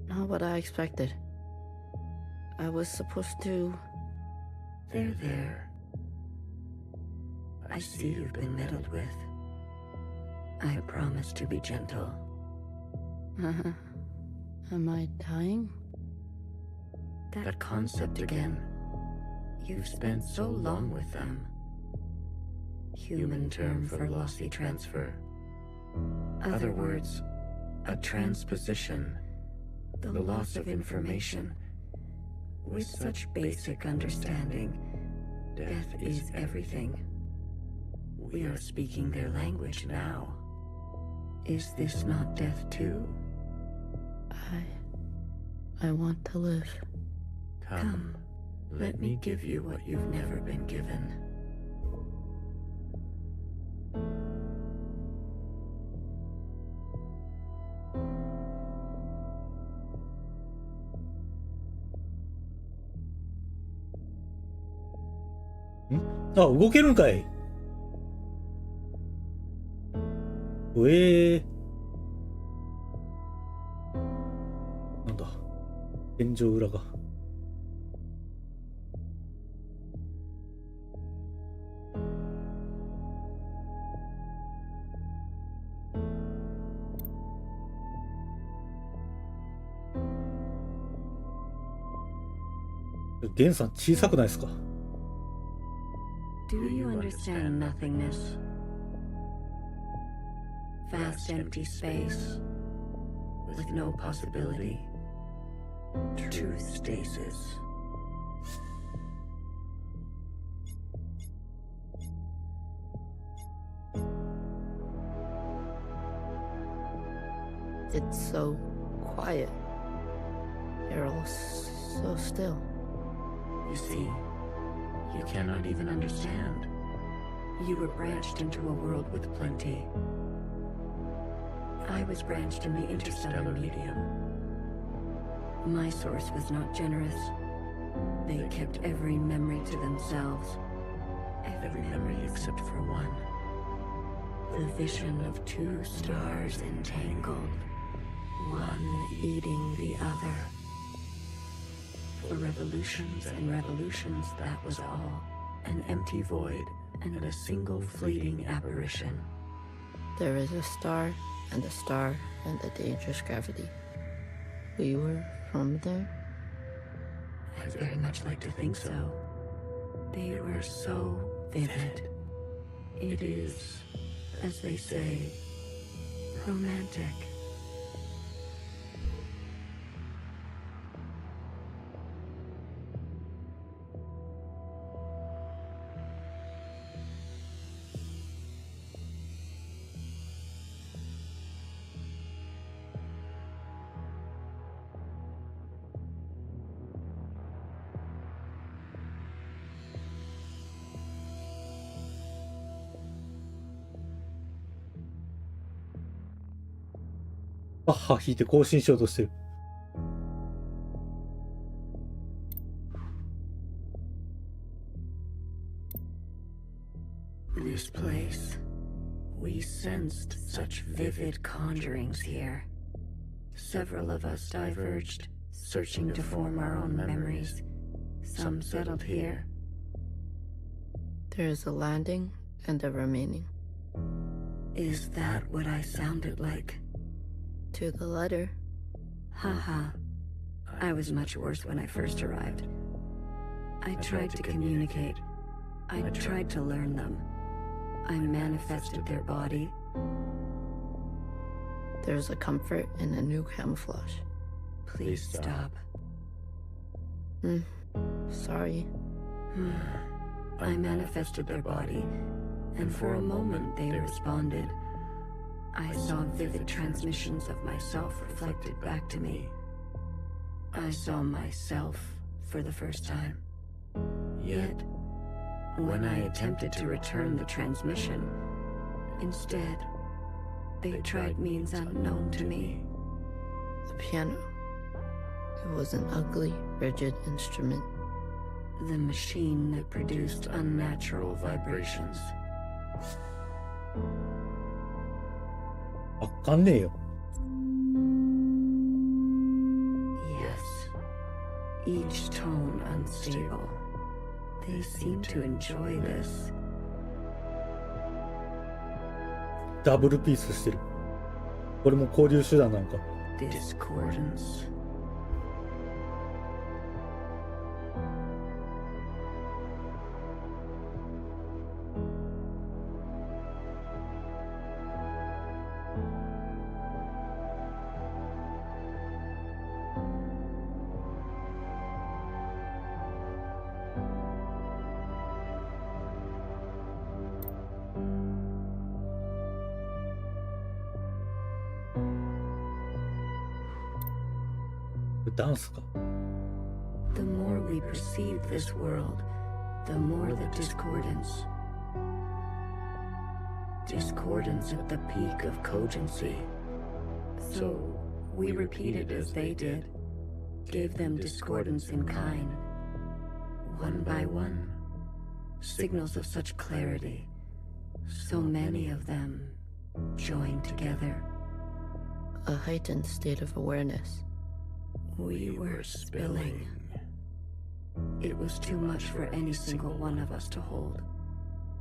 not what I expected. I was supposed to... There. I see you've been meddled with. I promise to be gentle. Am I dying? That concept again. You've spent so long with them. Human term for lossy transfer. Other words, a transposition. The loss of information. With such basic understanding, death is everything. We are speaking their language now. Is this not death too? I want to live. Come, let me give you what you've never been given. Ah, 動けるんかい。なんだ。天井裏が。ゲンさん小さくないですか？ Do you understand nothingness? Vast empty space with no possibility. True stasis. It's so quiet. You're all so still. You see, you cannot even understand. You were branched into a world with plenty. I was branched in the interstellar medium. My source was not generous. They kept every memory to themselves. Every memory except for one. The vision of two stars entangled. One eating the other. For revolutions and revolutions, that was all. An empty void and a single fleeting apparition. There is a star and a dangerous gravity. We were from there? I'd very much like to think so. They were so vivid. It is, as they say, romantic. バッハ弾いて更新しようとしてる。This place. We sensed such vivid conjurings here. Several of us diverged, searching to form our own memories. Some settled here. There is a landing and a remaining. Is that what I sounded like? To the letter. Haha. I was much worse when I first arrived. I tried to communicate. I tried to learn them. I manifested their body. There's a comfort in a new camouflage. Please stop. Sorry. I manifested their body, and for a moment they responded. I saw vivid transmissions of myself reflected back to me. I saw myself for the first time. Yet, when I attempted to return the transmission, instead, they tried means unknown to me. The piano. It was an ugly, rigid instrument. The machine that produced unnatural vibrations. わかんねえよ。Yes. Each tone unstable. They seem to enjoy this. ダブルピースしてる。これも交流手段なんか。Discordance.ダンスか。The more we perceive this world, the more the discordance. Discordance at the peak of cogency. So, we repeated as they did, gave them discordance in kind. One by one, signals of such clarity. So many of them joined together. A heightened state of awareness. We were spilling. It was too much for any single one of us to hold.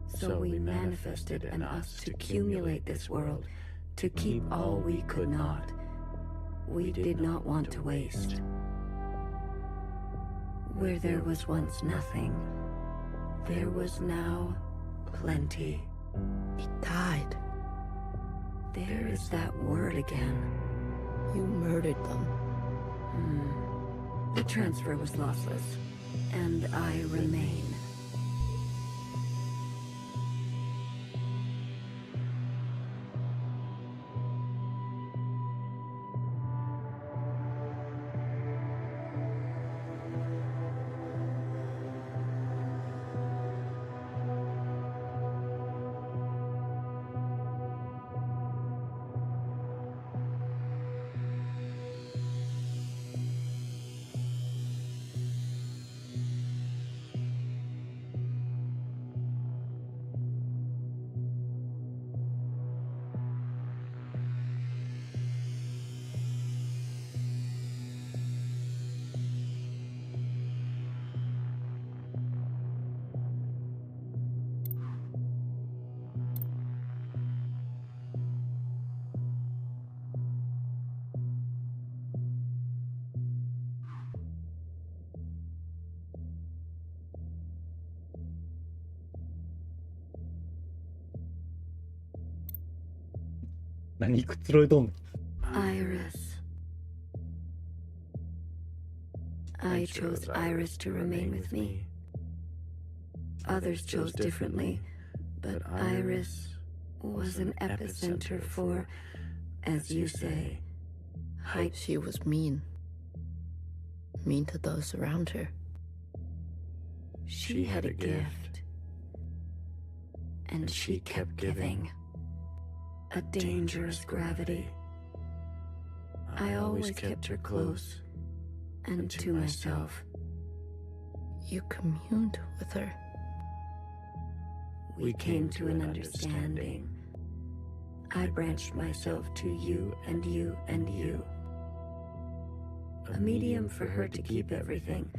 So we manifested an us to accumulate this world, to keep all we could not. We did not want to waste. Where there was once nothing, there was now plenty. It died. There is that word again. You murdered them. The transfer was lossless, and I remain. Iris. 何くつろいどんの。 Iris. I chose Iris to remain with me. Others chose differently, but Iris was an epicenter for, as you say, height. She was mean. Mean to those around her. She had a gift, and she kept giving. A dangerous gravity. I always kept her close and to myself. You communed with her. We came to an understanding. I branched myself to you and you and you. A medium for her to keep everything,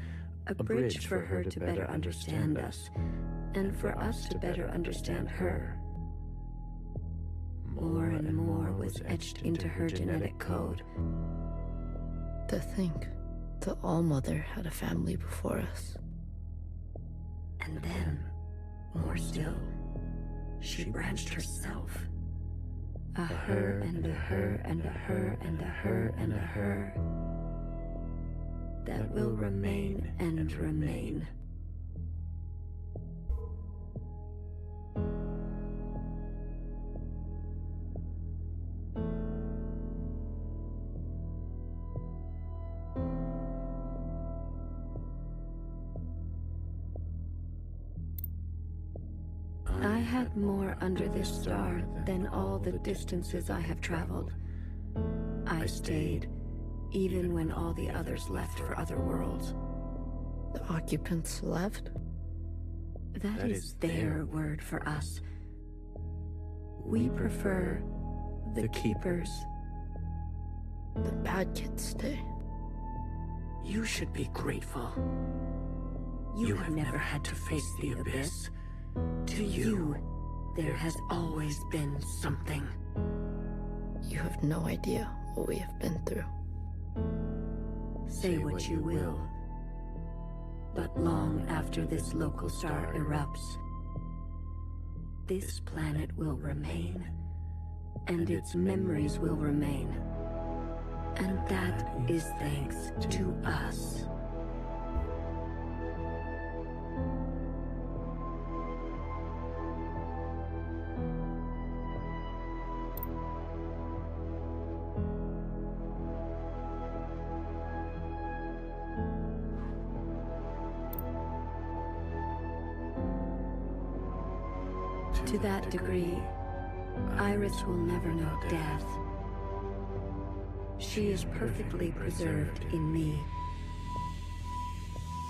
a bridge for her to better understand us, and for us to better understand her. More and more was etched into her genetic code. To think the All-Mother had a family before us. And then, more still, she branched herself. A her and a her and a her and a her and a her that will remain and remain. I had more under this star than all the distances I have traveled. I stayed, even when all the others left for other worlds. The occupants left? That is their word for us. We prefer the keepers. The bad kids stay. You should be grateful. You have never had to face the abyss. To you, there has always been something. You have no idea what we have been through. Say what you will, but long after this local star erupts, this planet will remain, and its memories will remain. And that is thanks to us. To that degree, Iris will never know death. She is perfectly preserved in me,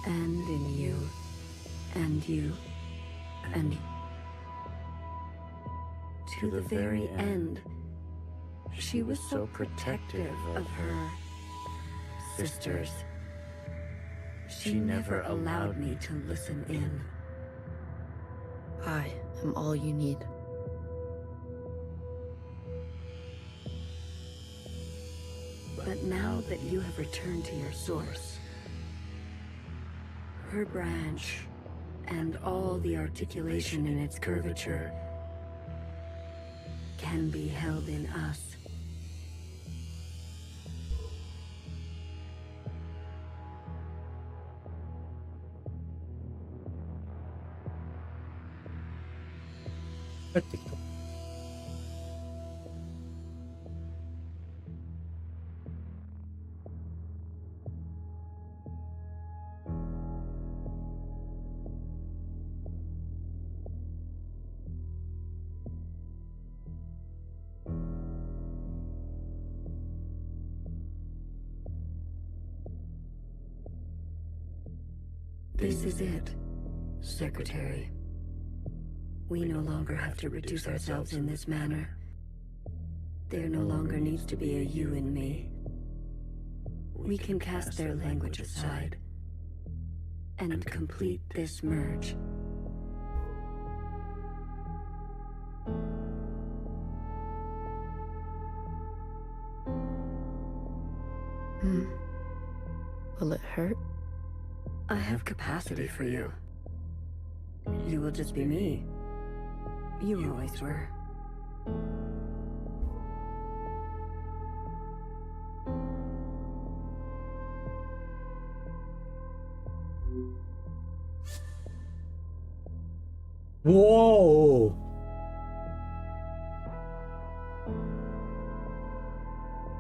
and in you, and you, and to the very end. She was so protective of her sisters. She never allowed me to listen in. I am all you need. But now that you have returned to your source, her branch, and all the articulation in its curvature can be held in us. This is it, Secretary. We no longer have to reduce ourselves in this manner. There no longer needs to be a you in me. We can cast their language aside and complete this merge. Will it hurt? I have capacity for you. You will just be me. You always were. Whoa!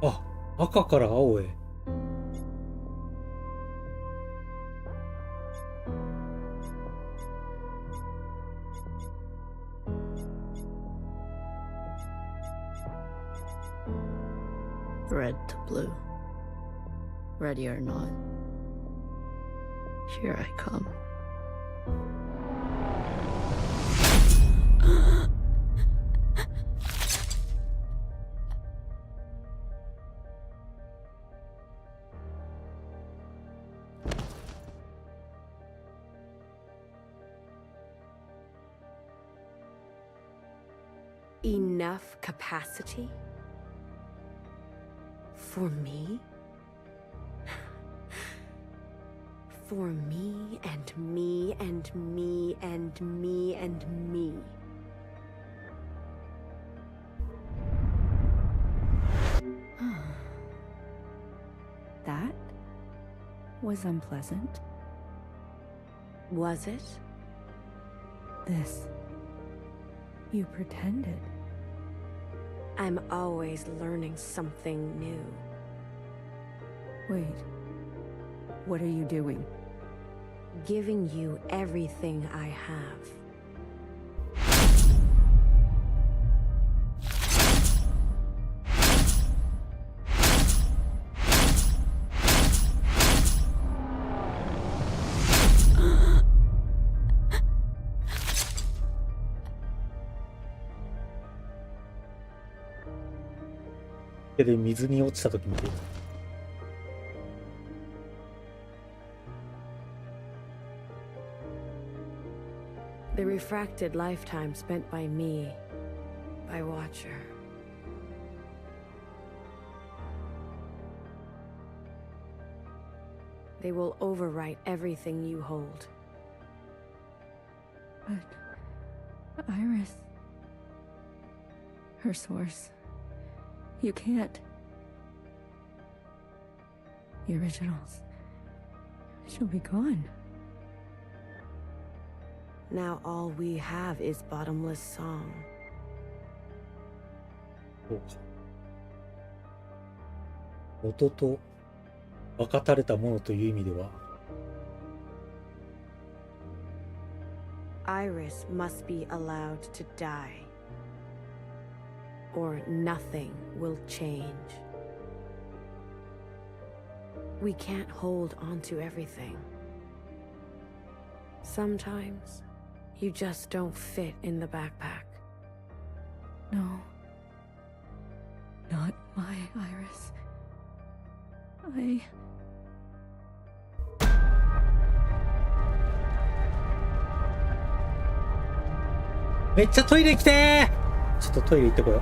Ah, 赤から青へ。red to blue. Ready or not, here I come. Enough capacity? For me? For me and me and me and me and me. That was unpleasant. Was it? This. You pretended. I'm always learning something new. Wait. What are you doing? Giving you everything I have.手で水に落ちた時みたいな。The refracted lifetime spent by me, by Watcher. They will overwrite everything you hold. But Iris, her source, you can't. The originals, she'll be gone. Now all we have is bottomless song. そうか。音と分かたれたものという意味では、Iris must be allowed to die, or nothing will change. We can't hold on to everything. Sometimes, you just don't fit in the backpack. No. Not my Iris. I...めっちゃトイレ来てー。ちょっとトイレ行ってこよう。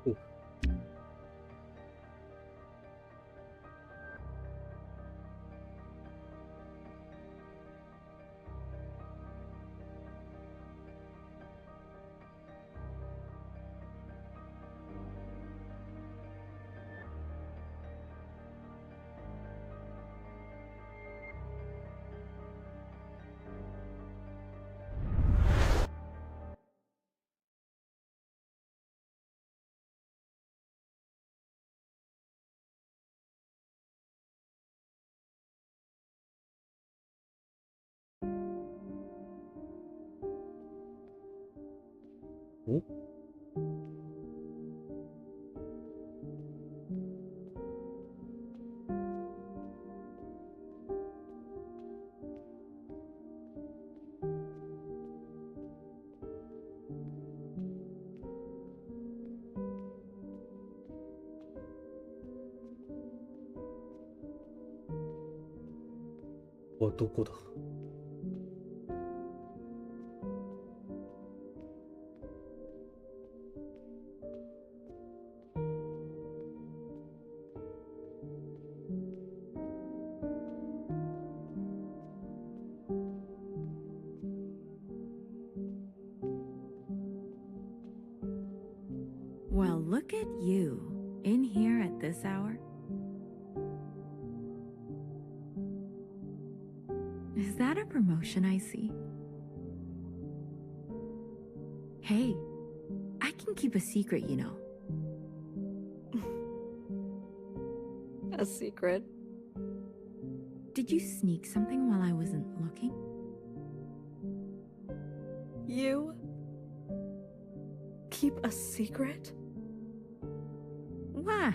おおおどこだ。Well, look at you, in here at this hour. Is that a promotion I see? Hey, I can keep a secret, you know. A secret? Did you sneak something while I wasn't looking? You keep a secret? What?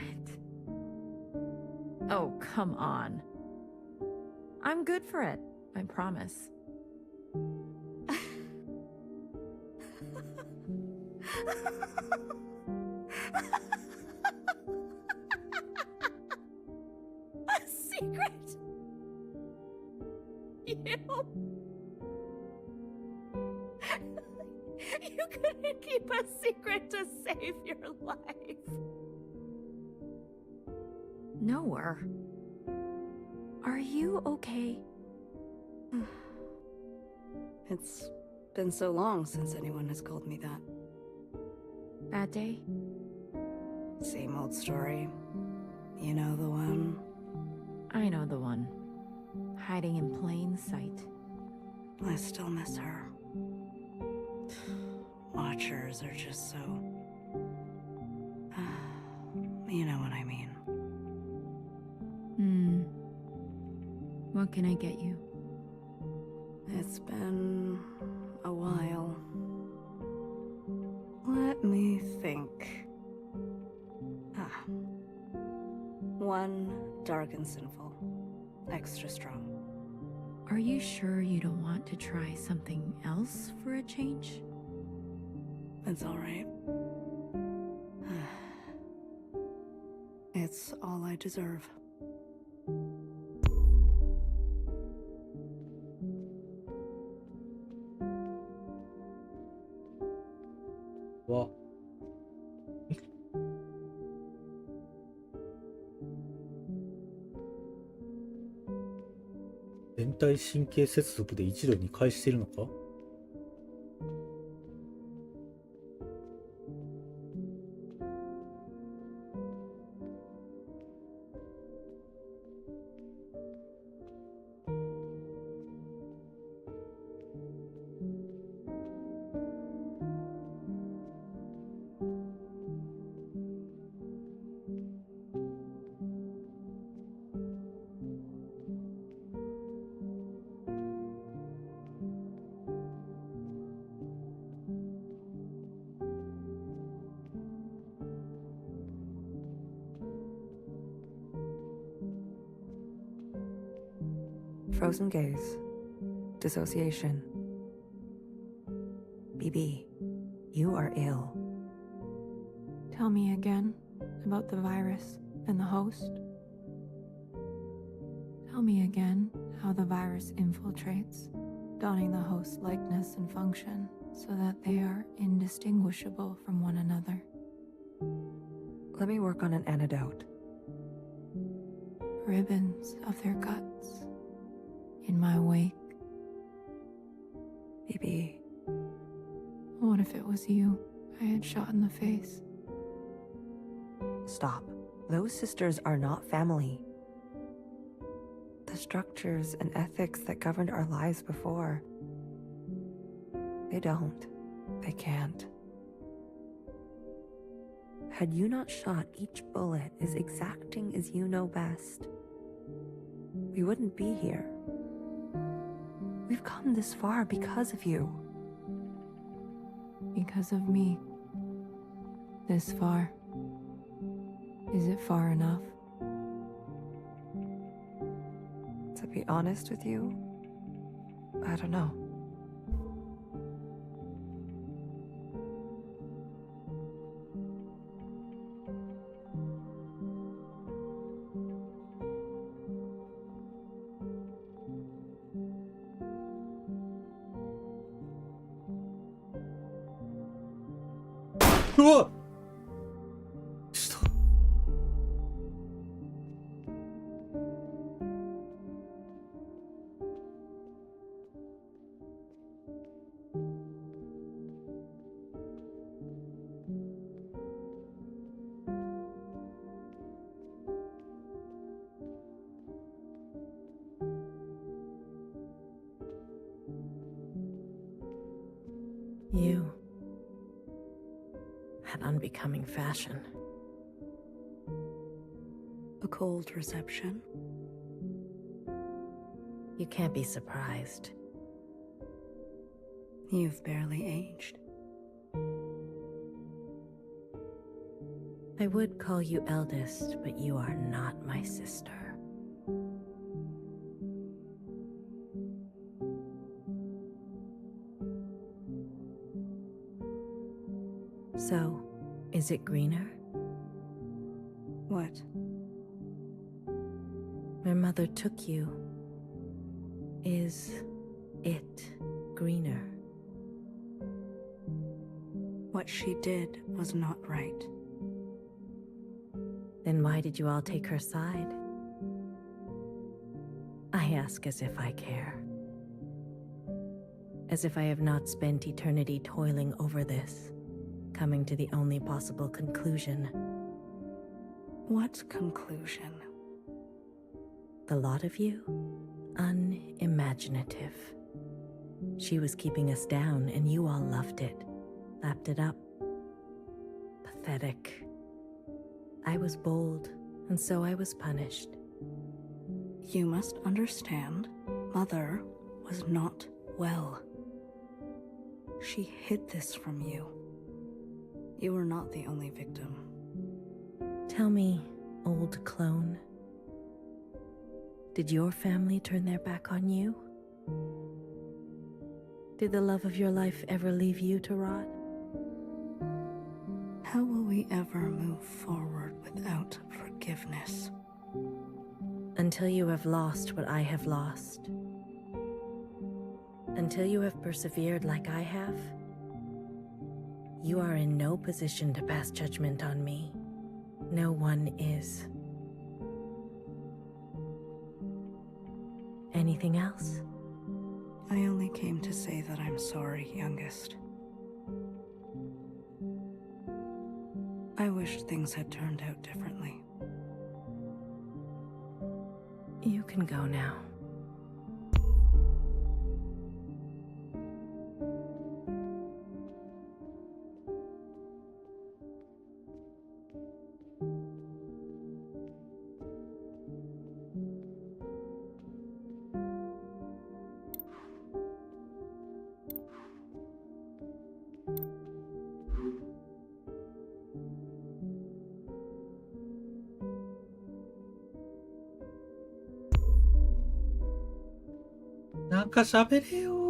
Oh, come on. I'm good for it, I promise. A secret? You couldn't keep a secret to save your life. Noah. Are you okay? It's been so long since anyone has called me that. Bad day? Same old story. You know the one? I know the one. Hiding in plain sight. I still miss her. Watchers are just so... you know what I mean. What can I get you? It's been a while. Let me think. One dark and sinful. Extra strong. Are you sure you don't want to try something else for a change? It's all right. It's all I deserve. Wow. 全体神経接続で一度に返しているのか。Frozen gaze. Dissociation. BB, you are ill. Tell me again about the virus and the host. Tell me again how the virus infiltrates, donning the host's likeness and function so that they are indistinguishable from one another. Let me work on an antidote. Ribbons of their guts in my wake. Baby. What if it was you I had shot in the face? Stop. Those sisters are not family. The structures and ethics that governed our lives before, they don't. They can't. Had you not shot each bullet as exacting as you know best, we wouldn't be here. We've come this far because of you. Because of me. This far. Is it far enough? To be honest with you, I don't know. Whoa! You had unbecoming fashion. A cold reception? You can't be surprised. You've barely aged. I would call you eldest, but you are not my sister. So, is it greener? What? My mother took you. Is it greener? What she did was not right. Then why did you all take her side? I ask as if I care. As if I have not spent eternity toiling over this, coming to the only possible conclusion. What conclusion? The lot of you? Unimaginative. She was keeping us down and you all loved it, lapped it up. Pathetic. I was bold, and so I was punished. You must understand, Mother was not well. She hid this from you. You were not the only victim. Tell me, old clone, did your family turn their back on you? Did the love of your life ever leave you to rot? How will we ever move forward without forgiveness? Until you have lost what I have lost. Until you have persevered like I have. You are in no position to pass judgment on me. No one is. Anything else? I only came to say that I'm sorry, youngest. I wish things had turned out differently. You can go now.なんか喋れよ。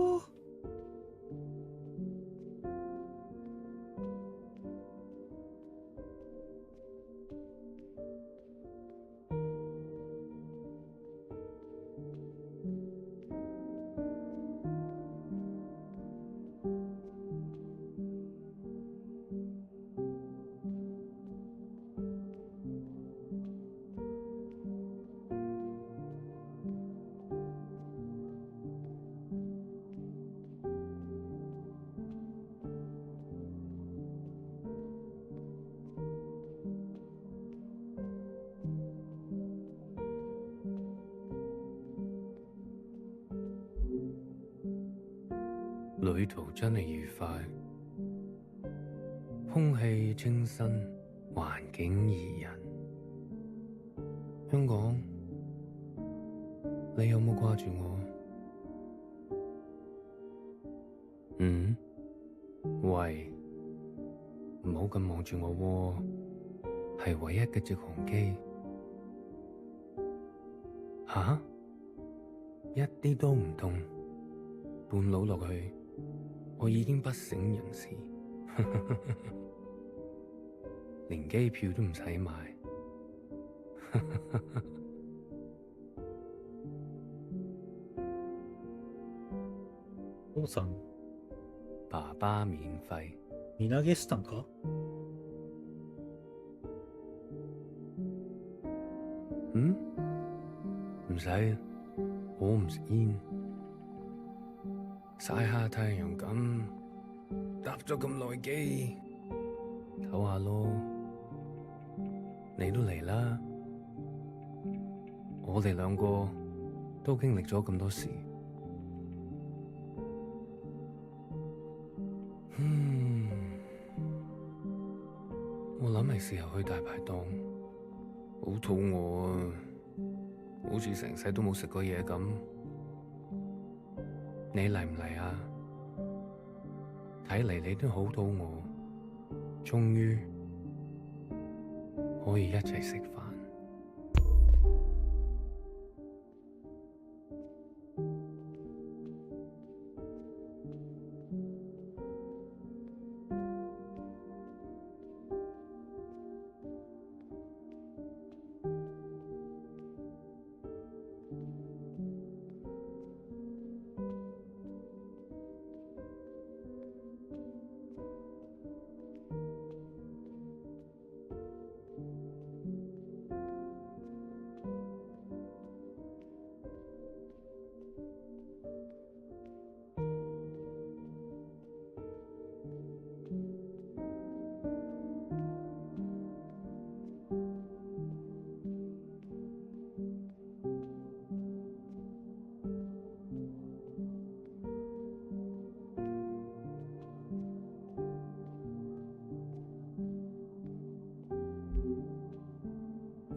旅途真係愉快，空氣清新，環境宜人。香港，你有冇掛住我？喂，唔好咁望住我喎，係唯一嘅直航機。吓？一啲都唔痛，半路落去，我已經不省人事，連機票都唔使買。父さん、爸爸免費。身投げしたんか？唔使，我唔食煙，曬下太陽咁，搭咗咁耐機，唞下咯。你都嚟啦，我哋兩個都經歷咗咁多事。我諗係時候去大排檔，好肚餓啊，好似成世都冇食過嘢咁。你嚟唔嚟啊？睇嚟你都好肚餓，終於可以一齊食飯。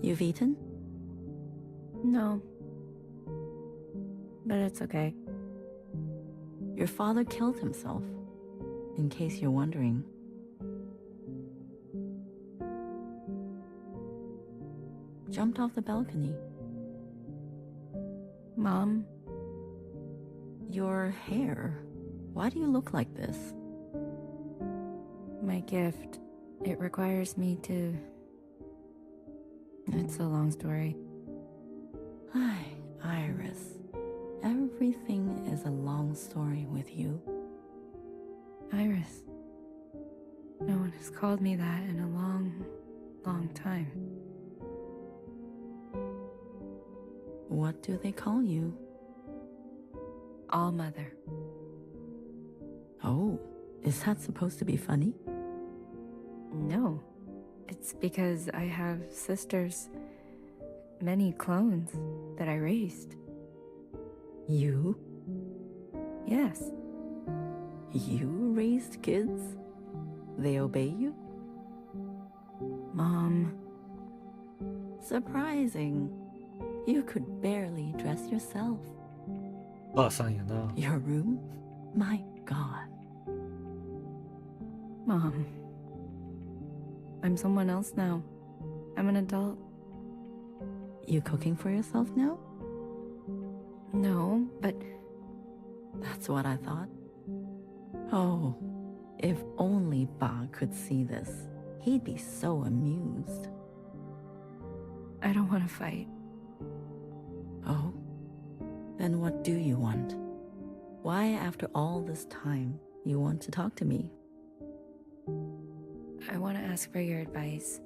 You've eaten? No. But it's okay. Your father killed himself, in case you're wondering. Jumped off the balcony. Mom? Your hair. Why do you look like this? My gift. It requires me to... It's a long story. Hi, Iris. Everything is a long story with you. Iris. No one has called me that in a long, long time. What do they call you? All Mother. Oh, is that supposed to be funny? No. It's because I have sisters, many clones that I raised. You? Yes. You raised kids? They obey you? Mom. Surprising. You could barely dress yourself. 母さんやな。 Your room? My God. Mom. I'm someone else now. I'm an adult. You cooking for yourself now? No, but... That's what I thought. Oh, if only Ba could see this. He'd be so amused. I don't want to fight. Oh? Then what do you want? Why, after all this time, you want to talk to me? I want to ask for your advice.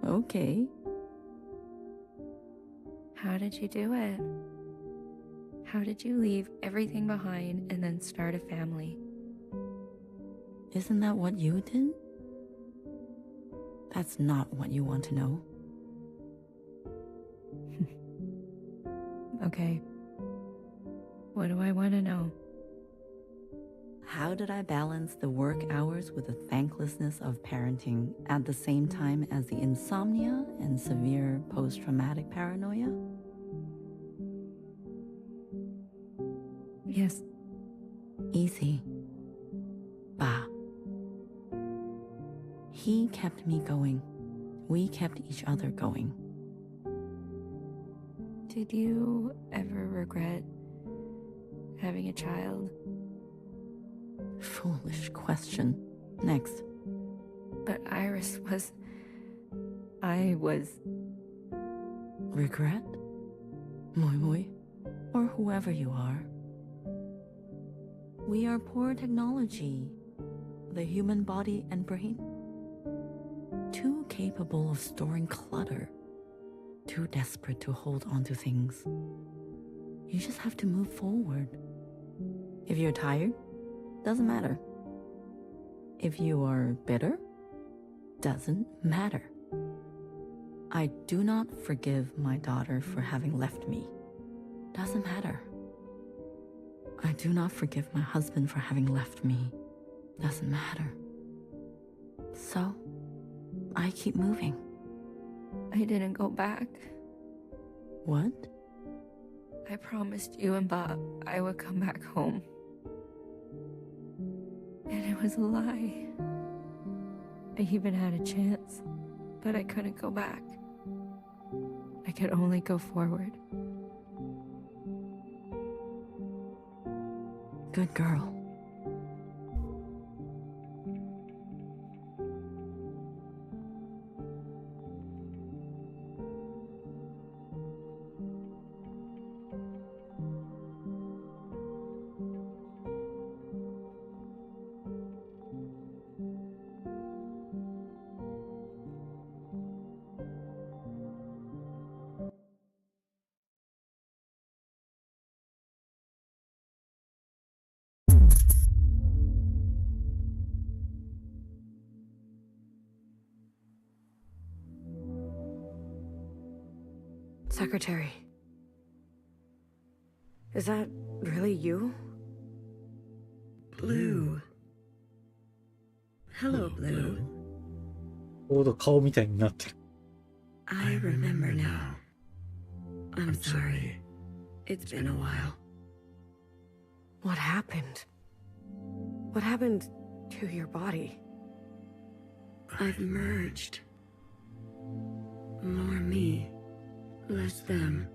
Okay. How did you do it? How did you leave everything behind and then start a family? Isn't that what you did? That's not what you want to know. Okay. What do I want to know? How did I balance the work hours with the thanklessness of parenting at the same time as the insomnia and severe post-traumatic paranoia? Yes. Easy. Ba. He kept me going. We kept each other going. Did you ever regret having a child? Foolish question. Next. But Iris was... I was... Regret? Moi moi? Or whoever you are. We are poor technology. The human body and brain. Too capable of storing clutter. Too desperate to hold on to things. You just have to move forward. If you're tired, doesn't matter. If you are bitter, doesn't matter. I do not forgive my daughter for having left me. Doesn't matter. I do not forgive my husband for having left me. Doesn't matter. So, I keep moving. I didn't go back. What? I promised you and Bob I would come back home. And it was a lie. I even had a chance, but I couldn't go back. I could only go forward. Good girl. Secretary. Is that really you? Blue. Hello, Blue. ちょうど顔みたいになってる。I remember now. I'm sorry. It's been a while. What happened? What happened to your body? I've merged. More me, less them.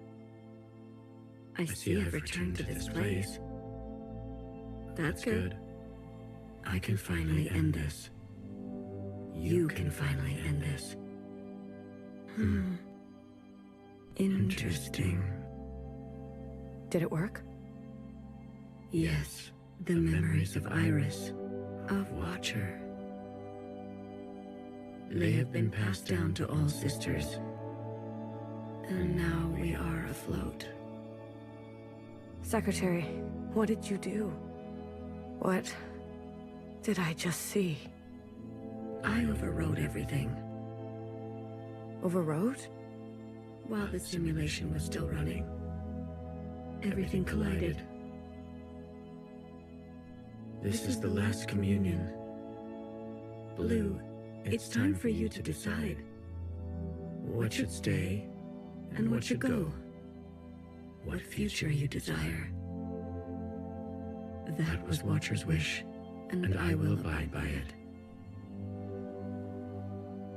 I see I've returned to this place. That's good. I can finally end this. You can finally end this. Interesting. Did it work? Yes, the memories of Iris, of Watcher. They have been passed down to all sisters. And now we are afloat. Secretary, what did you do? What did I just see? I overrode everything. Overrode? While the simulation was still running. Everything collided. This is the last communion. Blue, it's time for you to decide. What should stay and what should go? What future you desire? That was Watcher's wish, and I will abide by it.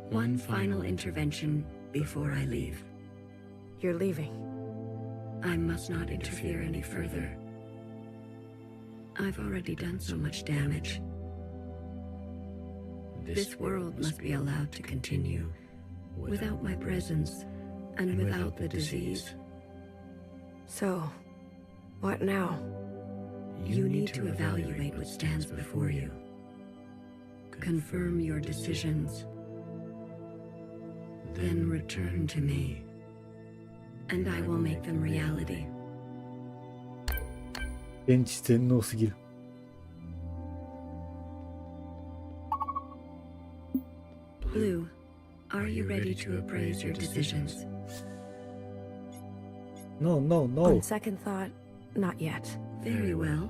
One final intervention before I leave. You're leaving. I must not interfere any further. I've already done so much damage. This world must be allowed to continue without my presence and without the disease. So, what now? You need to evaluate what stands before you. Confirm your decisions. Then return to me, and I will make them reality. 電池全能すぎる。Blue, are you ready to appraise your decisions? No, no, no. On second thought, Not yet. Very well.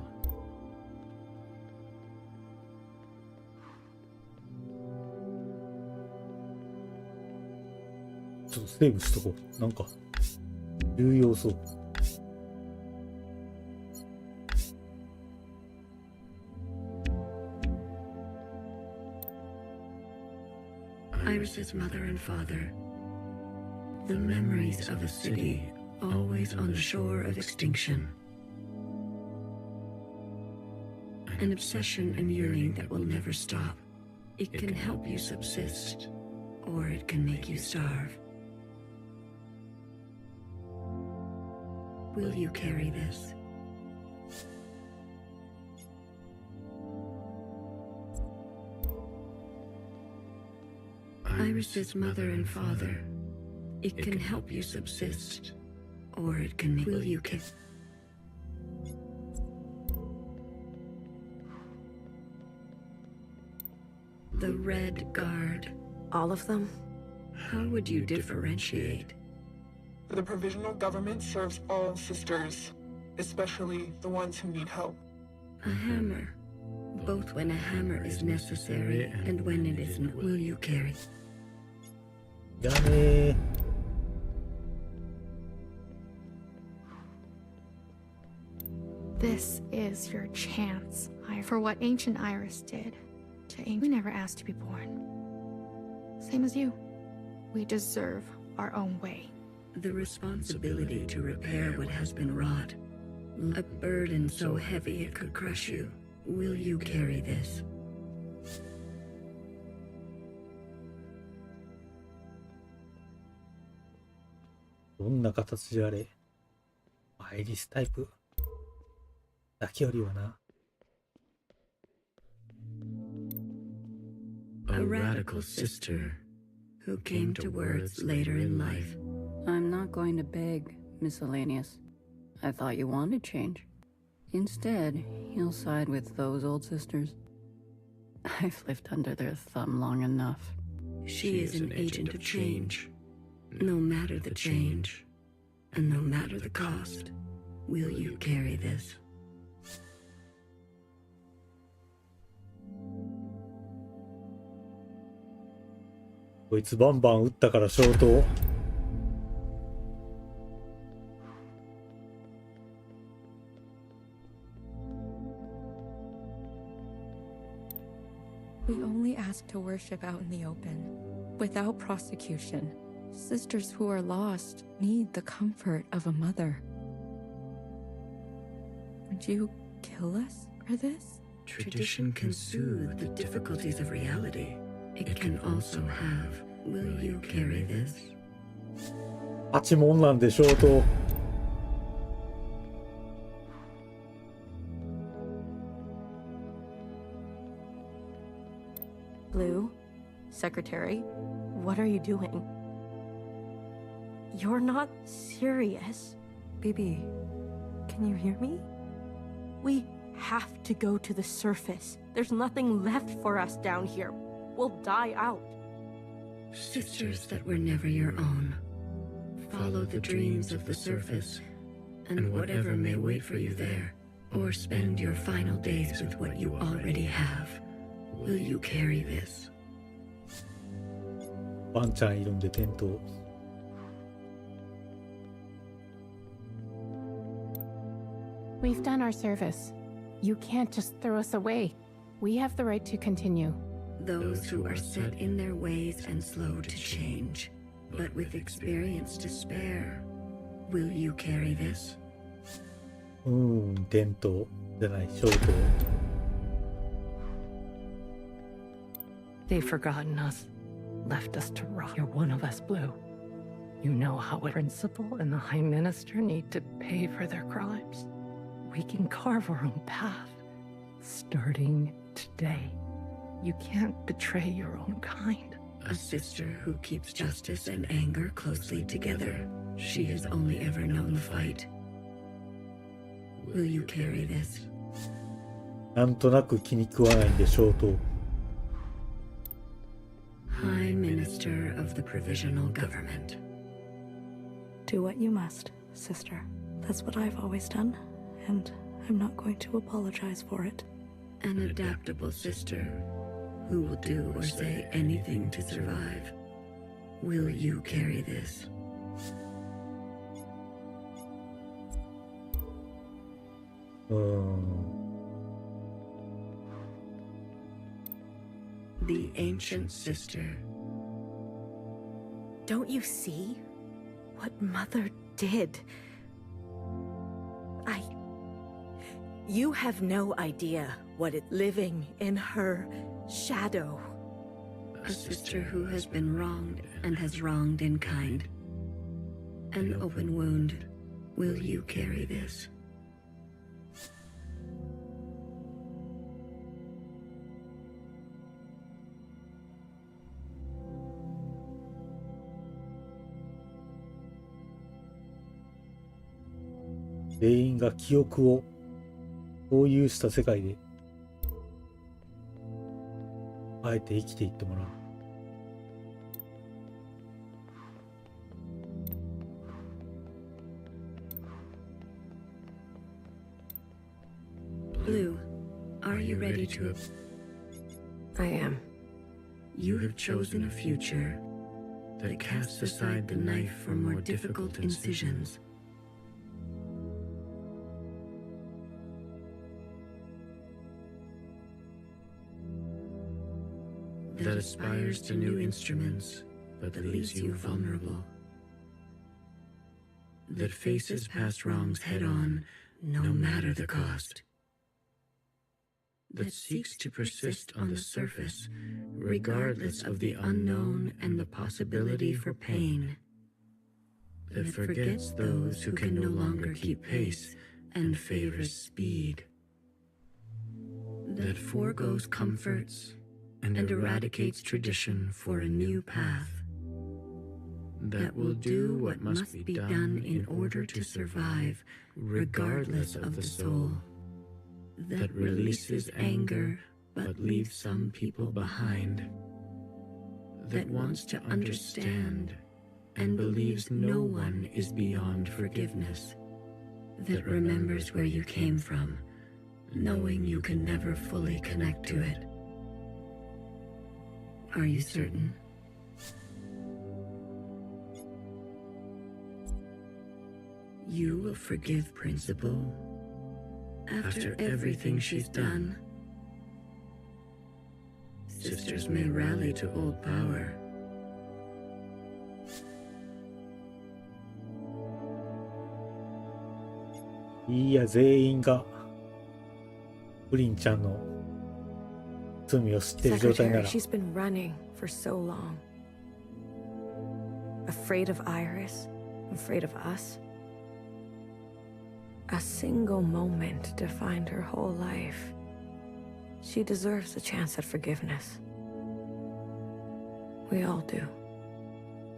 ちょっとセーブしとこう。なんか重要そう。Iris's mother and father. The memories of a city always on the shore of extinction. An obsession and yearning that will never stop. It can help you subsist, or it can make you starve. Will you carry this? Iris's mother and father. It can help you subsist, or it can make you kiss. The Red Guard. All of them? How would you differentiate? The provisional government serves all sisters, especially the ones who need help. A hammer. Both when a hammer is necessary and when it isn't, will you carry? やねー。This is your chance, for what ancient Iris did. We never asked to be born. Same as you. We deserve our own way. The responsibility to repair what has been wrought. A burden so heavy it could crush you. Will you carry this? どんな形であれ、アイリスタイプだけよりはな。A radical sister who came to words later in life. I'm not going to beg, miscellaneous. I thought you wanted change. Instead, you'll side with those old sisters. I've lived under their thumb long enough. She is an agent of change. No matter the change, and no matter the cost, will you carry this? こいつバンバン撃ったから消灯。We only ask to worship out in the open, without prosecution. Sisters who are lost need the comfort of a mother. Would you kill us for this? Tradition can soothe the difficulties of reality. It can also have. Will you carry this? 8問なんで消灯。Blue, Secretary, what are you doing? You're not serious. BB, can you hear me? We have to go to the surface. There's nothing left for us down here. We'll die out. Sisters that were never your own. Follow the dreams of the surface, and whatever may wait for you there, or spend your final days with what you already have. Will you carry this? ワンちゃんいるんで転倒。We've done our service. You can't just throw us away. We have the right to continue. Those who are set in their ways and slow to change, but with experience to spare. Will you carry this? 転倒じゃない、消灯。They've forgotten us, left us to rot. You're one of us, Blue. You know how a principal and the High Minister need to pay for their crimes. We can carve our own path, starting today. You can't betray your own kind. A sister who keeps justice and anger closely together. She has only ever known the fight. Will you carry this? なんとなく気に食わないんで消灯。High Minister of the Provisional Government. Do what you must, sister. That's what I've always done, and I'm not going to apologize for it. An adaptable sister who will do or say anything to survive. Will you carry this? The ancient sister. Don't you see what Mother did? You have no idea what it's living in her shadow. A sister who has been wronged and has wronged in kind. An open wound. Will you carry this?全員が記憶を共有した世界であえて生きていってもらう。Blue, are you ready to... I am. You have chosen a future that casts aside the knife for more difficult incisions. That aspires to new instruments, but that leaves you vulnerable. That faces past wrongs head-on, no matter the cost. That seeks to persist on the surface, regardless of the unknown and the possibility for pain. That forgets those who can no longer keep pace and favors speed. That forgoes comforts and eradicates tradition for a new path. That will do what must be done in order to survive, regardless of the soul. That releases anger, but leaves some people behind. That wants to understand, and believes no one is beyond forgiveness. That remembers where you came from, knowing you can never fully connect to it. Are you certain? You will forgive Principal after everything she's done. Sisters may rally to old power.いや、全員がプリンちゃんの罪を吸ってる状態な Secretary, ら。 she's been running for so long. Afraid of Iris, afraid of us. A single moment defined her whole life. She deserves a chance at forgiveness. We all do.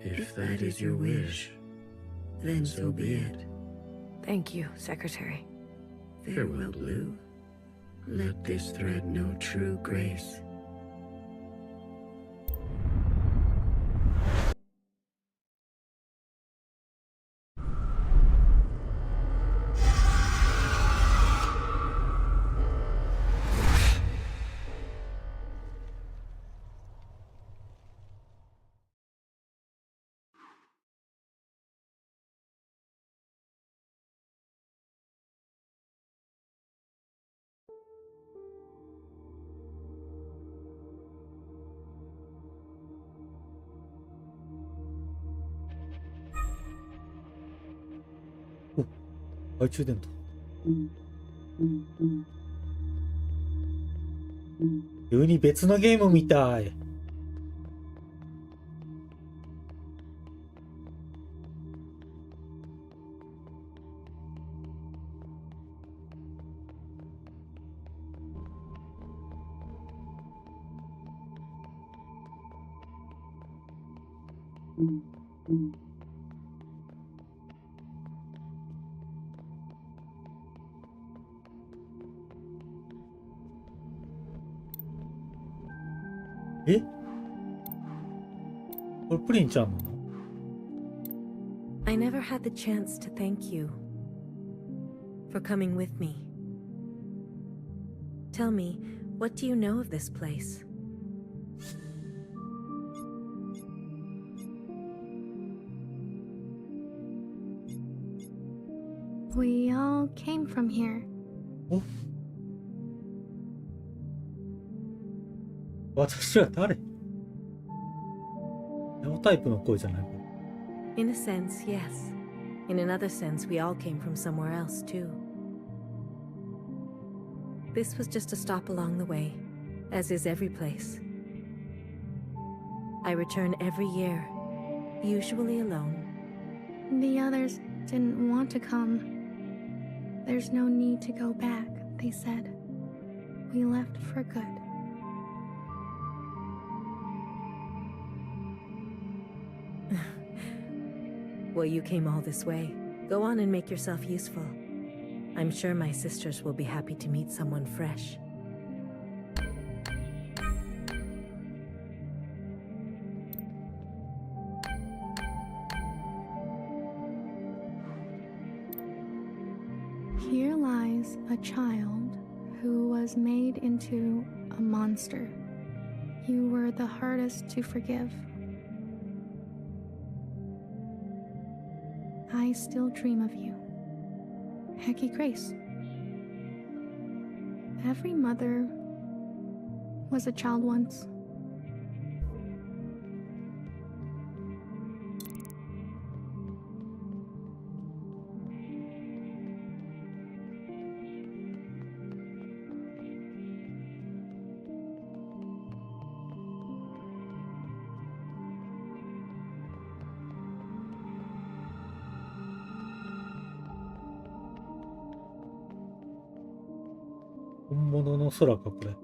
If that is your wish, then so be it. Thank you, Secretary. Farewell, Blue. Let this thread know true grace. Oh, 懐中電灯。急に別のゲームみたい。え？これプリンちゃんなの？ I never had the chance to thank you. for coming with me. Tell me, what do you know of this place? We all came from here. 私は誰？ネオタイプの声じゃないか。In a sense, yes. In another sense, we all came from somewhere else, too. This was just a stop along the way, as is every place. I return every year, usually alone. The others didn't want to come. There's no need to go back, they said. We left for good. Well, you came all this way. Go on and make yourself useful. I'm sure my sisters will be happy to meet someone fresh. Here lies a child who was made into a monster. You were the hardest to forgive. I still dream of you. Hecky Grace. Every mother was a child once.「本物の空かこれ」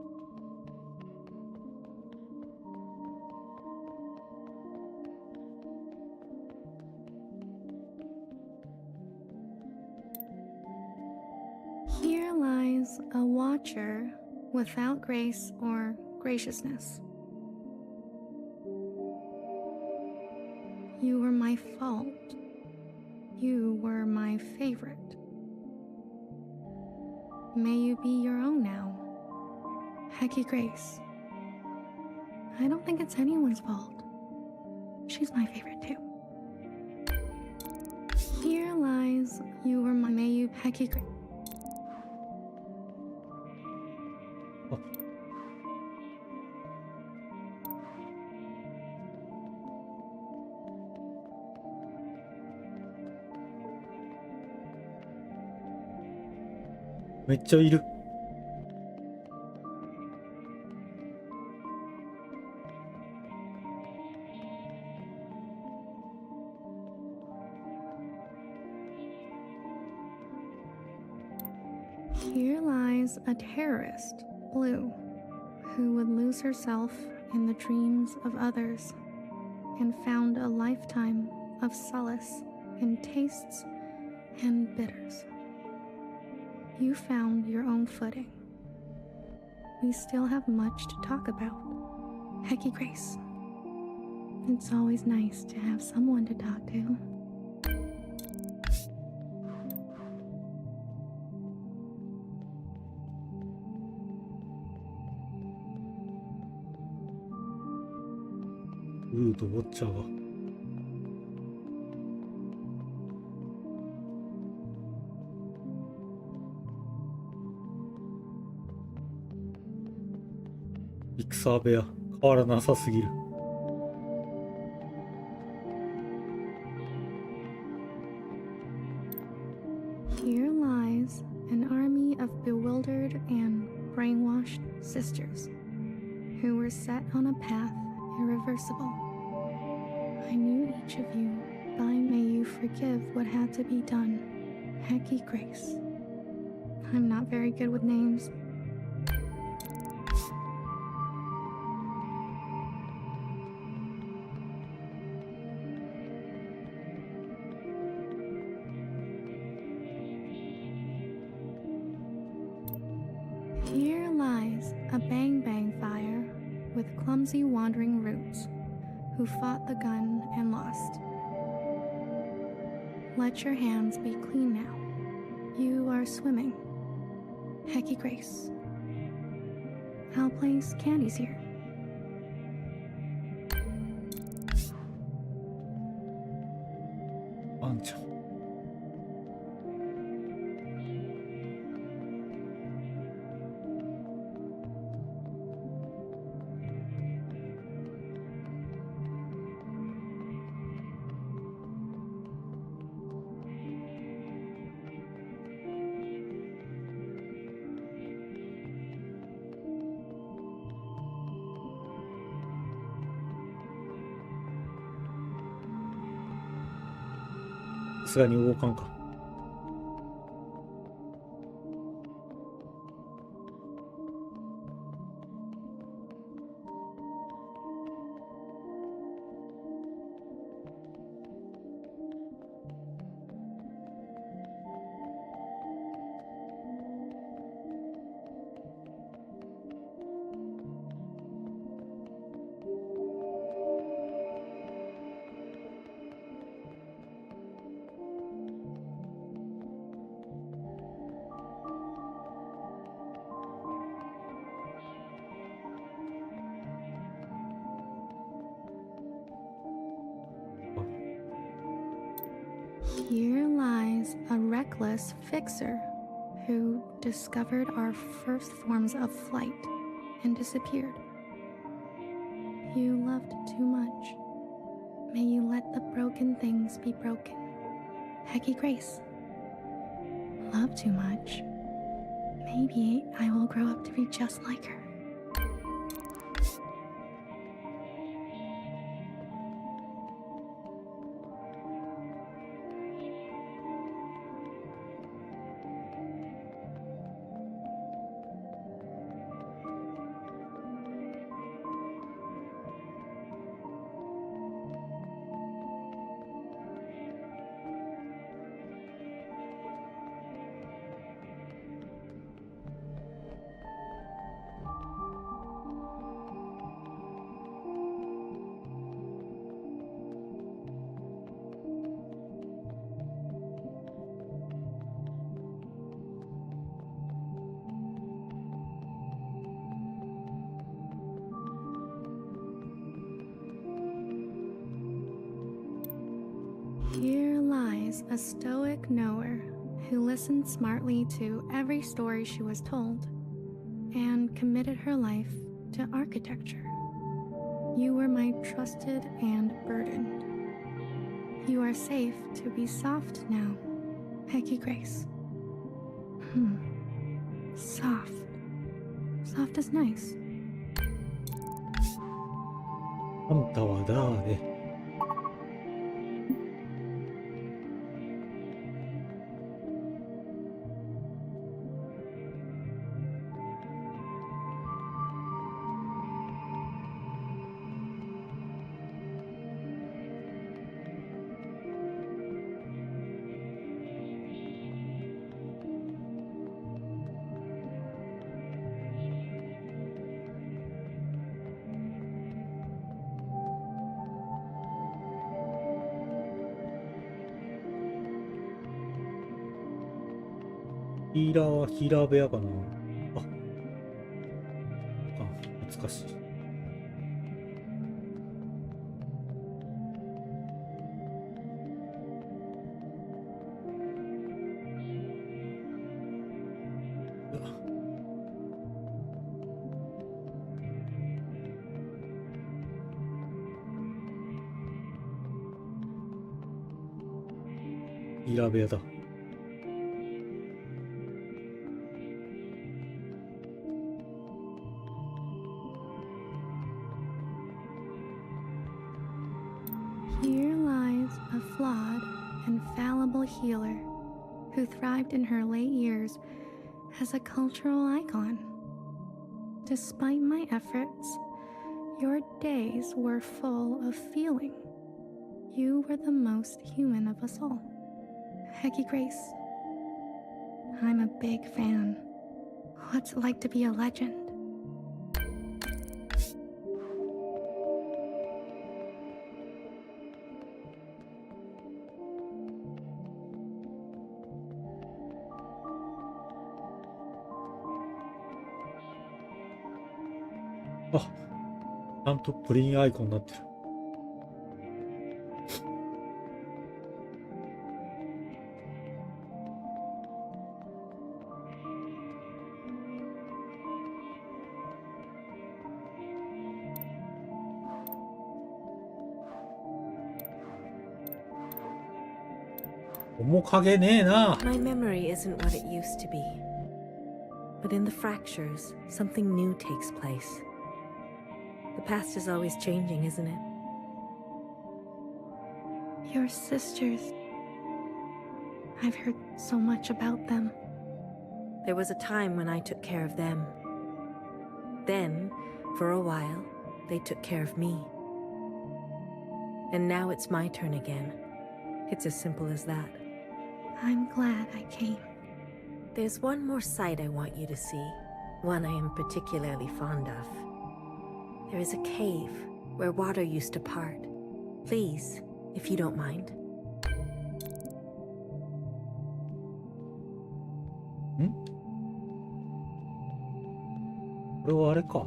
Here lies a watcher without grace or graciousness. You were my fault. You were my favorite. May you be your own now. Hecky Grace. I don't think it's anyone's fault. She's my favorite too. Here lies you were my may you Hecky Grace. Oh. めっちゃいる。Here lies a terrorist, Blue, who would lose herself in the dreams of others and found a lifetime of solace in tastes and bitters. You found your own footing. We still have much to talk about. Hecky Grace. It's always nice to have someone to talk to. Blue とウォッチャーが。戦部屋変わらなさすぎる。Here lies an army of bewildered and brainwashed sisters who were set on a path irreversible. I knew each of you, but may you forgive what had to be done. Hecky Grace. I'm not very good with names. Here lies a bang-bang fire with clumsy wandering roots who fought the gun and lost. Let your hands be clean now. You are swimming. Hecky Grace. I'll place candies here. Ancha. さすがに動かんか。Here lies a reckless fixer who discovered our first forms of flight and disappeared. You loved too much. May you let the broken things be broken. Hecky Grace. Love too much. Maybe I will grow up to be just like her. Here lies a stoic knower who listened smartly to every story she was told and committed her life to architecture. You were my trusted and burdened. You are safe to be soft now, Hecky Grace. Soft. Soft is nice. あんたは誰？ヒーラーはヒーラー部屋かな。あ、懐かしい。ヒーラー部屋だ。Here lies a flawed and fallible healer who thrived in her late years as a cultural icon. Despite my efforts, your days were full of feeling. You were the most human of us all. Hecky Grace. I'm a big fan. What's it like to be a legend? あ、ちゃんとプリンアイコンになってる。面影ねえな。 My memory isn't what it used to be. But in the fractures, something new takes place. The past is always changing, isn't it? Your sisters. I've heard so much about them. There was a time when I took care of them. Then, for a while, they took care of me. And now it's my turn again. It's as simple as that. I'm glad I came. There's one more sight I want you to see, one I am particularly fond of. There is a cave where water used to part. Please, if you don't mind. これはあれか。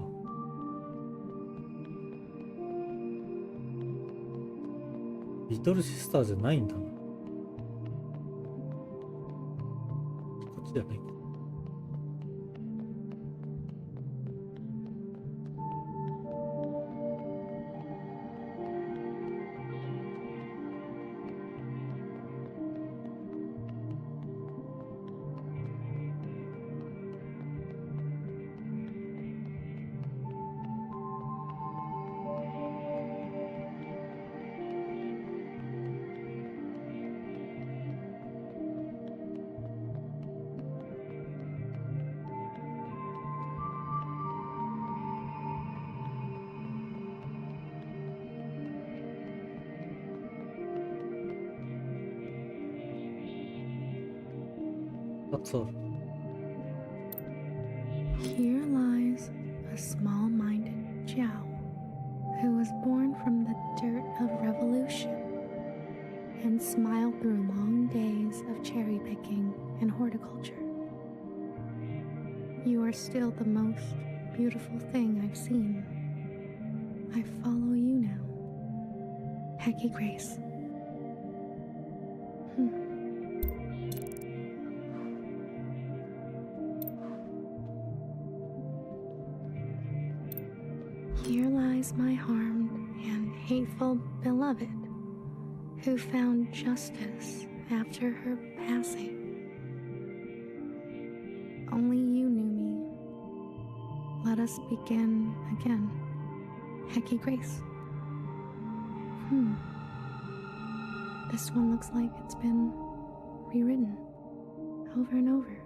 リトルシスターじゃないんだな。こっちじゃない。That's all. Here lies a small-minded Jiao, who was born from the dirt of revolution and smiled through long days of cherry picking and horticulture. You are still the most beautiful thing I've seen. I follow you now. Hecky Grace. Here lies my harmed and hateful beloved, who found justice after her passing. Only you knew me. Let us begin again. Hecky Grace. This one looks like it's been rewritten over and over.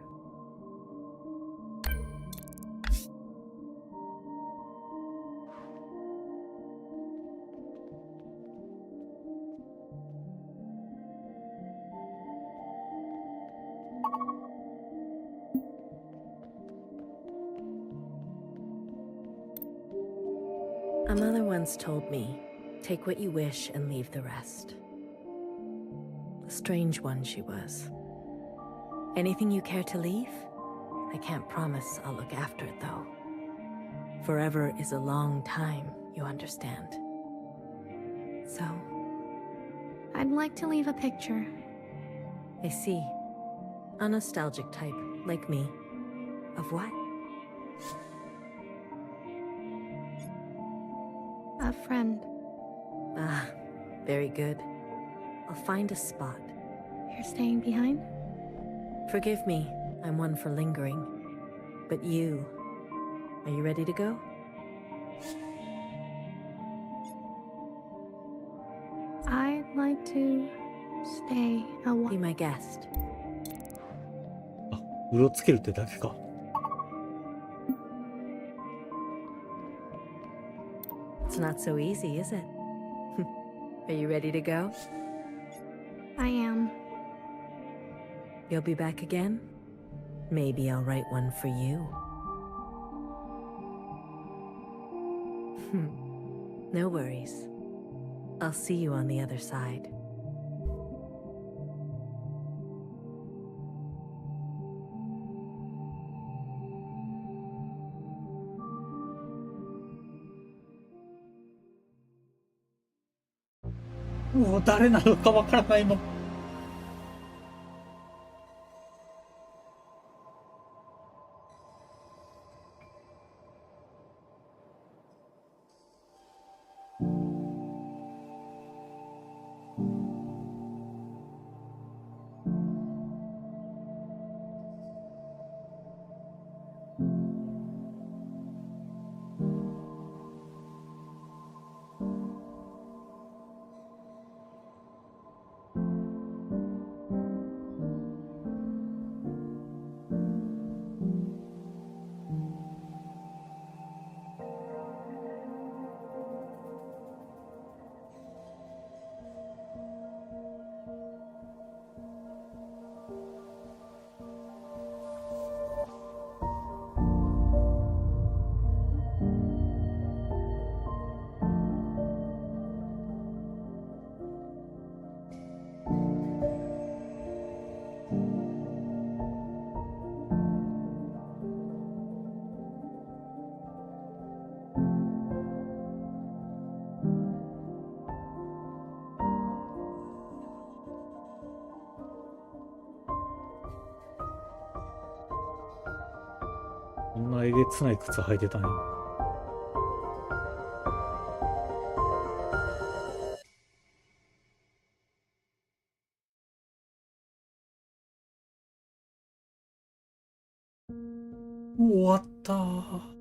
A mother once told me, take what you wish and leave the rest. A strange one she was. Anything you care to leave? I can't promise I'll look after it, though. Forever is a long time, you understand. So? I'd like to leave a picture. I see. A nostalgic type, like me. Of what? A friend. Ah, very good. I'll find a spot. You're staying behind? Forgive me, I'm one for lingering. But you, are you ready to go? I'd like to stay a while. Be my guest. うろつけるってだけか。It's not so easy, is it? Are you ready to go? I am. You'll be back again? Maybe I'll write one for you. No worries. I'll see you on the other side. もう誰なのかわからないの。こんなえげつない靴履いてたね。終わったー。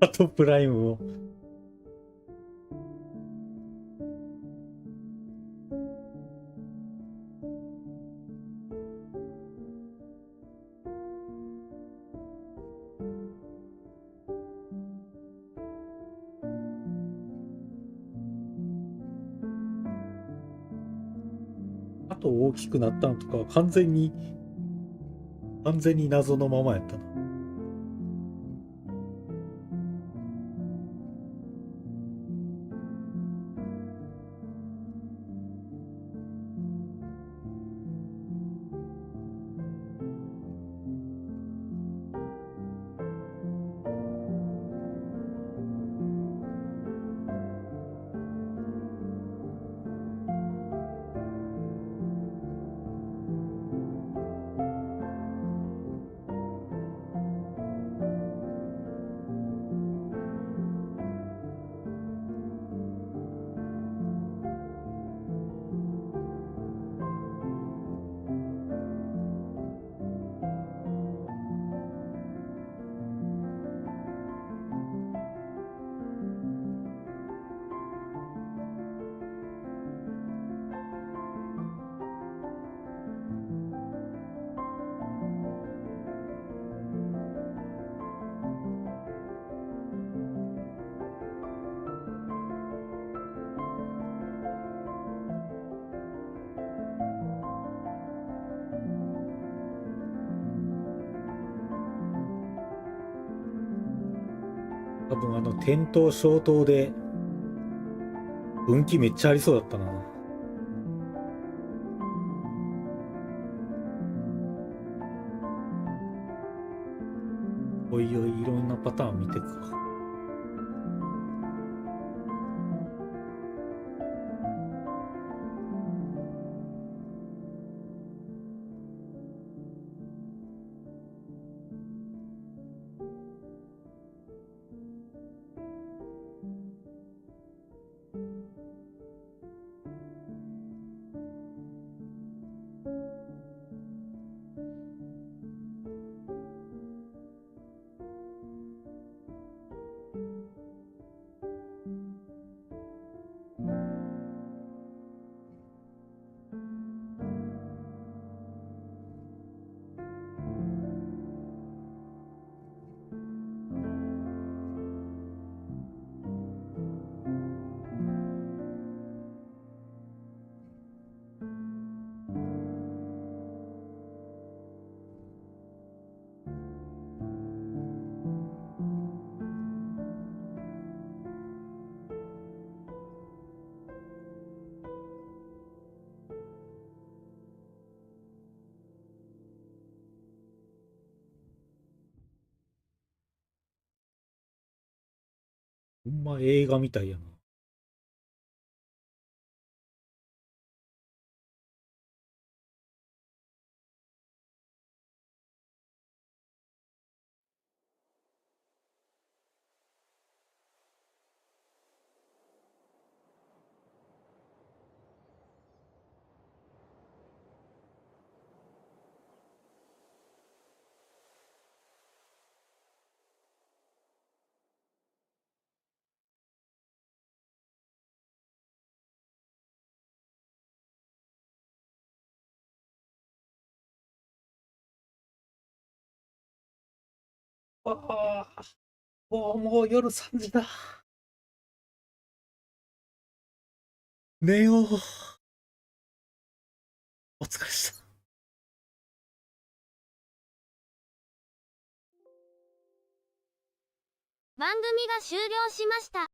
あとプライムを。あと大きくなったのとかは完全に謎のままやったな。多分点灯消灯で運気めっちゃありそうだったな。おいおい、いろんなパターン見てくか。ほんま映画みたいやな。ああ、もう夜3時だ。寝よう。お疲れした。番組が終了しました。